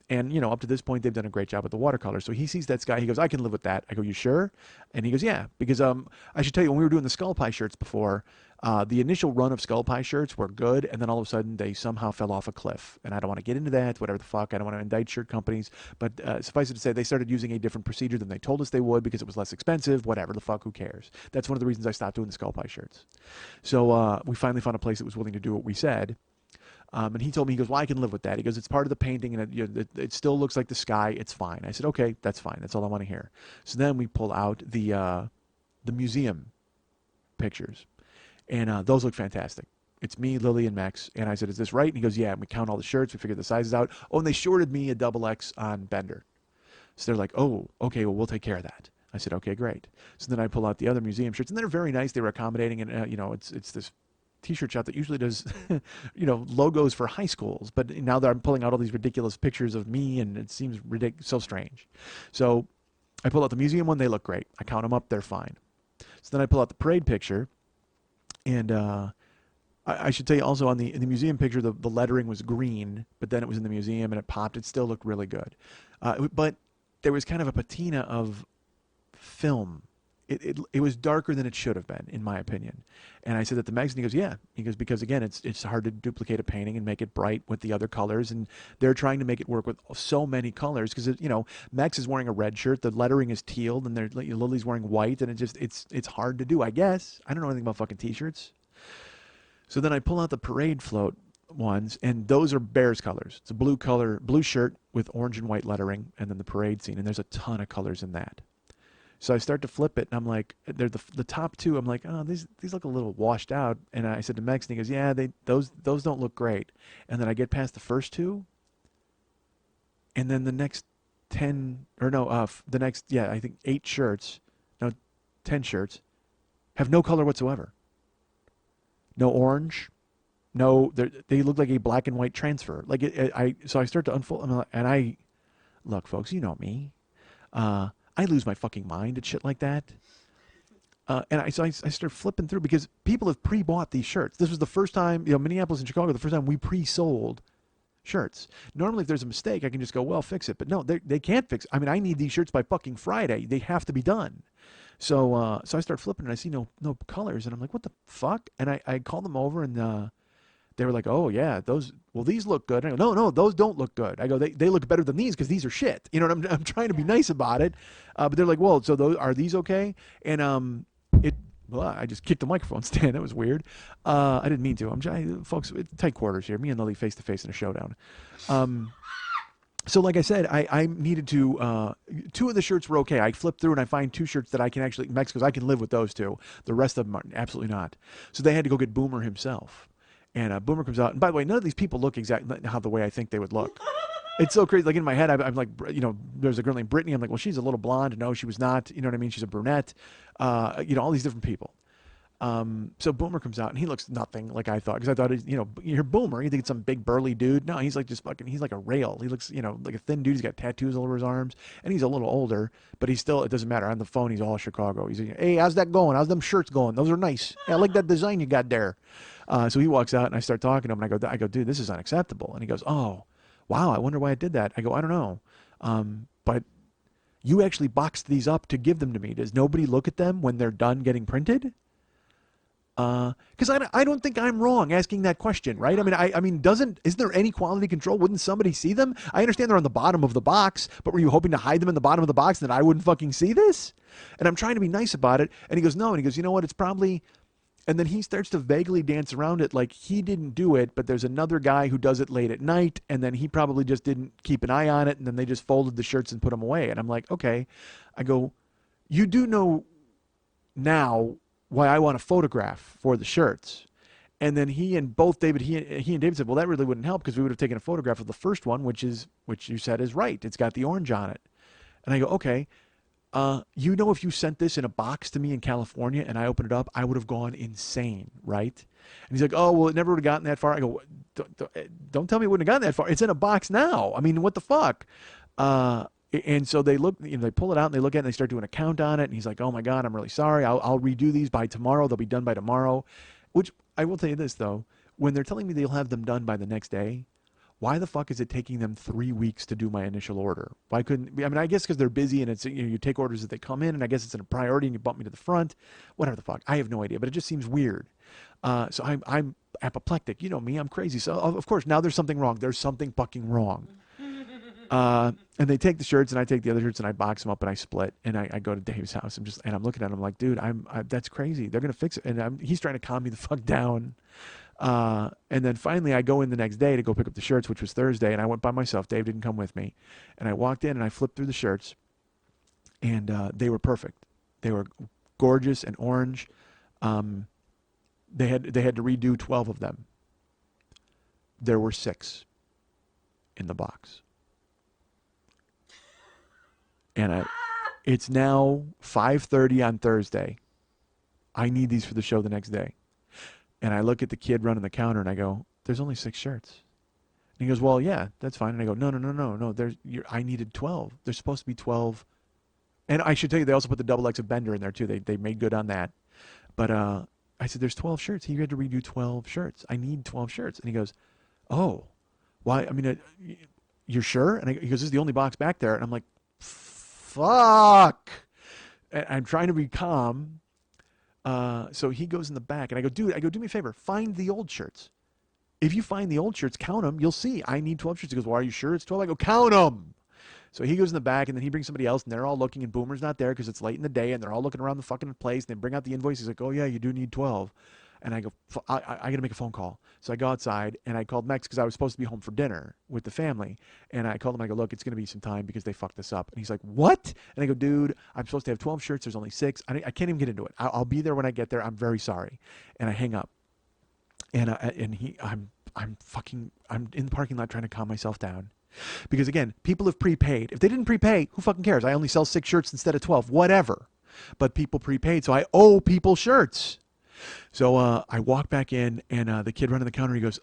Speaker 2: And up to this point, they've done a great job with the watercolor. So he sees that sky. He goes, I can live with that. I go, you sure? And he goes, yeah. Because I should tell you, when we were doing the Skull Pie shirts before, the initial run of Skull Pie shirts were good. And then all of a sudden, they somehow fell off a cliff. And I don't want to get into that, whatever the fuck. I don't want to indict shirt companies. But suffice it to say, they started using a different procedure than they told us they would because it was less expensive. Whatever the fuck, who cares? That's one of the reasons I stopped doing the Skull Pie shirts. So we finally found a place that was willing to do what we said. And he told me, he goes, well, I can live with that. He goes, it's part of the painting, and it still looks like the sky. It's fine. I said, okay, that's fine. That's all I want to hear. So then we pull out the museum pictures, and those look fantastic. It's me, Lily, and Max. And I said, is this right? And he goes, yeah. And we count all the shirts. We figured the sizes out. Oh, and they shorted me a XX on Bender. So they're like, oh, okay, well, we'll take care of that. I said, okay, great. So then I pull out the other museum shirts, and they're very nice. They were accommodating, and it's this T-shirt shop that usually does, logos for high schools, but now I'm pulling out all these ridiculous pictures of me, and it seems so strange. So I pull out the museum one. They look great. I count them up. They're fine. So then I pull out the parade picture, and I should tell you also in the museum picture, the lettering was green, but then it was in the museum and it popped. It still looked really good, but there was kind of a patina of film. It was darker than it should have been, in my opinion. And I said that the magazine, he goes, yeah. He goes, because again, it's hard to duplicate a painting and make it bright with the other colors. And they're trying to make it work with so many colors. Because, Max is wearing a red shirt, the lettering is teal, and Lily's wearing white. And it's hard to do, I guess. I don't know anything about fucking T-shirts. So then I pull out the parade float ones, and those are Bears colors. It's a blue shirt with orange and white lettering, and then the parade scene. And there's a ton of colors in that. So I start to flip it, and I'm like, they're the top two. I'm like, oh, these look a little washed out. And I said to Max, and he goes, yeah, those don't look great. And then I get past the first two, and then the next 10 or no, the next I think 8 shirts, no, 10 shirts, have no color whatsoever. No orange, no, they look like a black and white transfer. Like so I start to unfold, and I look, folks, you know me. I lose my fucking mind at shit like that. And I started flipping through because people have pre-bought these shirts. This was the first time, Minneapolis and Chicago, the first time we pre-sold shirts. Normally, if there's a mistake, I can just go, well, fix it. But no, they can't fix it. I mean, I need these shirts by fucking Friday. They have to be done. So I start flipping, and I see no colors. And I'm like, what the fuck? And I called them over, and they were like, oh, yeah, these look good. And I go, no, those don't look good. I go, they look better than these because these are shit. And I'm trying to be nice about it. But they're like, well, so are these okay? And I just kicked the microphone stand. That was weird. I didn't mean to. Folks, it's tight quarters here. Me and Lily face to face in a showdown.
Speaker 1: So like I said, I needed to, 2 of the shirts were okay. I flipped through and I find 2 shirts that I can actually, Mexicans, I can live with those 2. The rest of them are absolutely not. So they had to go get Boomer himself. And Boomer comes out. And by the way, none of these people look exactly how the way I think they would look. It's so crazy. Like in my head, I'm like, there's a girl named Brittany. I'm like, well, she's a little blonde. No, she was not. You know what I mean? She's a brunette. All these different people. So Boomer comes out and he looks nothing like I thought, because I thought, you're Boomer, you think it's some big burly dude. No, he's like just fucking, he's like a rail. He looks, like a thin dude. He's got tattoos all over his arms, and he's a little older, but he's still, it doesn't matter. On the phone, he's all Chicago. He's like, hey, how's that going? How's them shirts going? Those are nice. Yeah, I like that design you got there. So he walks out and I start talking to him and I go, dude, this is unacceptable. And he goes, oh, wow, I wonder why I did that. I go, I don't know. But you actually boxed these up to give them to me. Does nobody look at them when they're done getting printed? Because I don't think I'm wrong asking that question, right? I mean, isn't there any quality control? Wouldn't somebody see them? I understand they're on the bottom of the box, but were you hoping to hide them in the bottom of the box and that I wouldn't fucking see this? And I'm trying to be nice about it. And he goes, no. And he goes, you know what? It's probably... And then he starts to vaguely dance around it like he didn't do it, but there's another guy who does it late at night, and then he probably just didn't keep an eye on it, and then they just folded the shirts and put them away. And I'm like, okay. I go, you do know now why I want a photograph for the shirts. And then he and David said, well, that really wouldn't help because we would have taken a photograph of the first one, which you said is right. It's got the orange on it. And I go, okay. If you sent this in a box to me in California and I opened it up, I would have gone insane, right? And he's like, oh, well, it never would have gotten that far. I go, don't tell me it wouldn't have gotten that far. It's in a box now. I mean, what the fuck? And so they look, they pull it out and they look at it and they start doing a count on it. And he's like, oh my God, I'm really sorry. I'll redo these by tomorrow. They'll be done by tomorrow. Which I will tell you this though, when they're telling me they'll have them done by the next day, why the fuck is it taking them 3 weeks to do my initial order? Why couldn't, I guess because they're busy and it's, you take orders as they come in, and I guess it's a priority and you bump me to the front, whatever the fuck. I have no idea, but it just seems weird. So I'm apoplectic. You know me, I'm crazy. So of course, now there's something wrong. There's something fucking wrong. And they take the shirts and I take the other shirts and I box them up and I split, and I go to Dave's house. I'm looking at him like, dude, that's crazy. They're going to fix it. And he's trying to calm me the fuck down. And then finally I go in the next day to go pick up the shirts, which was Thursday, and I went by myself. Dave didn't come with me. And I walked in and I flipped through the shirts, and they were perfect. They were gorgeous and orange. They had to redo 12 of them. There were 6 in the box. And it's now 5:30 on Thursday. I need these for the show the next day. And I look at the kid running the counter and I go, there's only 6 shirts. And he goes, well, yeah, that's fine. And I go, no. I needed 12. There's supposed to be 12. And I should tell you, they also put the double X of Bender in there too. They made good on that. But I said, there's 12 shirts. He had to redo 12 shirts. I need 12 shirts. And he goes, oh, why? I mean, you're sure? And he goes, this is the only box back there. And I'm like, fuck. And I'm trying to be calm. So he goes in the back and I go, dude, do me a favor. Find the old shirts. If you find the old shirts, count them. You'll see. I need 12 shirts. He goes, well, are you sure it's 12? I go, count them. So he goes in the back and then he brings somebody else and they're all looking and Boomer's not there because it's late in the day and they're all looking around the fucking place. And they bring out the invoice. He's like, oh yeah, you do need 12. And I go, I got to make a phone call. So I go outside and I called Mex because I was supposed to be home for dinner with the family. And I called him. I go, look, it's going to be some time because they fucked this up. And he's like, what? And I go, dude, I'm supposed to have 12 shirts. There's only 6. I can't even get into it. I'll be there when I get there. I'm very sorry. And I hang up. And I'm in the parking lot trying to calm myself down. Because again, people have prepaid. If they didn't prepay, who fucking cares? I only sell 6 shirts instead of 12, whatever. But people prepaid, so I owe people shirts. So I walk back in, and the kid running the counter, he goes,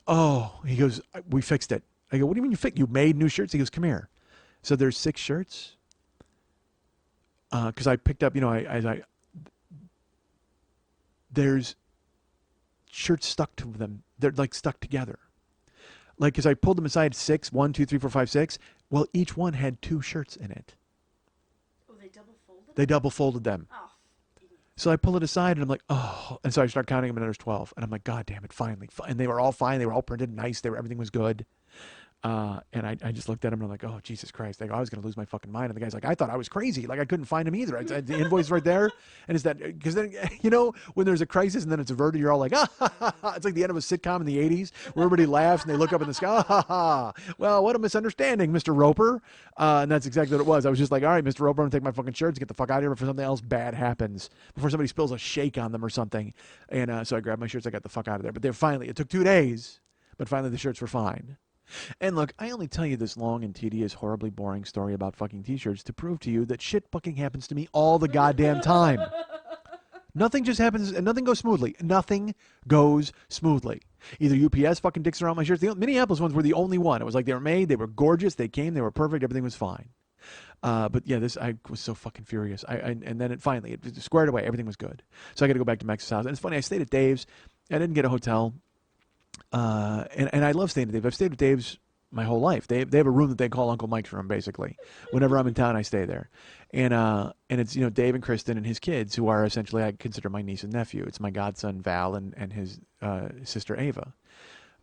Speaker 1: we fixed it. I go, what do you mean you fixed? You made new shirts? He goes, come here. So there's 6 shirts. Because I picked up, there's shirts stuck to them. They're like stuck together. Like, because I pulled them aside, 6, 1, 2, 3, 4, 5, 6. Well, each one had 2 shirts in it.
Speaker 3: Oh, they double folded?
Speaker 1: They double folded them.
Speaker 3: Oh.
Speaker 1: So I pull it aside and I'm like, oh. And so I start counting them and there's 12. And I'm like, God damn it, finally. And they were all fine. They were all printed nice. Everything was good.
Speaker 6: And I just looked at him and I'm like, oh, Jesus Christ. I was going to lose my fucking mind. And the guy's like, I thought I was crazy. Like, I couldn't find him either. The invoice right there. And it's that, because then, when there's a crisis and then it's averted, you're all like, ah, ha, ha, ha. It's like the end of a sitcom in the 80s where everybody laughs and they look up in the sky, ah, ha, ha. Well, what a misunderstanding, Mr. Roper. And that's exactly what it was. I was just like, all right, Mr. Roper, I'm going to take my fucking shirts, get the fuck out of here before something else bad happens, before somebody spills a shake on them or something. And so I grabbed my shirts, I got the fuck out of there. But it took 2 days, but finally the shirts were fine. And look, I only tell you this long and tedious, horribly boring story about fucking t-shirts to prove to you that shit fucking happens to me all the goddamn time. Nothing just happens, and nothing goes smoothly. Nothing goes smoothly. Either UPS fucking dicks around my shirts. The Minneapolis ones were the only one. It was like they were made, they were gorgeous, they came, they were perfect, everything was fine. But yeah, I was so fucking furious. And then it squared away, everything was good. So I got to go back to Max's house. And it's funny, I stayed at Dave's. I didn't get a hotel. And I love staying at Dave's. I've stayed with Dave's my whole life. They have a room that they call Uncle Mike's room, basically. Whenever I'm in town, I stay there. And it's, Dave and Kristen and his kids, who are essentially, I consider my niece and nephew. It's my godson, Val, and his sister, Ava.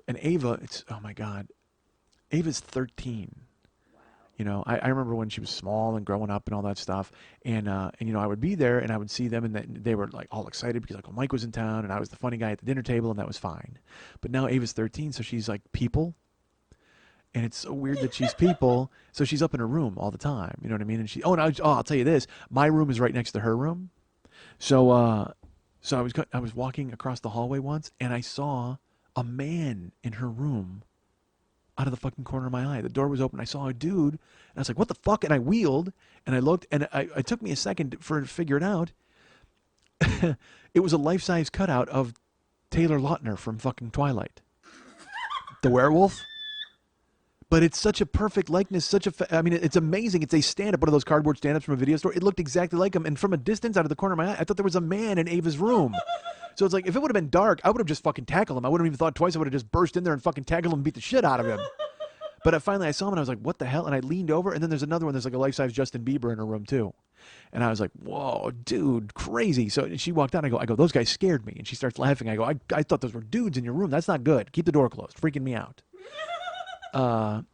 Speaker 6: And Ava, oh my God, Ava's 13. I remember when she was small and growing up and all that stuff. And I would be there and I would see them and they were like all excited because Uncle Mike was in town and I was the funny guy at the dinner table and that was fine. But now Ava's 13, so she's like people. And it's so weird that she's people. So she's up in her room all the time. You know what I mean? And I'll tell you this. My room is right next to her room. So I was walking across the hallway once and I saw a man in her room out of the fucking corner of my eye. The door was open. I saw a dude, and I was like, what the fuck? And I wheeled, and I looked, and it took me a second to figure it out. It was a life-size cutout of Taylor Lautner from fucking Twilight. The werewolf. But it's such a perfect likeness, it's amazing. It's a stand-up, one of those cardboard stand-ups from a video store. It looked exactly like him, and from a distance, out of the corner of my eye, I thought there was a man in Ava's room. So it's like, if it would have been dark, I would have just fucking tackled him. I wouldn't have even thought twice. I would have just burst in there and fucking tackled him and beat the shit out of him. But finally I saw him and I was like, what the hell? And I leaned over, and then there's another one. There's like a life-size Justin Bieber in her room too. And I was like, whoa, dude, crazy. So she walked out. I go, those guys scared me. And she starts laughing. I go, I thought those were dudes in your room. That's not good. Keep the door closed. Freaking me out.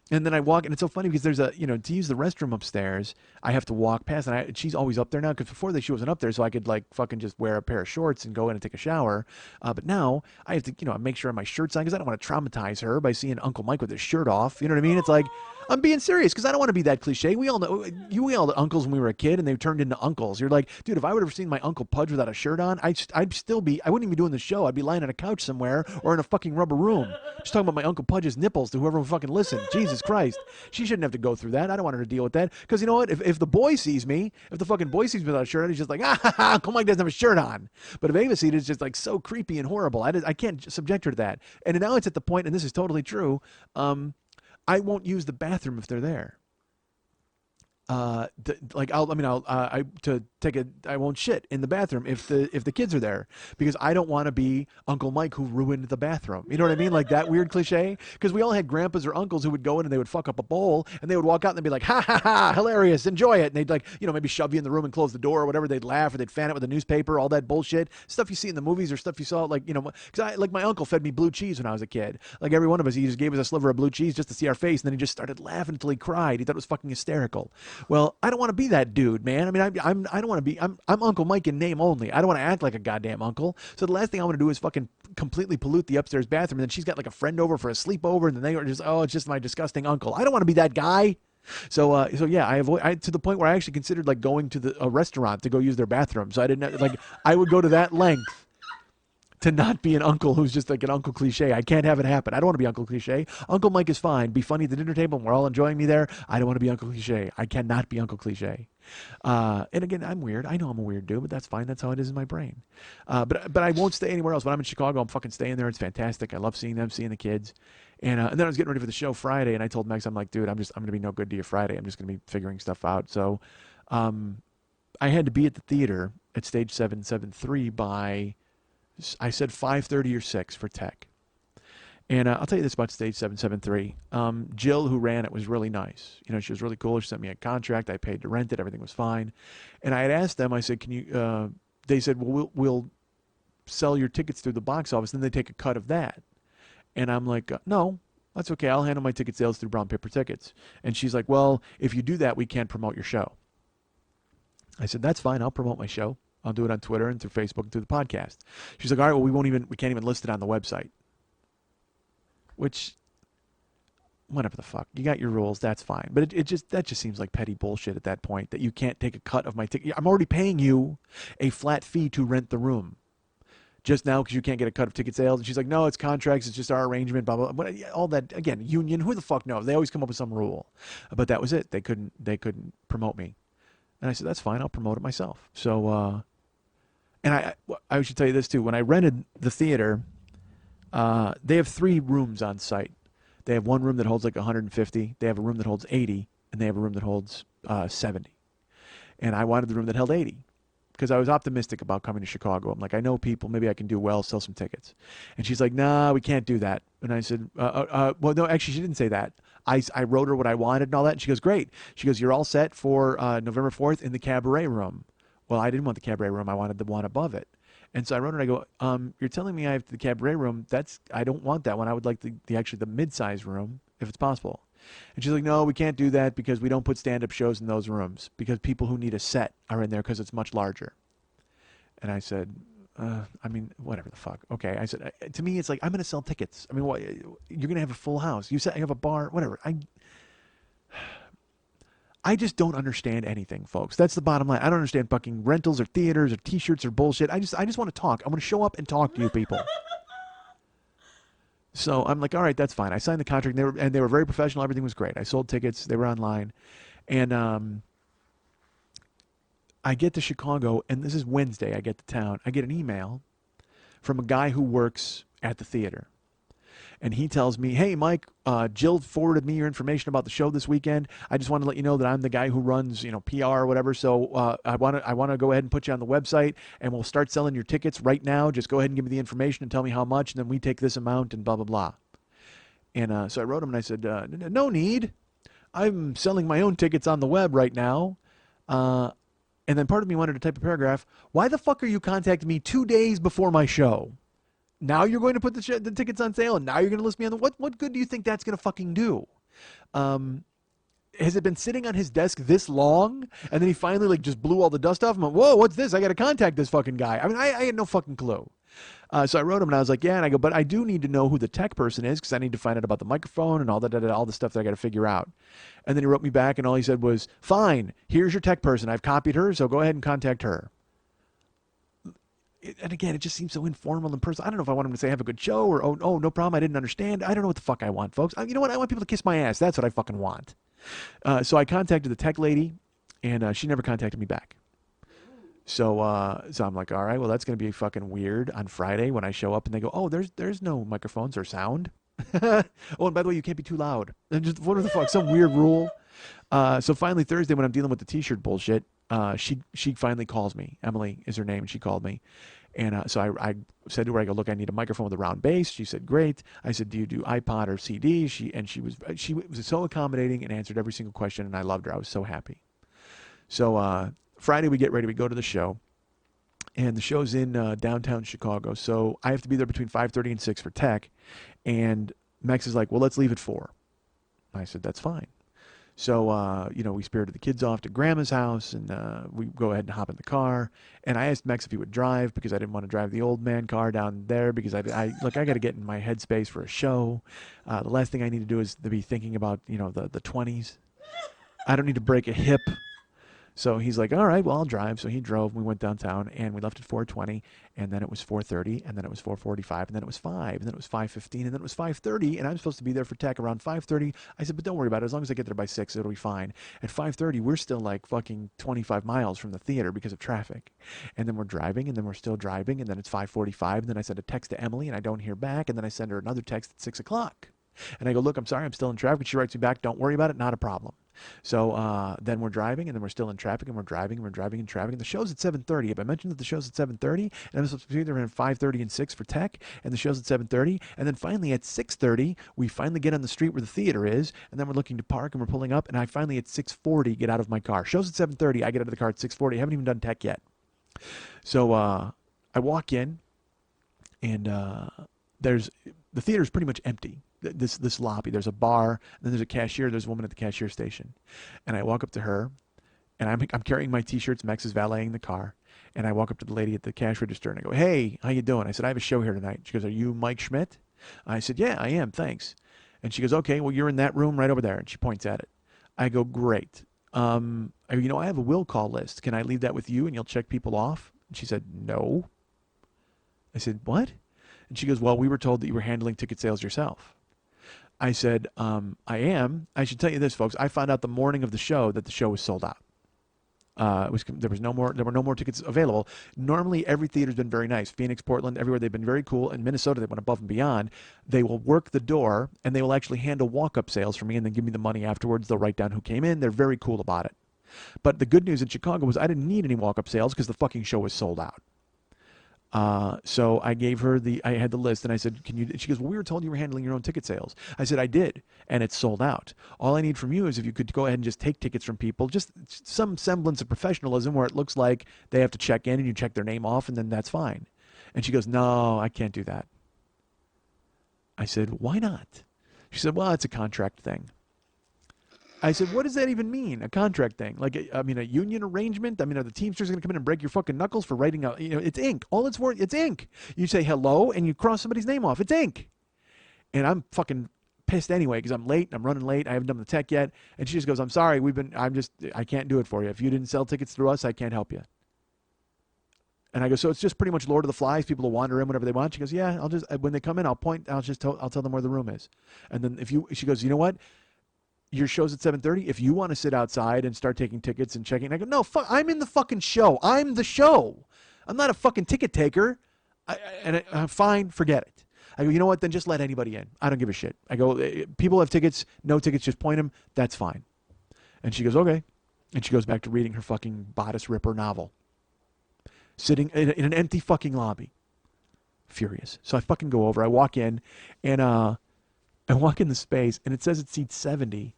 Speaker 6: And then I walk, and it's so funny because there's to use the restroom upstairs, I have to walk past, and she's always up there now, because before she wasn't up there, so I could like fucking just wear a pair of shorts and go in and take a shower. But now I have to, make sure my shirt's on, because I don't want to traumatize her by seeing Uncle Mike with his shirt off. You know what I mean? It's like, I'm being serious, because I don't want to be that cliche. We all know, we all had uncles when we were a kid, and they turned into uncles. You're like, dude, if I would have seen my Uncle Pudge without a shirt on, I wouldn't even be doing the show. I'd be lying on a couch somewhere or in a fucking rubber room, just talking about my Uncle Pudge's nipples to whoever would fucking listen. Jesus Christ. She shouldn't have to go through that. I don't want her to deal with that. Because you know what? If the boy sees me, if the fucking boy sees me without a shirt on, he's just like, Uncle Mike doesn't have a shirt on. But if Ava sees it, it's just like so creepy and horrible. I can't subject her to that. And now it's at the point, and this is totally true, I won't use the bathroom if they're there. I won't shit in the bathroom if the kids are there, because I don't want to be Uncle Mike who ruined the bathroom. You know what I mean? Like that weird cliche. Because we all had grandpas or uncles who would go in and they would fuck up a bowl and they would walk out and they'd be like, ha ha ha, hilarious, enjoy it. And they'd like, maybe shove you in the room and close the door or whatever. They'd laugh or they'd fan it with a newspaper, all that bullshit stuff you see in the movies or stuff you saw, like, because my uncle fed me blue cheese when I was a kid. Like every one of us, he just gave us a sliver of blue cheese just to see our face, and then he just started laughing until he cried. He thought it was fucking hysterical. Well, I don't want to be that dude, man. I mean, I don't want to be. I'm Uncle Mike in name only. I don't want to act like a goddamn uncle. So the last thing I want to do is fucking completely pollute the upstairs bathroom. And then she's got like a friend over for a sleepover, and then they are just, it's just my disgusting uncle. I don't want to be that guy. So yeah, I to the point where I actually considered like going to a restaurant to go use their bathroom. So I didn't I would go to that length to not be an uncle who's just like an uncle cliche. I can't have it happen. I don't want to be Uncle Cliche. Uncle Mike is fine. Be funny at the dinner table and we're all enjoying me there. I don't want to be Uncle Cliche. I cannot be Uncle Cliche. And again, I'm weird. I know I'm a weird dude, but that's fine. That's how it is in my brain. But I won't stay anywhere else. When I'm in Chicago, I'm fucking staying there. It's fantastic. I love seeing them, seeing the kids. And then I was getting ready for the show Friday, and I told Mex, I'm like, dude, I'm going to be no good to you Friday. I'm just going to be figuring stuff out. So I had to be at the theater at Stage 773 by, I said 5:30 or 6 for tech. And I'll tell you this about Stage 773. Jill, who ran it, was really nice. She was really cool. She sent me a contract. I paid to rent it. Everything was fine. And I had asked them, I said, can you, they said, well, we'll sell your tickets through the box office. Then they take a cut of that. And I'm like, no, That's okay. I'll handle my ticket sales through Brown Paper Tickets. And she's like, well, if you do that, we can't promote your show. I said, that's fine. I'll promote my show. I'll do it on Twitter and through Facebook and through the podcast. She's like, all right, well, we can't even list it on the website. Which, whatever the fuck. You got your rules. That's fine. But that just seems like petty bullshit at that point, that you can't take a cut of my ticket. I'm already paying you a flat fee to rent the room. Just now because you can't get a cut of ticket sales. And she's like, no, it's contracts. It's just our arrangement, blah, blah, blah. All that, again, union, who the fuck knows? They always come up with some rule. But that was it. They couldn't promote me. And I said, that's fine. I'll promote it myself. So, and I should tell you this too. When I rented the theater, they have 3 rooms on site. They have one room that holds like 150. They have a room that holds 80. And they have a room that holds 70. And I wanted the room that held 80. Because I was optimistic about coming to Chicago. I'm like, I know people. Maybe I can do well, sell some tickets. And she's like, nah, we can't do that. And I said, well, no, actually, she didn't say that. I wrote her what I wanted and all that. And she goes, great. She goes, you're all set for November 4th in the cabaret room. Well, I didn't want the cabaret room. I wanted the one above it. And so I wrote her and I go, you're telling me I have the cabaret room. I don't want that one. I would like the mid-size room if it's possible. And she's like, no, we can't do that because we don't put stand-up shows in those rooms because people who need a set are in there because it's much larger. And I said, I mean, whatever the fuck. Okay. I said, to me, it's like, I'm going to sell tickets. I mean, what, you're going to have a full house. You said you have a bar, whatever. I just don't understand anything, folks. That's the bottom line. I don't understand fucking rentals or theaters or T-shirts or bullshit. I just want to talk. I want to show up and talk to you people. So I'm like, all right, that's fine. I signed the contract, and they were very professional. Everything was great. I sold tickets. They were online. And I get to Chicago, and this is Wednesday. I get to town. I get an email from a guy who works at the theater. And he tells me, hey, Mike, Jill forwarded me your information about the show this weekend. I just want to let you know that I'm the guy who runs, PR or whatever. So I want to go ahead and put you on the website, and we'll start selling your tickets right now. Just go ahead and give me the information and tell me how much, and then we take this amount and blah, blah, blah. And so I wrote him, and I said, no need. I'm selling my own tickets on the web right now. And then part of me wanted to type a paragraph. Why the fuck are you contacting me 2 days before my show? Now you're going to put the tickets on sale, and now you're going to list me on the... What good do you think that's going to fucking do? Has it been sitting on his desk this long? And then he finally just blew all the dust off. I'm like, whoa, what's this? I got to contact this fucking guy. I mean, I had no fucking clue. So I wrote him, and I was like, yeah. And I go, but I do need to know who the tech person is because I need to find out about the microphone and all the stuff that I got to figure out. And then he wrote me back, and all he said was, fine, here's your tech person. I've copied her, so go ahead and contact her. And again, it just seems so informal and personal. I don't know if I want him to say, have a good show, or, oh, no problem, I didn't understand. I don't know what the fuck I want, folks. You know what? I want people to kiss my ass. That's what I fucking want. So I contacted the tech lady, and she never contacted me back. So I'm like, all right, well, that's going to be fucking weird on Friday when I show up, and they go, oh, there's no microphones or sound. Oh, and by the way, you can't be too loud. And just, what the fuck, some weird rule. So finally Thursday, when I'm dealing with the T-shirt bullshit, she finally calls me. Emily is her name, and she called me. And so I said to her, I go, look, I need a microphone with a round base. She said, great. I said, do you do iPod or CD? She was so accommodating and answered every single question, and I loved her. I was so happy. So Friday we get ready. We go to the show, and the show's in downtown Chicago. So I have to be there between 5:30 and 6 for tech. And Max is like, well, let's leave at 4. I said, that's fine. So, we spirited the kids off to Grandma's house, and we go ahead and hop in the car. And I asked Max if he would drive because I didn't want to drive the old man car down there because I got to get in my headspace for a show. The last thing I need to do is to be thinking about, the 20s. I don't need to break a hip. So he's like, all right, well, I'll drive. So he drove. We went downtown, and we left at 4:20, and then it was 4:30, and then it was 4:45, and then it was 5, and then it was 5:15, and then it was 5:30, and I'm supposed to be there for tech around 5:30. I said, but don't worry about it. As long as I get there by 6, it'll be fine. At 5:30, we're still like fucking 25 miles from the theater because of traffic. And then we're driving, and then we're still driving, and then it's 5:45, and then I send a text to Emily, and I don't hear back, and then I send her another text at 6 o'clock. And I go, look, I'm sorry, I'm still in traffic. She writes me back, don't worry about it, not a problem. So then we're driving, and then we're still in traffic, and we're driving in traffic. And the show's at 7:30. If I mentioned that the show's at 7:30, and I'm supposed to be there around 5:30 and 6 for tech, and the show's at 7:30, and then finally at 6:30, we finally get on the street where the theater is, and then we're looking to park, and we're pulling up, and I finally at 6:40 get out of my car. Show's at 7:30. I get out of the car at 6:40. I haven't even done tech yet. So I walk in, and the theater's pretty much empty. this lobby. There's a bar, and then there's a cashier. There's a woman at the cashier station, and I walk up to her, and I'm carrying my T-shirts. Max is valeting the car, and I walk up to the lady at the cash register, and I go, "Hey, how you doing?" I said, "I have a show here tonight." She goes, "Are you Mike Schmidt?" I said, "Yeah, I am. Thanks." And she goes, "Okay, well, you're in that room right over there." And she points at it. I go, "Great. I have a will call list. Can I leave that with you and you'll check people off?" And she said, "No." I said, "What?" And she goes, "Well, we were told that you were handling ticket sales yourself." I said, "I am. I should tell you this, folks. I found out the morning of the show that the show was sold out. There were no more tickets available. Normally, every theater's been very nice. Phoenix, Portland, everywhere they've been very cool. In Minnesota, they went above and beyond. They will work the door, and they will actually handle walk-up sales for me, and then give me the money afterwards. They'll write down who came in. They're very cool about it. But the good news in Chicago was I didn't need any walk-up sales because the fucking show was sold out. So I gave her I had the list, and I said, "Can you?" She goes, "Well, we were told you were handling your own ticket sales." I said, "I did, and it's sold out. All I need from you is if you could go ahead and just take tickets from people, just some semblance of professionalism where it looks like they have to check in and you check their name off, and then that's fine." And she goes, "No, I can't do that." I said, "Why not?" She said, "Well, it's a contract thing." I said, "What does that even mean? A contract thing? Like, a union arrangement? Are the Teamsters going to come in and break your fucking knuckles for writing out, it's ink. All it's worth, it's ink. You say hello and you cross somebody's name off. It's ink." And I'm fucking pissed anyway because I'm late. I'm running late. I haven't done the tech yet. And she just goes, "I'm sorry. I can't do it for you. If you didn't sell tickets through us, I can't help you." And I go, "So it's just pretty much Lord of the Flies. People will wander in whenever they want." She goes, "Yeah, when they come in, I'll tell them where the room is. And then she goes, 'You know what? Your show's at 7:30. If you want to sit outside and start taking tickets and checking," I go, "No, I'm in the fucking show. I'm the show. I'm not a fucking ticket taker." I'm fine. Forget it. I go, "You know what? Then just let anybody in. I don't give a shit." I go, "People have tickets. No tickets. Just point them. That's fine." And she goes, "Okay." And she goes back to reading her fucking bodice ripper novel. Sitting in an empty fucking lobby. Furious. So I fucking go over. I walk in, and I walk in the space, and it says it seats 70.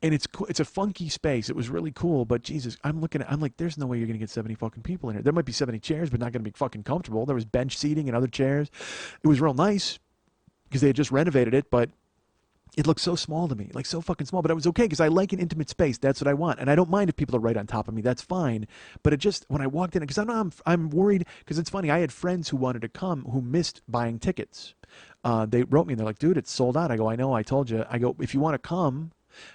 Speaker 6: And it's a funky space. It was really cool, but Jesus, I'm like, there's no way you're going to get 70 fucking people in here. There might be 70 chairs, but not going to be fucking comfortable. There was bench seating and other chairs. It was real nice because they had just renovated it, but it looked so small to me, like so fucking small. But I was okay because I like an intimate space. That's what I want. And I don't mind if people are right on top of me. That's fine. But it just, when I walked in, because I'm worried, because it's funny, I had friends who wanted to come who missed buying tickets. They wrote me and they're like, "Dude, it's sold out." I go, "I know, I told you." I go, "If you want to come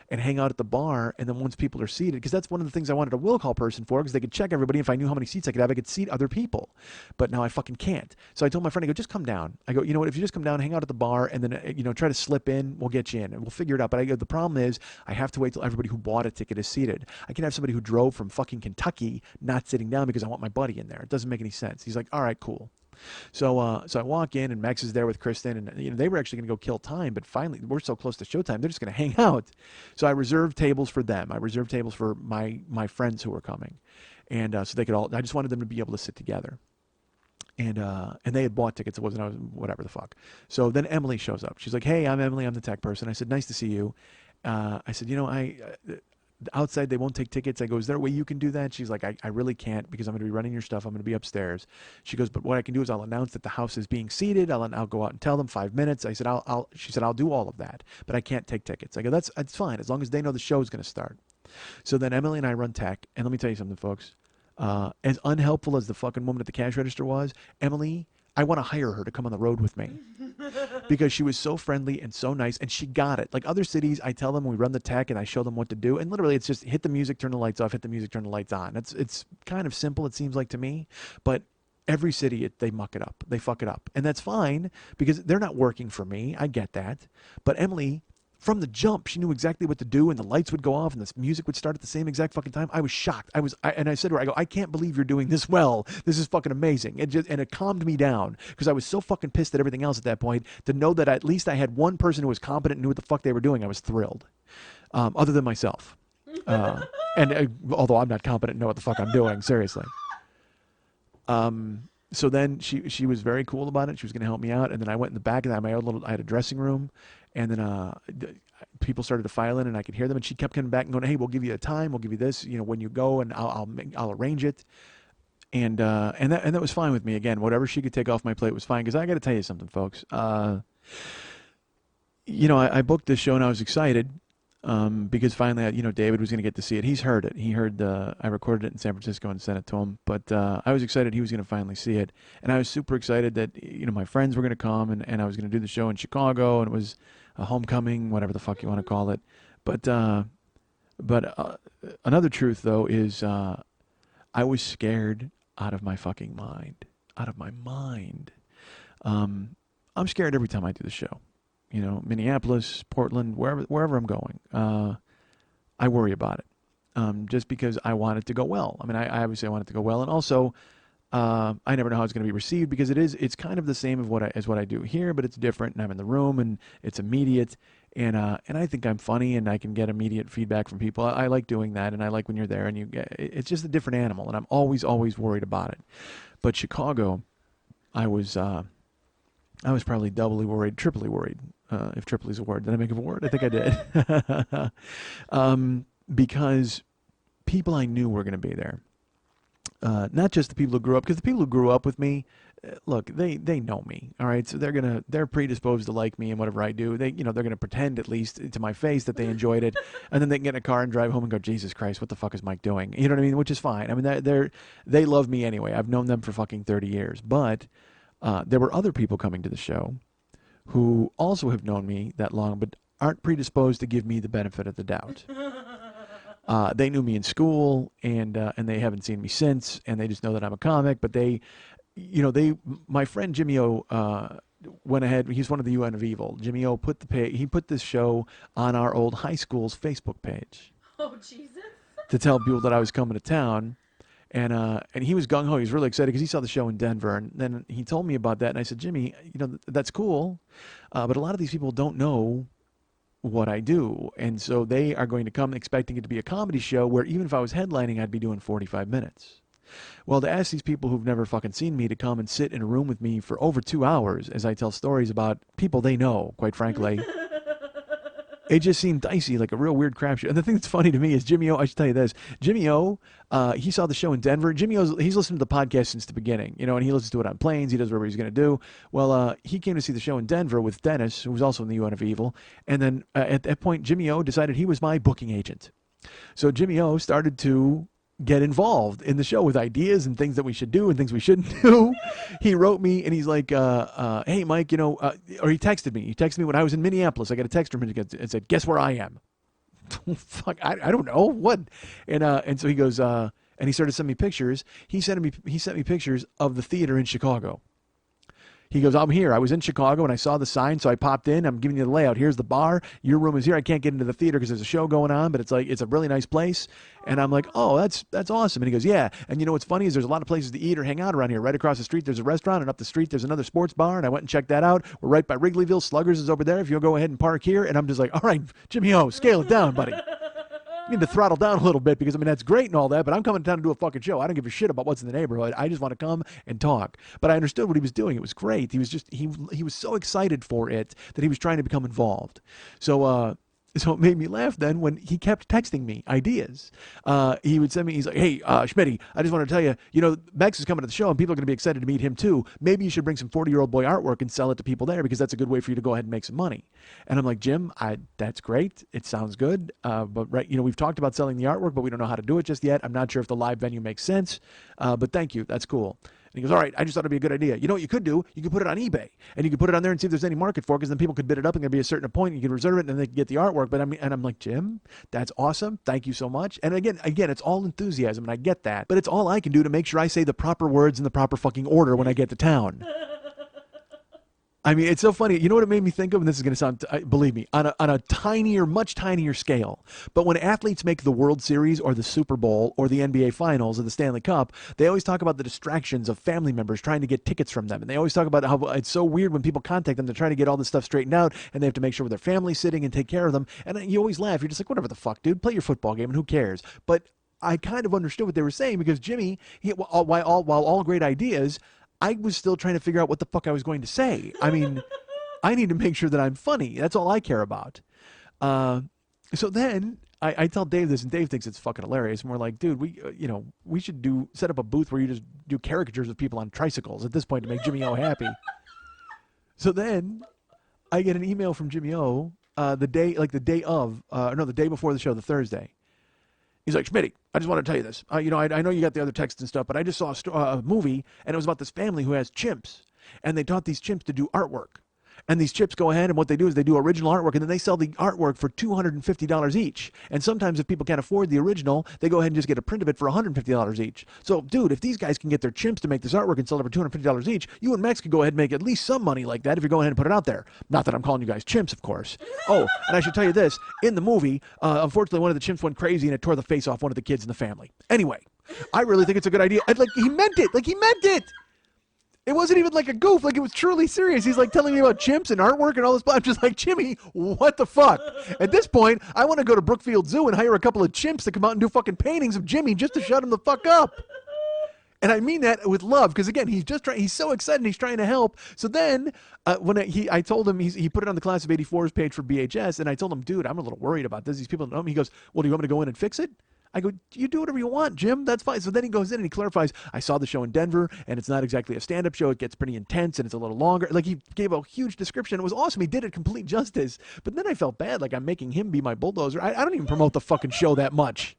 Speaker 6: and hang out at the bar, and then once people are seated," because that's one of the things I wanted a will call person for, because they could check everybody. If I knew how many seats I could have, I could seat other people. But now I fucking can't. So I told my friend, I go, "Just come down." I go, "You know what? If you just come down, hang out at the bar, and then try to slip in, we'll get you in, and we'll figure it out." But I go, "The problem is, I have to wait till everybody who bought a ticket is seated. I can have somebody who drove from fucking Kentucky not sitting down because I want my buddy in there. It doesn't make any sense." He's like, "All right, cool." So I walk in, and Max is there with Kristen, and they were actually going to go kill time, but finally we're so close to showtime, they're just going to hang out. So I reserved tables for them. I reserved tables for my friends who were coming, and so they could all. I just wanted them to be able to sit together. And they had bought tickets. It wasn't whatever the fuck. So then Emily shows up. She's like, "Hey, I'm Emily. I'm the tech person." I said, "Nice to see you." I said, "Outside they won't take tickets." I go, "Is there a way you can do that?" She's like, I really can't because I'm going to be running your stuff. I'm going to be upstairs." She goes, "But what I can do is I'll announce that the house is being seated. I'll go out and tell them 5 minutes." I said, She said, "I'll do all of that, but I can't take tickets." I go, That's fine as long as they know the show is going to start." So then Emily and I run tech, and let me tell you something, folks. As unhelpful as the fucking woman at the cash register was, Emily, I want to hire her to come on the road with me. Because she was so friendly and so nice, and she got it. Like other cities, I tell them we run the tech and I show them what to do, and literally it's just hit the music, turn the lights off, hit the music, turn the lights on. It's kind of simple, it seems like to me, but every city they muck it up, they fuck it up, and that's fine because they're not working for me. I get that, but Emily, from the jump, she knew exactly what to do, and the lights would go off, and the music would start at the same exact fucking time. I was shocked. And I said to her, I go, "I can't believe you're doing this well. This is fucking amazing." And it calmed me down because I was so fucking pissed at everything else at that point. To know that at least I had one person who was competent and knew what the fuck they were doing, I was thrilled. Other than myself, although I'm not competent and know what the fuck I'm doing, seriously. So then she was very cool about it. She was going to help me out, and then I went in the back, and I had a dressing room, and then people started to file in, and I could hear them, and she kept coming back and going, "Hey, we'll give you a time, we'll give you this, when you go, and I'll arrange it," and that was fine with me. Again, whatever she could take off my plate was fine, because I got to tell you something, folks. I booked this show and I was excited because finally, David was going to get to see it. He's heard it. He heard I recorded it in San Francisco and sent it to him. But I was excited he was going to finally see it. And I was super excited that, my friends were going to come and I was going to do the show in Chicago, and it was a homecoming, whatever the fuck you want to call it. But another truth, though, is I was scared out of my fucking mind. Out of my mind. I'm scared every time I do the show. Minneapolis, Portland, wherever I'm going. I worry about it. Just because I want it to go well. I mean, I obviously want it to go well. And also, I never know how it's going to be received because it's kind of the same as what I do here, but it's different. And I'm in the room and it's immediate. And I think I'm funny and I can get immediate feedback from people. I like doing that, and I like when you're there and it's just a different animal. And I'm always worried about it. But Chicago, I was probably doubly worried, triply worried, if triply is a word. Did I make up a word? I think I did. Because people I knew were going to be there. Not just the people who grew up, because the people who grew up with me, look, they know me, all right? So they're predisposed to like me and whatever I do. They're going to pretend, at least to my face, that they enjoyed it, and then they can get in a car and drive home and go, Jesus Christ, what the fuck is Mike doing? You know what I mean? Which is fine. I mean, they love me anyway. I've known them for fucking 30 years. But there were other people coming to the show who also have known me that long, but aren't predisposed to give me the benefit of the doubt. They knew me in school, and they haven't seen me since, and they just know that I'm a comic. But my friend Jimmy O went ahead. He's one of the UN of Evil. Jimmy O put this show on our old high school's Facebook page.
Speaker 3: Oh, Jesus.
Speaker 6: To tell people that I was coming to town. And he was gung-ho. He was really excited because he saw the show in Denver. And then he told me about that. And I said, Jimmy, that's cool. But a lot of these people don't know what I do. And so they are going to come expecting it to be a comedy show where even if I was headlining, I'd be doing 45 minutes. Well, to ask these people who've never fucking seen me to come and sit in a room with me for over 2 hours as I tell stories about people they know, quite frankly. It just seemed dicey, like a real weird crapshoot. And the thing that's funny to me is Jimmy O, I should tell you this. Jimmy O, he saw the show in Denver. Jimmy O, he's listened to the podcast since the beginning, and he listens to it on planes. He does whatever he's going to do. Well, he came to see the show in Denver with Dennis, who was also in the UN of Evil. And then at that point, Jimmy O decided he was my booking agent. So Jimmy O started to get involved in the show with ideas and things that we should do and things we shouldn't do. He wrote me and he's like, hey, Mike, or he texted me. He texted me when I was in Minneapolis. I got a text from him and said, guess where I am? Fuck, I don't know. What? And so he goes, and he started sending me pictures. He sent me pictures of the theater in Chicago. He goes, I'm here. I was in Chicago and I saw the sign, so I popped in. I'm giving you the layout. Here's the bar. Your room is here. I can't get into the theater because there's a show going on, but it's a really nice place. And I'm like, oh, that's awesome. And he goes, yeah. And what's funny is there's a lot of places to eat or hang out around here. Right across the street, there's a restaurant, and up the street, there's another sports bar. And I went and checked that out. We're right by Wrigleyville. Sluggers is over there. If you'll go ahead and park here. And I'm just like, all right, Jimmy O, scale it down, buddy. You need to throttle down a little bit because, that's great and all that, but I'm coming to town to do a fucking show. I don't give a shit about what's in the neighborhood. I just want to come and talk. But I understood what he was doing. It was great. He was he was so excited for it that he was trying to become involved. So it made me laugh then when he kept texting me ideas. He would send me, he's like, hey, Schmitty, I just want to tell you, Bex is coming to the show and people are going to be excited to meet him too. Maybe you should bring some 40-year-old boy artwork and sell it to people there because that's a good way for you to go ahead and make some money. And I'm like, Jim, that's great. It sounds good. But right, we've talked about selling the artwork, but we don't know how to do it just yet. I'm not sure if the live venue makes sense. But thank you. That's cool. And he goes, all right, I just thought it'd be a good idea. You know what you could do? You could put it on eBay. And you could put it on there and see if there's any market for it, because then people could bid it up and there'd be a certain point. And you could reserve it and then they could get the artwork. But I'm like, Jim, that's awesome. Thank you so much. And again, it's all enthusiasm, and I get that. But it's all I can do to make sure I say the proper words in the proper fucking order when I get to town. It's so funny. You know what it made me think of? And this is going to sound, believe me, on a tinier, much tinier scale. But when athletes make the World Series or the Super Bowl or the NBA Finals or the Stanley Cup, they always talk about the distractions of family members trying to get tickets from them. And they always talk about how it's so weird when people contact them to try to get all this stuff straightened out, and they have to make sure their family's sitting and take care of them. And you always laugh. You're just like, whatever the fuck, dude. Play your football game and who cares? But I kind of understood what they were saying, because Jimmy, while all great ideas, I was still trying to figure out what the fuck I was going to say. I need to make sure that I'm funny. That's all I care about. So then I tell Dave this, and Dave thinks it's fucking hilarious. And we're like, dude, we should set up a booth where you just do caricatures of people on tricycles at this point to make Jimmy O happy. So then I get an email from Jimmy O the day before the show, the Thursday. He's like, Schmitty, I just want to tell you this. I know you got the other text and stuff, but I just saw a movie, and it was about this family who has chimps, and they taught these chimps to do artwork. And these chimps go ahead, and what they do is they do original artwork, and then they sell the artwork for $250 each. And sometimes if people can't afford the original, they go ahead and just get a print of it for $150 each. So, dude, if these guys can get their chimps to make this artwork and sell it for $250 each, you and Max could go ahead and make at least some money like that if you're going ahead and put it out there. Not that I'm calling you guys chimps, of course. Oh, and I should tell you this. In the movie, unfortunately, one of the chimps went crazy, and it tore the face off one of the kids in the family. Anyway, I really think it's a good idea. He meant it. He meant it. It wasn't even like a goof. It was truly serious. He's telling me about chimps and artwork and all this. I'm just like, Jimmy, what the fuck? At this point, I want to go to Brookfield Zoo and hire a couple of chimps to come out and do fucking paintings of Jimmy just to shut him the fuck up. And I mean that with love, because again, he's so excited and he's trying to help. So then I told him, he put it on the Class of 84's page for BHS, and I told him, dude, I'm a little worried about this. These people don't know me. He goes, well, do you want me to go in and fix it? I go, you do whatever you want, Jim. That's fine. So then he goes in and he clarifies, I saw the show in Denver, and it's not exactly a stand-up show. It gets pretty intense, and it's a little longer. He gave a huge description. It was awesome. He did it complete justice. But then I felt bad, I'm making him be my bulldozer. I don't even promote the fucking show that much.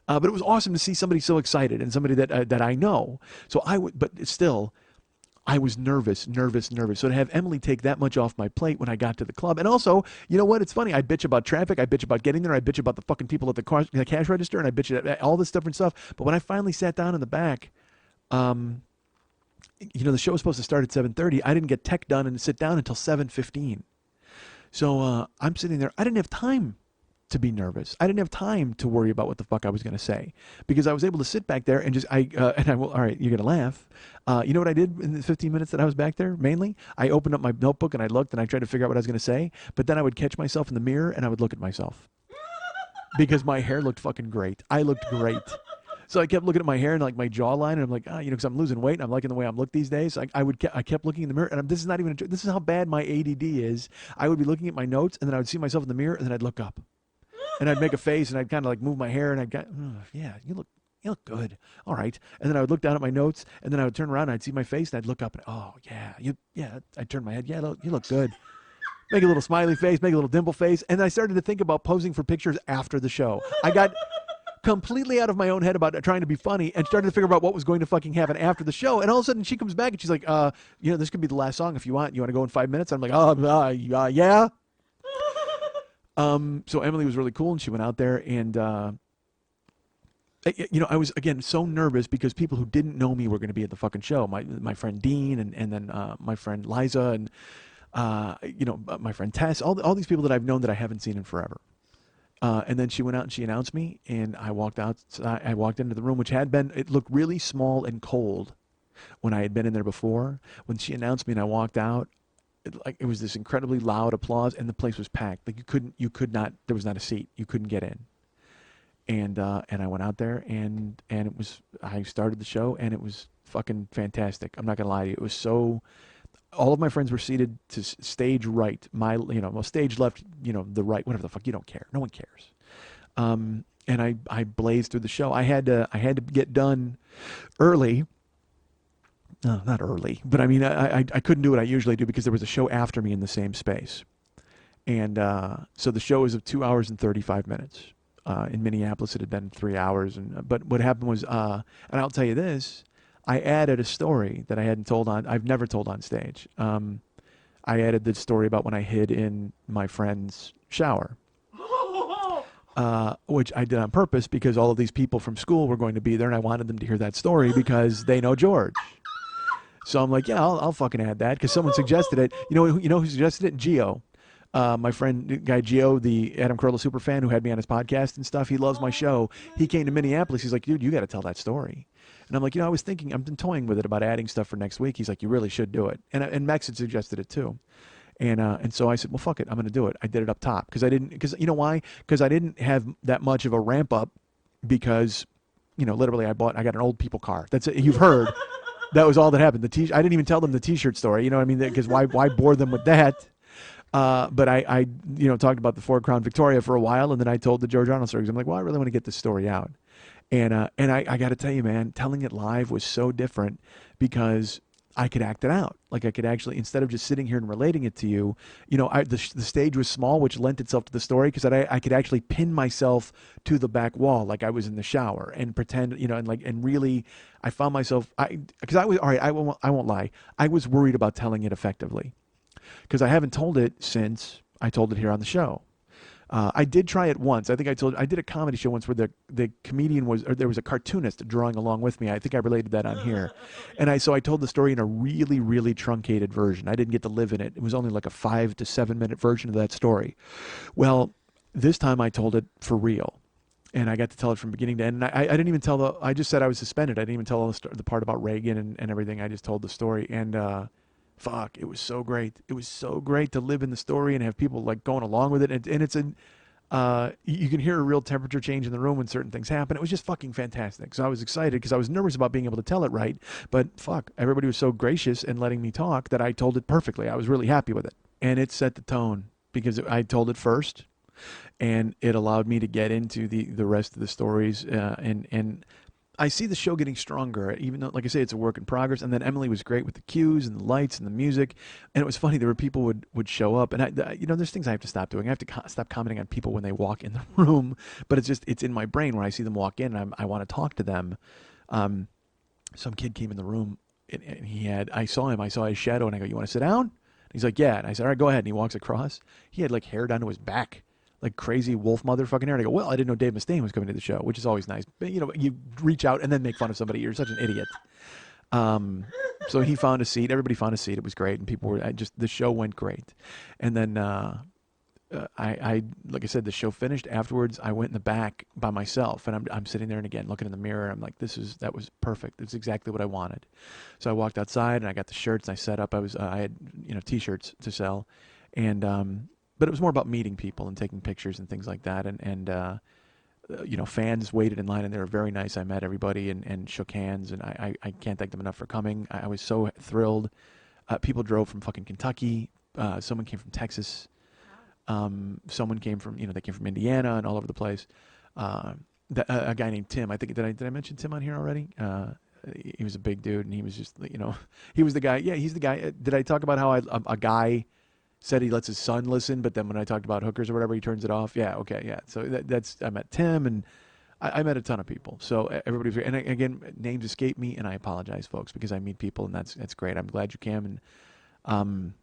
Speaker 6: But it was awesome to see somebody so excited and somebody that I know. So but still, I was nervous. So to have Emily take that much off my plate when I got to the club. And also, you know what? It's funny. I bitch about traffic. I bitch about getting there. I bitch about the fucking people at the cash register. And I bitch at all this different stuff. But when I finally sat down in the back, the show was supposed to start at 7:30. I didn't get tech done and sit down until 7:15. So I'm sitting there. I didn't have time to be nervous. I didn't have time to worry about what the fuck I was going to say, because I was able to sit back there and just, all right, you're going to laugh. You know what I did in the 15 minutes that I was back there? Mainly, I opened up my notebook and I looked and I tried to figure out what I was going to say, but then I would catch myself in the mirror and I would look at myself because my hair looked fucking great. I looked great. So I kept looking at my hair and my jawline, and I'm like, because I'm losing weight and I'm liking the way I'm look these days. So I kept looking in the mirror, and this is not even, this is how bad my ADD is. I would be looking at my notes, and then I would see myself in the mirror, and then I'd look up. And I'd make a face, and I'd kind of move my hair, and I'd go, yeah, you look good. All right. And then I would look down at my notes, and then I would turn around, and I'd see my face, and I'd look up, and I'd turn my head. Yeah, you look good. Make a little smiley face, make a little dimple face. And I started to think about posing for pictures after the show. I got completely out of my own head about trying to be funny and started to figure out what was going to fucking happen after the show. And all of a sudden she comes back, and she's like, this could be the last song if you want. You want to go in 5 minutes? I'm like, yeah. So Emily was really cool, and she went out there, and I was again so nervous because people who didn't know me were going to be at the fucking show. My friend Dean, and then my friend Liza, and my friend Tess, all these people that I've known that I haven't seen in forever. And then she went out and she announced me, and I walked out. I walked into the room, which it looked really small and cold when I had been in there before. When she announced me and I walked out, it was this incredibly loud applause, and the place was packed. You could not, there was not a seat. You couldn't get in. And I went out there, and I started the show, and it was fucking fantastic. I'm not going to lie to you. It was so, all of my friends were seated to stage right. Stage left, the right, whatever the fuck, you don't care. No one cares. And I blazed through the show. I had to get done early. No, not early, but I mean, I couldn't do what I usually do because there was a show after me in the same space. And so the show was of 2 hours and 35 minutes. In Minneapolis, it had been 3 hours. But what happened was, and I'll tell you this, I added a story that I've never told on stage. I added the story about when I hid in my friend's shower. Which I did on purpose because all of these people from school were going to be there, and I wanted them to hear that story because they know George. So I'm like, yeah, I'll fucking add that because someone suggested it. You know who suggested it? Gio. My friend, guy Gio, the Adam Carolla super fan who had me on his podcast and stuff. He loves my show. He came to Minneapolis. He's like, dude, you got to tell that story. And I'm like, I was thinking, I've been toying with it about adding stuff for next week. He's like, you really should do it. And Max had suggested it too. And so I said, well, fuck it. I'm going to do it. I did it up top because you know why? Because I didn't have that much of a ramp up because, literally I got an old people car. That's it. You've heard. That was all that happened. I didn't even tell them the T-shirt story. You know what I mean? Because why bore them with that? But I talked about the Ford Crown Victoria for a while, and then I told the George Arnold story. I'm like, well, I really want to get this story out. And I got to tell you, man, telling it live was so different because I could act it out. Like I could actually, instead of just sitting here and relating it to you, the stage was small, which lent itself to the story because I could actually pin myself to the back wall like I was in the shower and pretend, and really, I found myself, because I was, all right, I won't lie. I was worried about telling it effectively because I haven't told it since I told it here on the show. I did try it once. I think I did a comedy show once where the comedian there was a cartoonist drawing along with me. I think I related that on here. And so I told the story in a really, really truncated version. I didn't get to live in it. It was only like a 5 to 7 minute version of that story. Well, this time I told it for real. And I got to tell it from beginning to end. And I didn't even tell I just said I was suspended. I didn't even tell the part about Reagan and everything. I just told the story. And, fuck, it was so great. It was so great to live in the story and have people like going along with it. And it's you can hear a real temperature change in the room when certain things happen. It was just fucking fantastic. So I was excited because I was nervous about being able to tell it right. But fuck, everybody was so gracious and letting me talk that I told it perfectly. I was really happy with it. And it set the tone because I told it first and it allowed me to get into the rest of the stories. And I see the show getting stronger, even though, like I say, it's a work in progress. And then Emily was great with the cues and the lights and the music. And it was funny. There were people would show up. And, there's things I have to stop doing. I have to stop commenting on people when they walk in the room. But it's in my brain when I see them walk in and I want to talk to them. Some kid came in the room and I saw his shadow. And I go, "You want to sit down?" And he's like, "Yeah." And I said, "All right, go ahead." And he walks across. He had like hair down to his back. Like crazy wolf motherfucking hair. And I go, "Well, I didn't know Dave Mustaine was coming to the show," which is always nice. But, you reach out and then make fun of somebody. You're such an idiot. So he found a seat. Everybody found a seat. It was great. And people were the show went great. And then I like I said, the show finished. Afterwards, I went in the back by myself. And I'm sitting there and again, looking in the mirror. I'm like, that was perfect. It's exactly what I wanted. So I walked outside and I got the shirts and I set up. I had, T-shirts to sell. And, but it was more about meeting people and taking pictures and things like that. And fans waited in line and they were very nice. I met everybody and shook hands. And I can't thank them enough for coming. I was so thrilled. People drove from fucking Kentucky. Someone came from Texas. Someone came from, they came from Indiana and all over the place. A guy named Tim. I think, did I mention Tim on here already? He was a big dude and he was just, he was the guy. Yeah, he's the guy. Did I talk about how a guy said he lets his son listen, but then when I talked about hookers or whatever, he turns it off? Yeah, okay, yeah. So I met Tim, and I met a ton of people. So everybody was great. And again, names escape me, and I apologize, folks, because I meet people, and that's great. I'm glad you came. And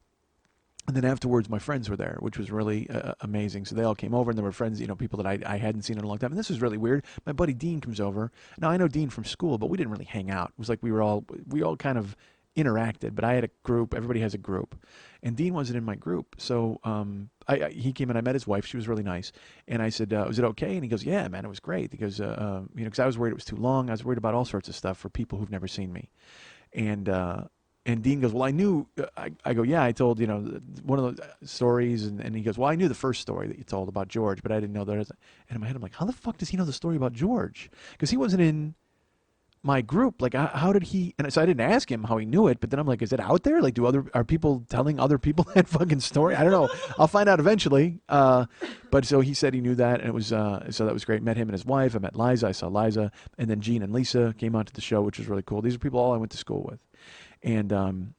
Speaker 6: then afterwards, my friends were there, which was really amazing. So they all came over, and there were friends, people that I hadn't seen in a long time. And this was really weird. My buddy Dean comes over. Now, I know Dean from school, but we didn't really hang out. It was like we all kind of interacted, but I had a group. Everybody has a group. And Dean wasn't in my group. So he came and I met his wife. She was really nice. And I said, was it okay? And he goes, "Yeah, man, it was great." Because, because I was worried it was too long. I was worried about all sorts of stuff for people who've never seen me. And Dean goes, "Well, I knew," I go, "Yeah, I told, one of those stories." And he goes, "Well, I knew the first story that you told about George, but I didn't know that." And in my head, I'm like, how the fuck does he know the story about George? Because he wasn't in my group. Like, how did he? And so I didn't ask him how he knew it, but then I'm like, is it out there? Like, are people telling other people that fucking story? I don't know. I'll find out eventually. But so he said he knew that, and it was so that was great. Met him and his wife. I met Liza. I saw Liza, and then Gene and Lisa came out to the show, which was really cool. These are people all I went to school with, and then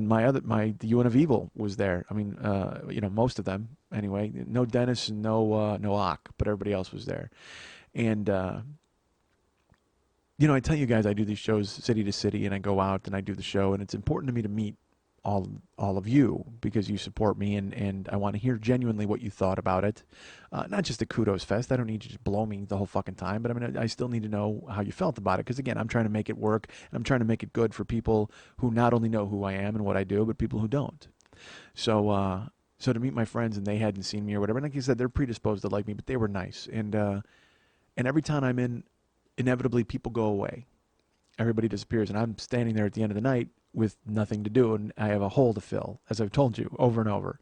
Speaker 6: the UN of Evil was there. I mean, most of them anyway. No Dennis and no Ock, but everybody else was there, and. I tell you guys, I do these shows city to city, and I go out and I do the show, and it's important to me to meet all of you because you support me, and I want to hear genuinely what you thought about it. Not just a kudos fest. I don't need you to blow me the whole fucking time, but I mean, I still need to know how you felt about it because, again, I'm trying to make it work, and I'm trying to make it good for people who not only know who I am and what I do, but people who don't. So to meet my friends, and they hadn't seen me or whatever, and like you said, they're predisposed to like me, but they were nice. And every time I'm in, inevitably people go away. Everybody disappears, and I'm standing there at the end of the night with nothing to do, and I have a hole to fill, as I've told you over and over.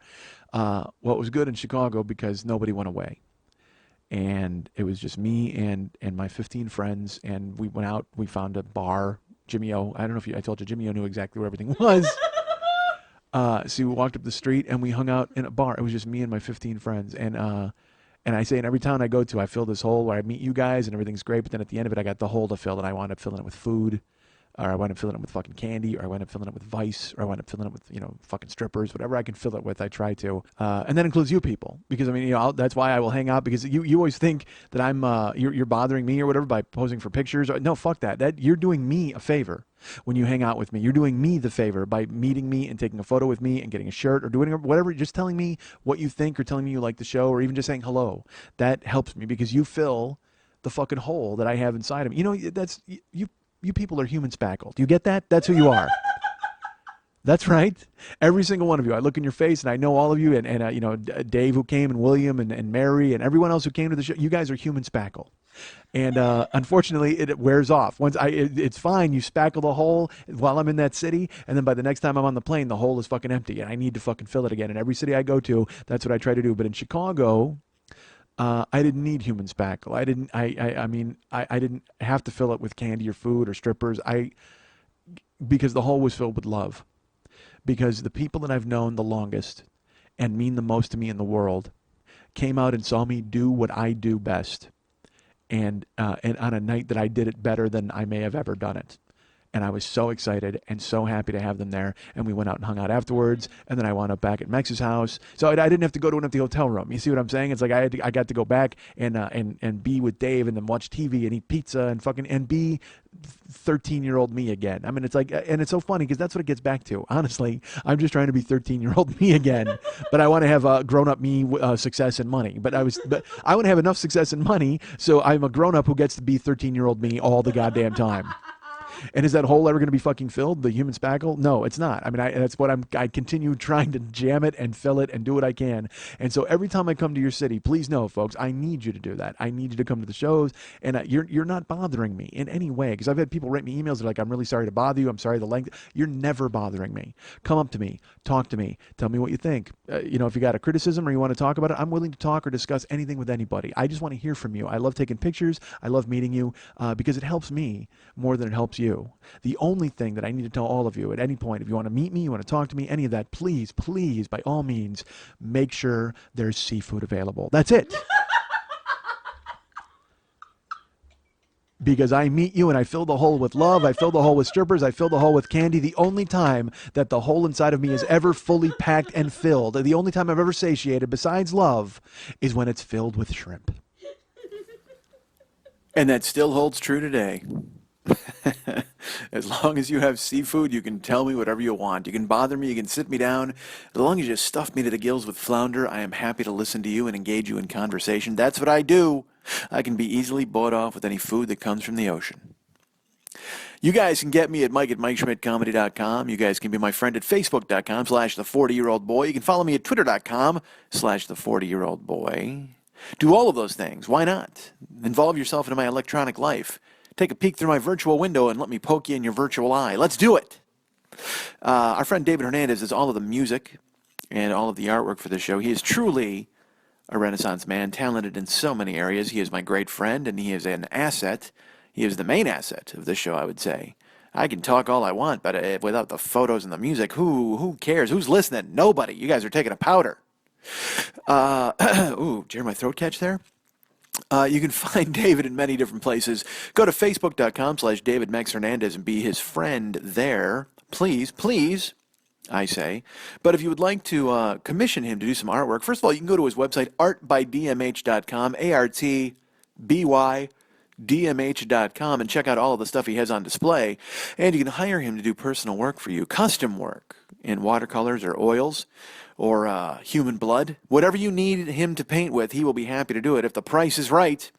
Speaker 6: Well, it was good in Chicago because nobody went away, and it was just me and my 15 friends, and we went out. We found a bar. Jimmy O. I don't know if I told you, Jimmy O knew exactly where everything was. So we walked up the street and we hung out in a bar. It was just me and my 15 friends, and I say in every town I go to, I fill this hole where I meet you guys and everything's great, but then at the end of it, I got the hole to fill, and I wound up filling it with food. or I wind up filling it with fucking candy, or I wind up filling it with Vice, or I wind up filling it with, fucking strippers, whatever I can fill it with, I try to. And that includes you people, because I mean, that's why I will hang out, because you always think that I'm, you're bothering me or whatever by posing for pictures. No, fuck that. You're doing me a favor when you hang out with me. You're doing me the favor by meeting me and taking a photo with me and getting a shirt or doing whatever, just telling me what you think or telling me you like the show or even just saying hello. That helps me because you fill the fucking hole that I have inside of me. That's you people are human spackle. Do you get that? That's who you are. That's right. Every single one of you. I look in your face and I know all of you, and Dave who came, and William, and Mary, and everyone else who came to the show. You guys are human spackle. And unfortunately, it wears off. It's fine. You spackle the hole while I'm in that city, and then by the next time I'm on the plane, the hole is fucking empty, and I need to fucking fill it again. And every city I go to, that's what I try to do. But in Chicago, I didn't need human spackle. I didn't have to fill it with candy or food or strippers. Because the hole was filled with love. Because the people that I've known the longest and mean the most to me in the world came out and saw me do what I do best. And on a night that I did it better than I may have ever done it. And I was so excited and so happy to have them there. And we went out and hung out afterwards. And then I wound up back at Mex's house. So I didn't have to go to an empty hotel room. You see what I'm saying? It's like I got to go back and be with Dave and then watch TV and eat pizza and be 13-year-old me again. I mean, it's like, and it's so funny because that's what it gets back to. Honestly, I'm just trying to be 13-year-old me again. But I want to have grown-up me success and money. But I want to have enough success and money so I'm a grown-up who gets to be 13-year-old me all the goddamn time. And is that hole ever going to be fucking filled? The human spackle? No, it's not. I mean, that's what I continue trying to jam it and fill it and do what I can. And so every time I come to your city, please know, folks, I need you to do that. I need you to come to the shows, and you're not bothering me in any way. Because I've had people write me emails that are like, I'm really sorry to bother you. I'm sorry the length. You're never bothering me. Come up to me, talk to me, tell me what you think. If you got a criticism or you want to talk about it, I'm willing to talk or discuss anything with anybody. I just want to hear from you. I love taking pictures. I love meeting you because it helps me more than it helps you. The only thing that I need to tell all of you at any point, if you want to meet me, you want to talk to me, any of that, please, by all means, make sure there's seafood available. That's it. Because I meet you and I fill the hole with love, I fill the hole with strippers, I fill the hole with candy. The only time that the hole inside of me is ever fully packed and filled, the only time I've ever satiated besides love, is when it's filled with shrimp.
Speaker 2: And that still holds true today. As long as you have seafood, you can tell me whatever you want. You can bother me, you can sit me down. As long as you stuff me to the gills with flounder, I am happy to listen to you and engage you in conversation. That's what I do. I can be easily bought off with any food that comes from the ocean. You guys can get me at Mike@MikeSchmidtComedy.com. You guys can be my friend at Facebook.com/the40-year-old-boy. You can follow me at Twitter.com/the40-year-old-boy. Do all of those things. Why not? Involve yourself into my electronic life. Take a peek through my virtual window and let me poke you in your virtual eye. Let's do it. Our friend David Hernandez does all of the music and all of the artwork for the show. He is truly a Renaissance man, talented in so many areas. He is my great friend, and he is an asset. He is the main asset of this show, I would say. I can talk all I want, but without the photos and the music, who cares? Who's listening? Nobody. You guys are taking a powder. Did you hear my throat catch there? You can find David in many different places. Go to Facebook.com/David Mex Hernandez and be his friend there. Please, I say. But if you would like to commission him to do some artwork, first of all, you can go to his website, artbydmh.com, ARTBYDMH.com, and check out all of the stuff he has on display. And you can hire him to do personal work for you, custom work in watercolors or oils or human blood. Whatever you need him to paint with, he will be happy to do it. If the price is right,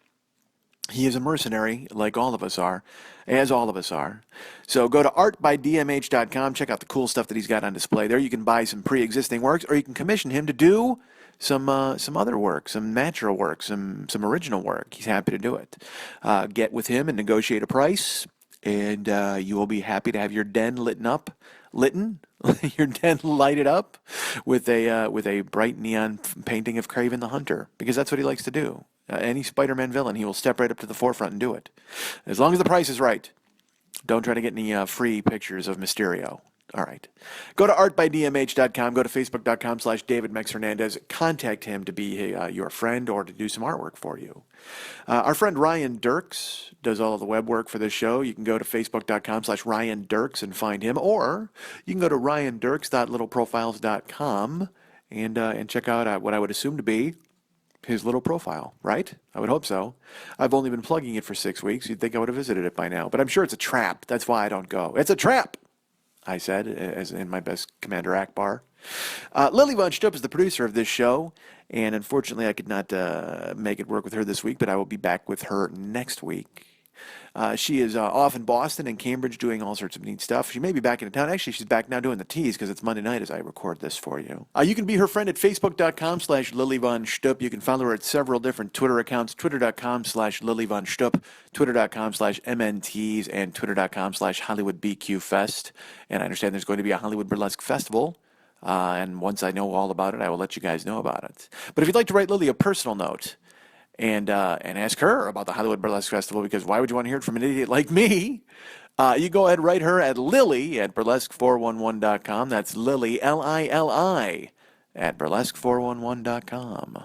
Speaker 2: he is a mercenary, like all of us are, as all of us are. So go to artbydmh.com, check out the cool stuff that he's got on display there. You can buy some pre-existing works, or you can commission him to do some other work, some natural work, some original work. He's happy to do it. Get with him and negotiate a price, and you will be happy to have your den your den lighted up with a bright neon painting of Kraven the Hunter, because that's what he likes to do. Any Spider-Man villain, he will step right up to the forefront and do it. As long as the price is right. Don't try to get any free pictures of Mysterio. All right. Go to artbydmh.com. Go to facebook.com/DavidMexHernandez. Contact him to be your friend or to do some artwork for you. Our friend Ryan Dirks does all of the web work for this show. You can go to facebook.com/Ryan Dirks and find him, or you can go to ryandirks.littleprofiles.com and check out what I would assume to be his little profile, right? I would hope so. I've only been plugging it for 6 weeks. You'd think I would have visited it by now, but I'm sure it's a trap. That's why I don't go. It's a trap, I said, as in my best Commander Akbar. Lily Von Stupp is the producer of this show, and unfortunately I could not make it work with her this week, but I will be back with her next week. She is off in Boston and Cambridge doing all sorts of neat stuff. She may be back in town. Actually, she's back now doing the teas because it's Monday night as I record this for you. You can be her friend at facebook.com/Lily Von Stupp. You can follow her at several different Twitter accounts, twitter.com/Lily Von Stupp, twitter.com/MNTs, and twitter.com/HollywoodBQFest. And I understand there's going to be a Hollywood Burlesque Festival. And once I know all about it, I will let you guys know about it. But if you'd like to write Lily a personal note, and ask her about the Hollywood Burlesque Festival, because why would you want to hear it from an idiot like me? You go ahead and write her at lily@burlesque411.com. That's Lily, Lili, at burlesque411.com.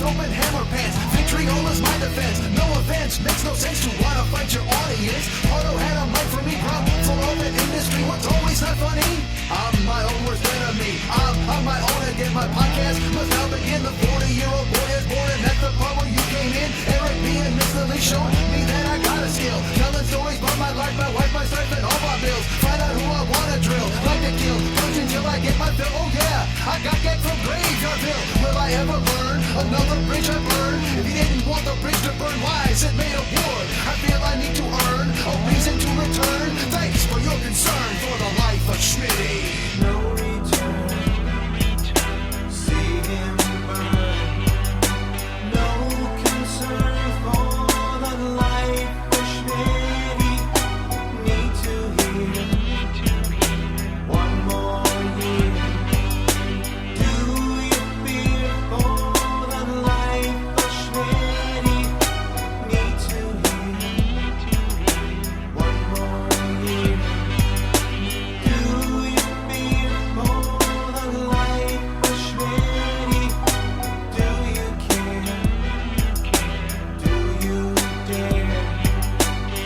Speaker 5: open hammer pants. Vitriola's my defense. No offense, makes no sense to wanna fight your audience. Auto had a mic for me, bro. For all that industry, what's always not funny? I'm my own worst enemy. I'm on my own again. My podcast must now begin. The 40-year-old boy is born, and that's the part where you came in. Eric B. and Mr. Lee showing me that I got a skill. Telling stories about my life, my wife, my strife, and all my bills. Find out who I wanna drill. Like to kill, punch until I get my fill. Oh yeah, I got gag from Graveyardville. Will I ever learn another bridge I burned? If you didn't want the bridge to burn, why is it made of wood? I feel I need to earn a reason to return. Thanks for your concern for the life of Schmitty. No return. See him burn. No concern for the life of Schmitty. Need to hear one more year. Do you fear for the life of Schmitty? Need to hear one more year. Do you fear for the life of Schmitty? Do you care? Do you dare?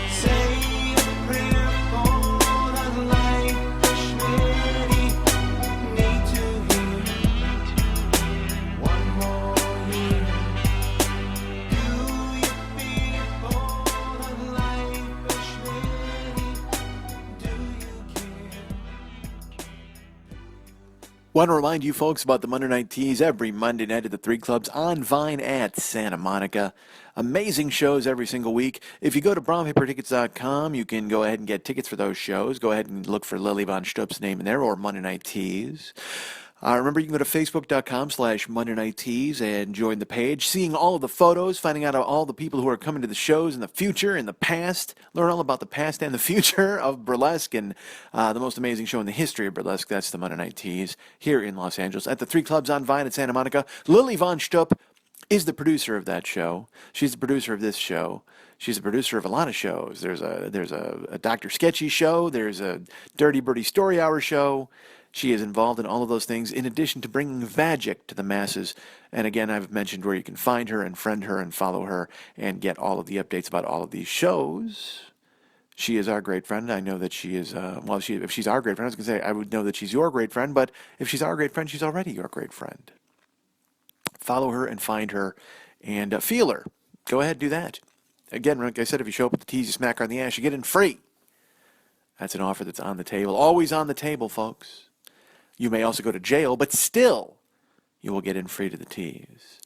Speaker 5: Say a prayer for the life of Schmitty. Need to hear one more year. Do you fear for the life of Schmitty? Do you care?
Speaker 2: Want to remind you folks about the Monday Night Teas every Monday night at the 3 Clubs on Vine at Santa Monica. Amazing shows every single week. If you go to brownpapertickets.com, you can go ahead and get tickets for those shows. Go ahead and look for Lily Von Stup's name in there, or Monday Night Teas. Remember, you can go to facebook.com/Monday Night Teas and join the page. Seeing all of the photos, finding out all the people who are coming to the shows in the future, in the past. Learn all about the past and the future of burlesque and the most amazing show in the history of burlesque. That's the Monday Night Teas here in Los Angeles at the 3 Clubs on Vine at Santa Monica. Lily Von Stup is the producer of that show. She's the producer of this show. She's the producer of a lot of shows. There's a Dr. Sketchy show. There's a Dirty Birdie Story Hour show. She is involved in all of those things, in addition to bringing Vagic to the masses. And again, I've mentioned where you can find her and friend her and follow her and get all of the updates about all of these shows. She is our great friend. I know that she is, if she's our great friend, I was going to say I would know that she's your great friend, but if she's our great friend, she's already your great friend. Follow her and find her and feel her. Go ahead, do that. Again, like I said, if you show up at the teas, you smack her on the ass, you get in free. That's an offer that's on the table. Always on the table, folks. You may also go to jail, but still, you will get in free to the teas.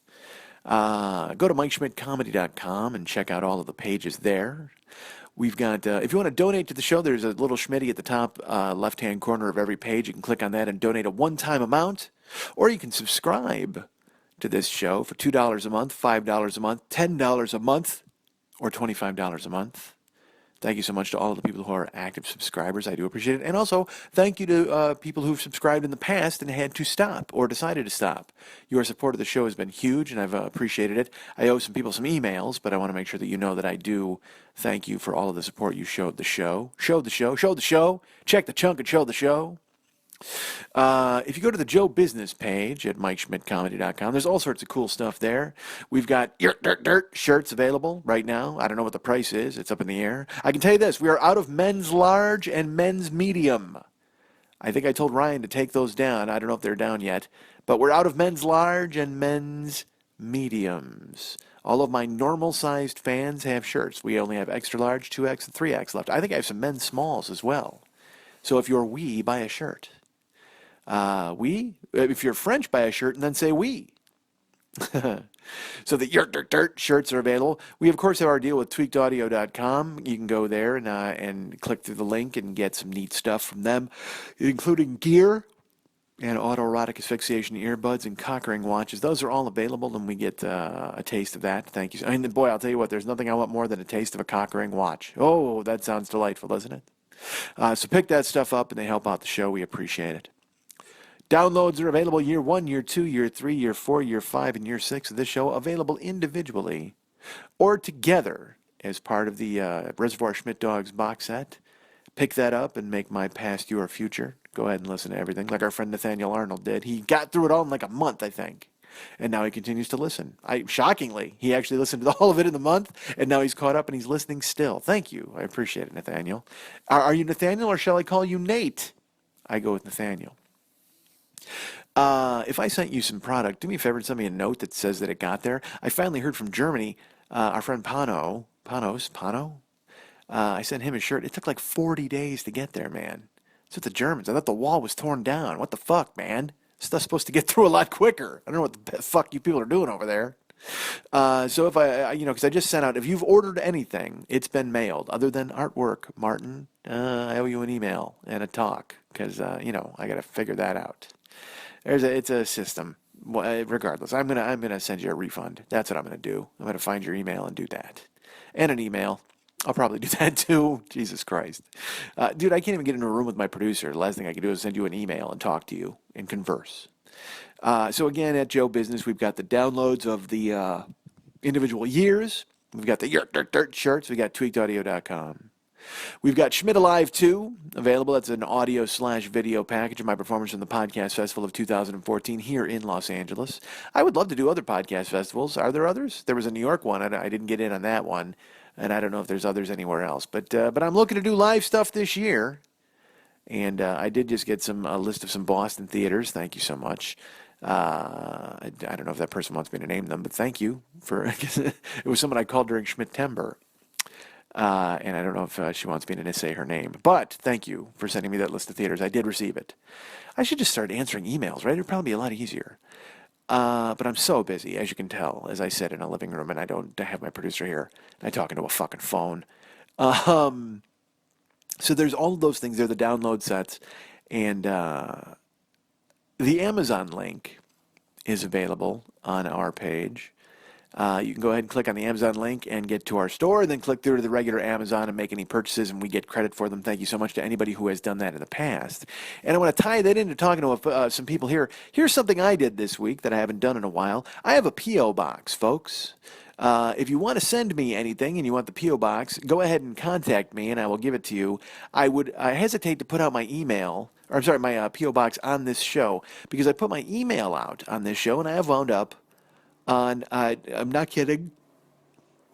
Speaker 2: Go to MikeSchmidtComedy.com and check out all of the pages there. We've got, if you want to donate to the show, there's a little Schmitty at the top left-hand corner of every page. You can click on that and donate a one-time amount, or you can subscribe to this show for $2 a month, $5 a month, $10 a month, or $25 a month. Thank you so much to all of the people who are active subscribers. I do appreciate it. And also, thank you to people who've subscribed in the past and had to stop or decided to stop. Your support of the show has been huge, and I've appreciated it. I owe some people some emails, but I want to make sure that you know that I do thank you for all of the support you showed the show. Showed the show. Showed the show. Check the chunk and show the show. If you go to the Joe Business page at MikeSchmidtComedy.com, there's all sorts of cool stuff there. We've got dirt shirts available right now. I don't know what the price is. It's up in the air. I can tell you this. We are out of men's large and men's medium. I think I told Ryan to take those down. I don't know if they're down yet. But we're out of men's large and men's mediums. All of my normal-sized fans have shirts. We only have extra large, 2X, and 3X left. I think I have some men's smalls as well. So if you're wee, buy a shirt. If you're French, buy a shirt and then say we. So the dirt shirts are available. We, of course, have our deal with tweakedaudio.com. You can go there and click through the link and get some neat stuff from them, including gear and autoerotic asphyxiation earbuds and cock ring watches. Those are all available, and we get a taste of that. Thank you. I mean, boy, I'll tell you what, there's nothing I want more than a taste of a cock ring watch. Oh, that sounds delightful, doesn't it? So pick that stuff up, and they help out the show. We appreciate it. Downloads are available year 1, year 2, year 3, year 4, year 5, and year 6 of this show, available individually or together as part of the Reservoir Schmidt Dogs box set. Pick that up and make my past your future. Go ahead and listen to everything, like our friend Nathaniel Arnold did. He got through it all in like a month, I think. and now he continues to listen. Shockingly, he actually listened to all of it in the month, and now he's caught up and he's listening still. Thank you. I appreciate it, Nathaniel. Are you Nathaniel, or shall I call you Nate? I go with Nathaniel. If I sent you some product, do me a favor and send me a note that says that it got there. I finally heard from Germany. Our friend Pano. I sent him a shirt. It took like 40 days to get there, man. It's with the Germans. I thought the wall was torn down. What the fuck, man? Stuff's supposed to get through a lot quicker. I don't know what the fuck you people are doing over there. So if because I just sent out, if you've ordered anything, it's been mailed. Other than artwork, Martin, I owe you an email and a talk, because, I got to figure that out. It's a system. Well, regardless, I'm gonna send you a refund. That's what I'm gonna do. I'm gonna find your email and do that, and an email. I'll probably do that too. Jesus Christ, dude, I can't even get into a room with my producer. The last thing I can do is send you an email and talk to you and converse. So again, at Joe Business, we've got the downloads of the individual years. We've got the Dirt shirts. We got tweakedaudio.com. We've got Schmidt Alive 2 available. That's an audio/video package of my performance from the Podcast Festival of 2014 here in Los Angeles. I would love to do other podcast festivals. Are there others? There was a New York one. I didn't get in on that one, and I don't know if there's others anywhere else. But I'm looking to do live stuff this year, and I did just get a list of some Boston theaters. Thank you so much. I don't know if that person wants me to name them, but thank you for. It was someone I called during Schmidt-Tember. And I don't know if she wants me to say her name. But thank you for sending me that list of theaters. I did receive it. I should just start answering emails, right? It would probably be a lot easier. But I'm so busy, as you can tell, as I said, in a living room, and I don't have my producer here. And I talk into a fucking phone. So there's all of those things. They're the download sets. And the Amazon link is available on our page. You can go ahead and click on the Amazon link and get to our store, and then click through to the regular Amazon and make any purchases, and we get credit for them. Thank you so much to anybody who has done that in the past. And I want to tie that into talking to some people here. Here's something I did this week that I haven't done in a while. I have a P.O. box, folks. If you want to send me anything and you want the P.O. box, go ahead and contact me, and I will give it to you. I hesitate to put out my email, or I'm sorry, my P.O. box on this show, because I put my email out on this show, and I have wound up on, I'm not kidding,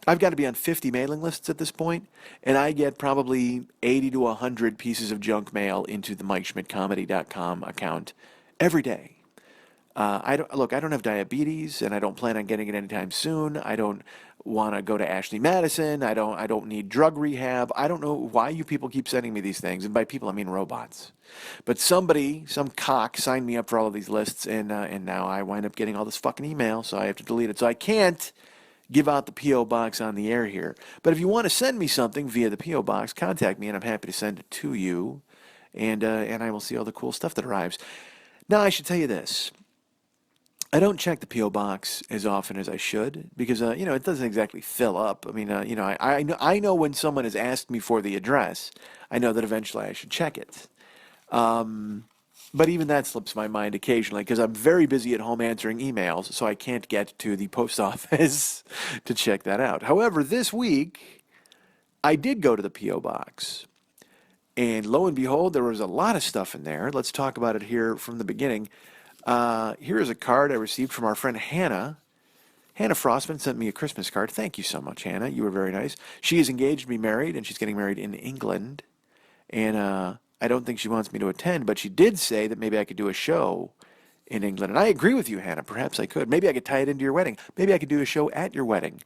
Speaker 2: I've got to be on 50 mailing lists at this point, and I get probably 80 to 100 pieces of junk mail into the MikeSchmidtComedy.com account every day. I don't have diabetes, and I don't plan on getting it anytime soon. I don't want to go to Ashley Madison. I don't need drug rehab. I don't know why you people keep sending me these things, and by people I mean robots. But some cock signed me up for all of these lists, and now I wind up getting all this fucking email, so I have to delete it. So I can't give out the P.O. box on the air here. But if you want to send me something via the P.O. box, contact me, and I'm happy to send it to you, and I will see all the cool stuff that arrives. Now, I should tell you this. I don't check the P.O. box as often as I should, because it doesn't exactly fill up. I mean, I know when someone has asked me for the address, I know that eventually I should check it. But even that slips my mind occasionally, because I'm very busy at home answering emails, so I can't get to the post office to check that out. However, this week I did go to the P.O. box, and lo and behold, there was a lot of stuff in there. Let's talk about it here from the beginning. Here is a card I received from our friend Hannah. Hannah Frostman sent me a Christmas card. Thank you so much, Hannah. You were very nice. She is engaged to be married, and she's getting married in England. And I don't think she wants me to attend, but she did say that maybe I could do a show in England. And I agree with you, Hannah. Perhaps I could. Maybe I could tie it into your wedding. Maybe I could do a show at your wedding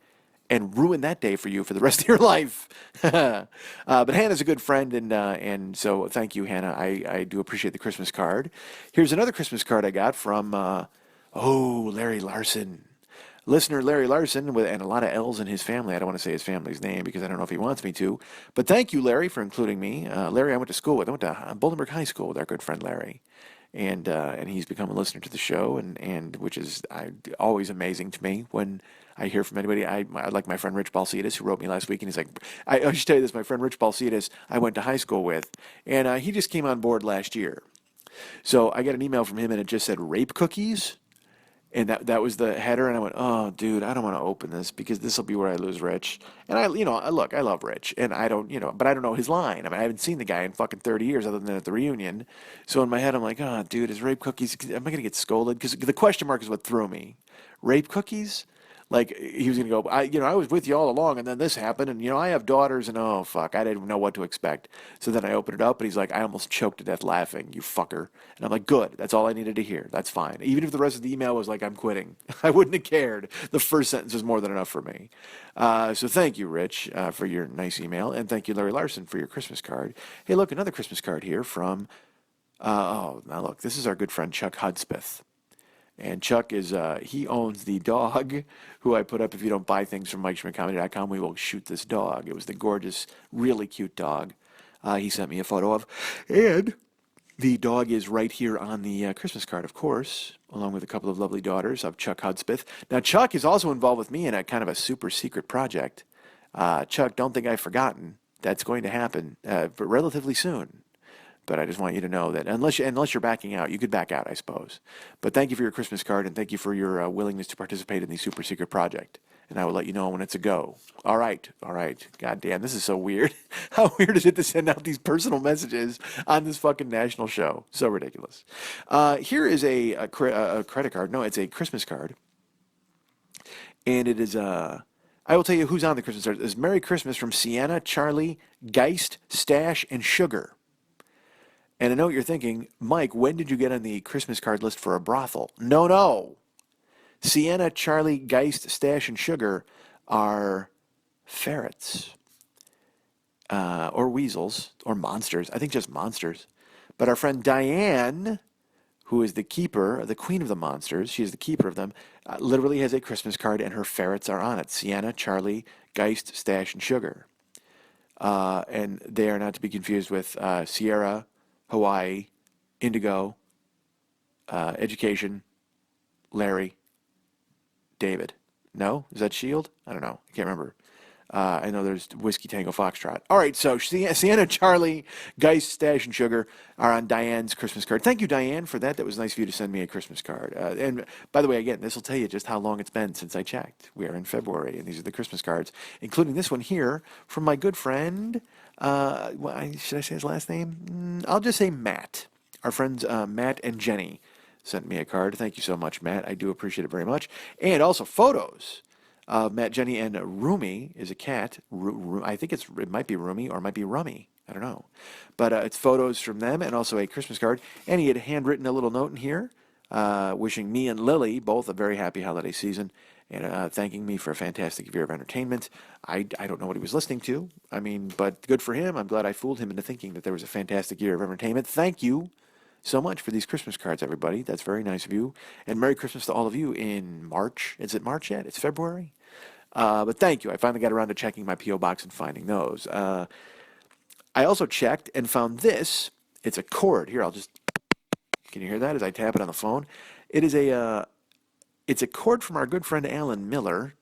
Speaker 2: and ruin that day for you for the rest of your life. But Hannah's a good friend, and so thank you, Hannah. I do appreciate the Christmas card. Here's another Christmas card I got from, Larry Larson. Listener Larry Larson, and a lot of L's in his family. I don't want to say his family's name because I don't know if he wants me to. But thank you, Larry, for including me. Larry, I went to school with. I went to Bolingbrook High School with our good friend Larry. And he's become a listener to the show, and which is always amazing to me when I hear from anybody. I like my friend Rich Balsitas, who wrote me last week, and he's like, I should tell you this, my friend Rich Balsitas, I went to high school with, and he just came on board last year. So I got an email from him, and it just said rape cookies, And that was the header, and I went, oh, dude, I don't want to open this because this will be where I lose Rich. And look, I love Rich, and I don't, but I don't know his line. I mean, I haven't seen the guy in fucking 30 years other than at the reunion. So in my head, I'm like, oh, dude, is rape cookies, am I going to get scolded? Because the question mark is what threw me. Rape cookies? Like, he was going to go, I was with you all along, and then this happened, and, I have daughters, and oh, fuck, I didn't know what to expect. So then I opened it up, and he's like, I almost choked to death laughing, you fucker. And I'm like, good, that's all I needed to hear. That's fine. Even if the rest of the email was like, I'm quitting, I wouldn't have cared. The first sentence was more than enough for me. So thank you, Rich, for your nice email, and thank you, Larry Larson, for your Christmas card. Hey, look, another Christmas card here from, now look, this is our good friend Chuck Hudspeth. And Chuck is, he owns the dog who I put up, if you don't buy things from MikeSchmidtComedy.com, we will shoot this dog. It was the gorgeous, really cute dog he sent me a photo of. And the dog is right here on the Christmas card, of course, along with a couple of lovely daughters of Chuck Hudspeth. Now, Chuck is also involved with me in a kind of a super secret project. Chuck, don't think I've forgotten. That's going to happen relatively soon. But I just want you to know that unless you're backing out, you could back out, I suppose. But thank you for your Christmas card, and thank you for your willingness to participate in the super secret project. And I will let you know when it's a go. All right. God damn, this is so weird. How weird is it to send out these personal messages on this fucking national show? So ridiculous. Here is a credit card. No, it's a Christmas card. And it is I will tell you who's on the Christmas card. It's Merry Christmas from Sienna, Charlie, Geist, Stash, and Sugar. And I know what you're thinking, Mike, when did you get on the Christmas card list for a brothel? No. Sienna, Charlie, Geist, Stash, and Sugar are ferrets. Or weasels, or monsters. I think just monsters. But our friend Diane, who is the keeper, the queen of the monsters, she is the keeper of them, literally has a Christmas card, and her ferrets are on it. Sienna, Charlie, Geist, Stash, and Sugar. And they are not to be confused with Sierra, Hawaii, Indigo, Education, Larry, David. No? Is that Shield? I don't know. I can't remember. I know there's Whiskey Tango Foxtrot. All right, so Sienna, Charlie, Geist, Stash, and Sugar are on Diane's Christmas card. Thank you, Diane, for that. That was nice of you to send me a Christmas card. And by the way, again, this will tell you just how long it's been since I checked. We are in February, and these are the Christmas cards, including this one here from my good friend, should I say his last name? I'll just say Matt. Our friends Matt and Jenny sent me a card. Thank you so much, Matt. I do appreciate it very much. And also photos. Matt, Jenny, and Rumi is a cat. I think it might be Rumi or it might be Rummy. I don't know. But it's photos from them and also a Christmas card. And he had handwritten a little note in here wishing me and Lily both a very happy holiday season and thanking me for a fantastic year of entertainment. I don't know what he was listening to. I mean, but good for him. I'm glad I fooled him into thinking that there was a fantastic year of entertainment. Thank you so much for these Christmas cards, everybody. That's very nice of you. And Merry Christmas to all of you in March. Is it March yet? It's February? But thank you. I finally got around to checking my P.O. box and finding those. I also checked and found this. It's a cord. Here, can you hear that as I tap it on the phone? It is it's a cord from our good friend Alan Miller.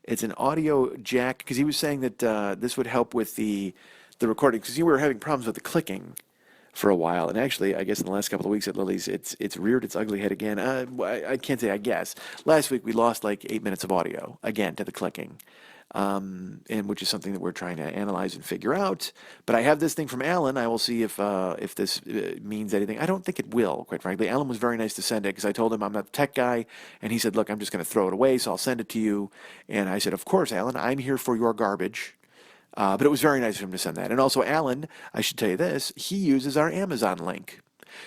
Speaker 2: It's an audio jack, because he was saying that this would help with the recording, because we were having problems with the clicking for a while, and actually, I guess in the last couple of weeks at Lily's, it's reared its ugly head again. I can't say I guess. Last week we lost like 8 minutes of audio again to the clicking, and which is something that we're trying to analyze and figure out. But I have this thing from Alan. I will see if this means anything. I don't think it will, quite frankly. Alan was very nice to send it because I told him I'm not the tech guy, and he said, "Look, I'm just going to throw it away, so I'll send it to you." And I said, "Of course, Alan. I'm here for your garbage." But it was very nice of him to send that. And also, Alan, I should tell you this, he uses our Amazon link.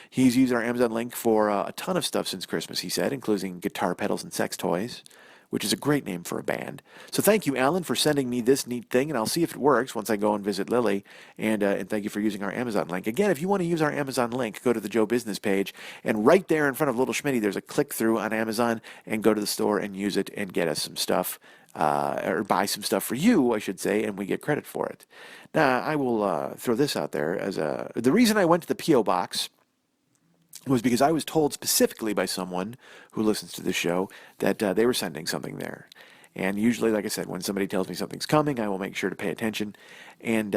Speaker 2: He's used our Amazon link for a ton of stuff since Christmas, he said, including guitar pedals and sex toys, which is a great name for a band. So thank you, Alan, for sending me this neat thing, and I'll see if it works once I go and visit Lily. And thank you for using our Amazon link. Again, if you want to use our Amazon link, go to the Joe Business page, and right there in front of Little Schmitty, there's a click-through on Amazon, and go to the store and use it and get us some stuff. Or buy some stuff for you, I should say, and we get credit for it. Now, I will throw this out there as the reason I went to the P.O. box was because I was told specifically by someone who listens to the show that they were sending something there. And usually, like I said, when somebody tells me something's coming, I will make sure to pay attention. And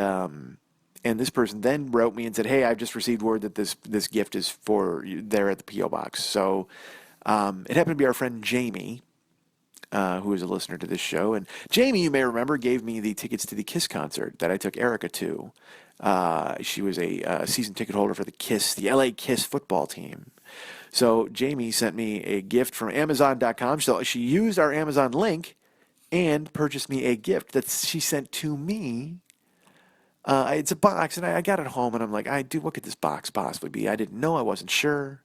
Speaker 2: this person then wrote me and said, "Hey, I've just received word that this gift is for you there at the P.O. box." So It happened to be our friend Jamie, who is a listener to this show. And Jamie, you may remember, gave me the tickets to the Kiss concert that I took Erica to. She was a season ticket holder for the Kiss, the LA Kiss football team. So Jamie sent me a gift from Amazon.com. So she used our Amazon link and purchased me a gift that she sent to me. It's a box, and I got it home, and I'm like, dude, what could this box possibly be? I didn't know. I wasn't sure.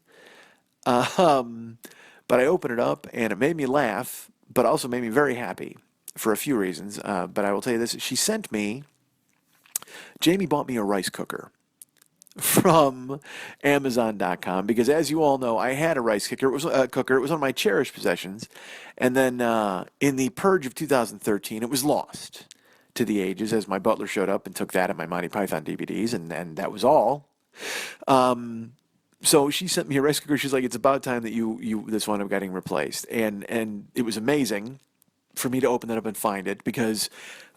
Speaker 2: But I opened it up, and it made me laugh, but also made me very happy for a few reasons. But I will tell you this. Jamie bought me a rice cooker from Amazon.com because, as you all know, I had a rice cooker. It was one of my cherished possessions. And then in the purge of 2013, it was lost to the ages as my butler showed up and took that and my Monty Python DVDs, and that was all. So she sent me a rice cooker. She's like, it's about time that you this one up getting replaced. And it was amazing for me to open that up and find it because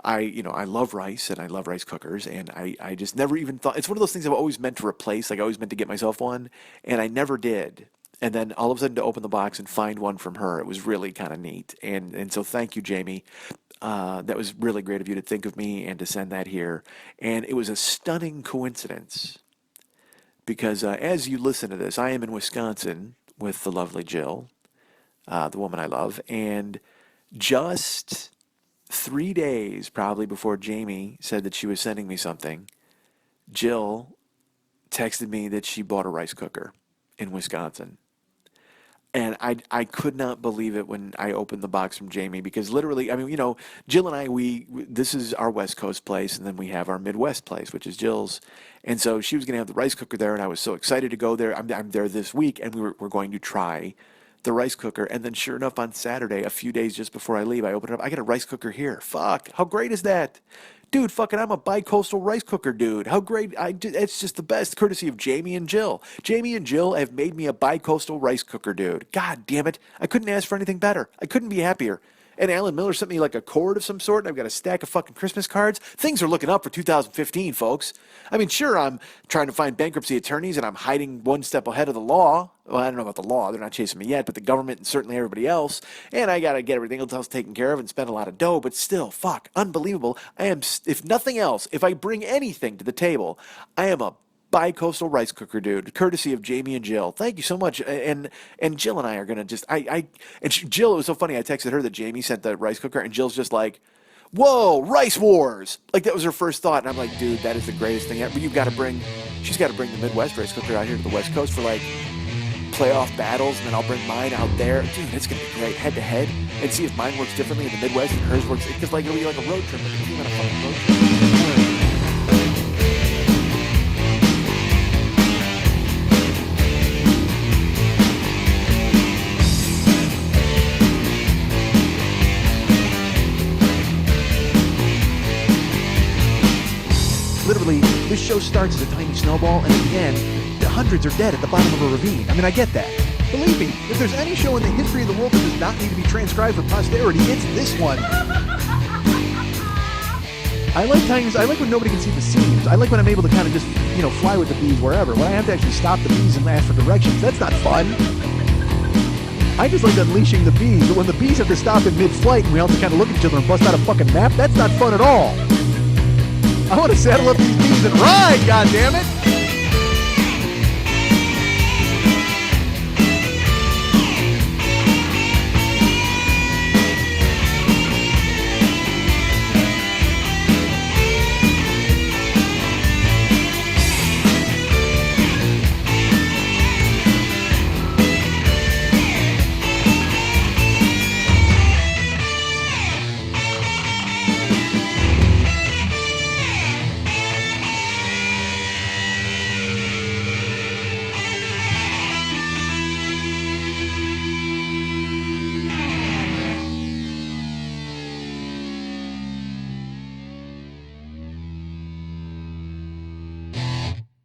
Speaker 2: I love rice and I love rice cookers, and I just never even thought, it's one of those things I've always meant to replace, like I always meant to get myself one, and I never did. And then all of a sudden to open the box and find one from her, it was really kind of neat. And so thank you, Jamie. That was really great of you to think of me and to send that here. And it was a stunning coincidence because as you listen to this, I am in Wisconsin with the lovely Jill, the woman I love, and just 3 days probably before Jamie said that she was sending me something, Jill texted me that she bought a rice cooker in Wisconsin. And I could not believe it when I opened the box from Jamie because literally, I mean, Jill and I, this is our West Coast place, and then we have our Midwest place, which is Jill's. And so she was going to have the rice cooker there, and I was so excited to go there. I'm there this week, and we're going to try the rice cooker. And then sure enough, on Saturday, a few days just before I leave, I open it up. I got a rice cooker here. Fuck, how great is that? Dude, fucking, I'm a bi-coastal rice cooker dude. How great. It's just the best, courtesy of Jamie and Jill. Jamie and Jill have made me a bi-coastal rice cooker dude. God damn it. I couldn't ask for anything better. I couldn't be happier. And Alan Miller sent me like a cord of some sort, and I've got a stack of fucking Christmas cards. Things are looking up for 2015, folks. I mean, sure, I'm trying to find bankruptcy attorneys, and I'm hiding one step ahead of the law. Well, I don't know about the law. They're not chasing me yet, but the government and certainly everybody else. And I got to get everything else taken care of and spend a lot of dough, but still, fuck, unbelievable. I am, if nothing else, if I bring anything to the table, I am a bi-coastal rice cooker dude, courtesy of Jamie and Jill. Thank you so much. And Jill and I are going to just, Jill, it was so funny. I texted her that Jamie sent the rice cooker, and Jill's just like, whoa, rice wars. Like, that was her first thought. And I'm like, dude, that is the greatest thing ever. She's got to bring the Midwest rice cooker out here to the West Coast for like playoff battles, and then I'll bring mine out there. Dude, it's going to be great, head to head, and see if mine works differently in the Midwest and hers works. Because like, it'll be like a road trip, like a team on a fucking road trip.
Speaker 6: Literally, this show starts as a tiny snowball, and at the end, the hundreds are dead at the bottom of a ravine. I mean, I get that. Believe me, if there's any show in the history of the world that does not need to be transcribed for posterity, it's this one. I like when nobody can see the seams. I like when I'm able to kind of just, fly with the bees wherever. When I have to actually stop the bees and ask for directions, that's not fun. I just like unleashing the bees, but when the bees have to stop in mid-flight and we all have to kind of look at each other and bust out a fucking map, that's not fun at all. I want to saddle up these bees and ride, goddammit!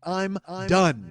Speaker 6: I'm done.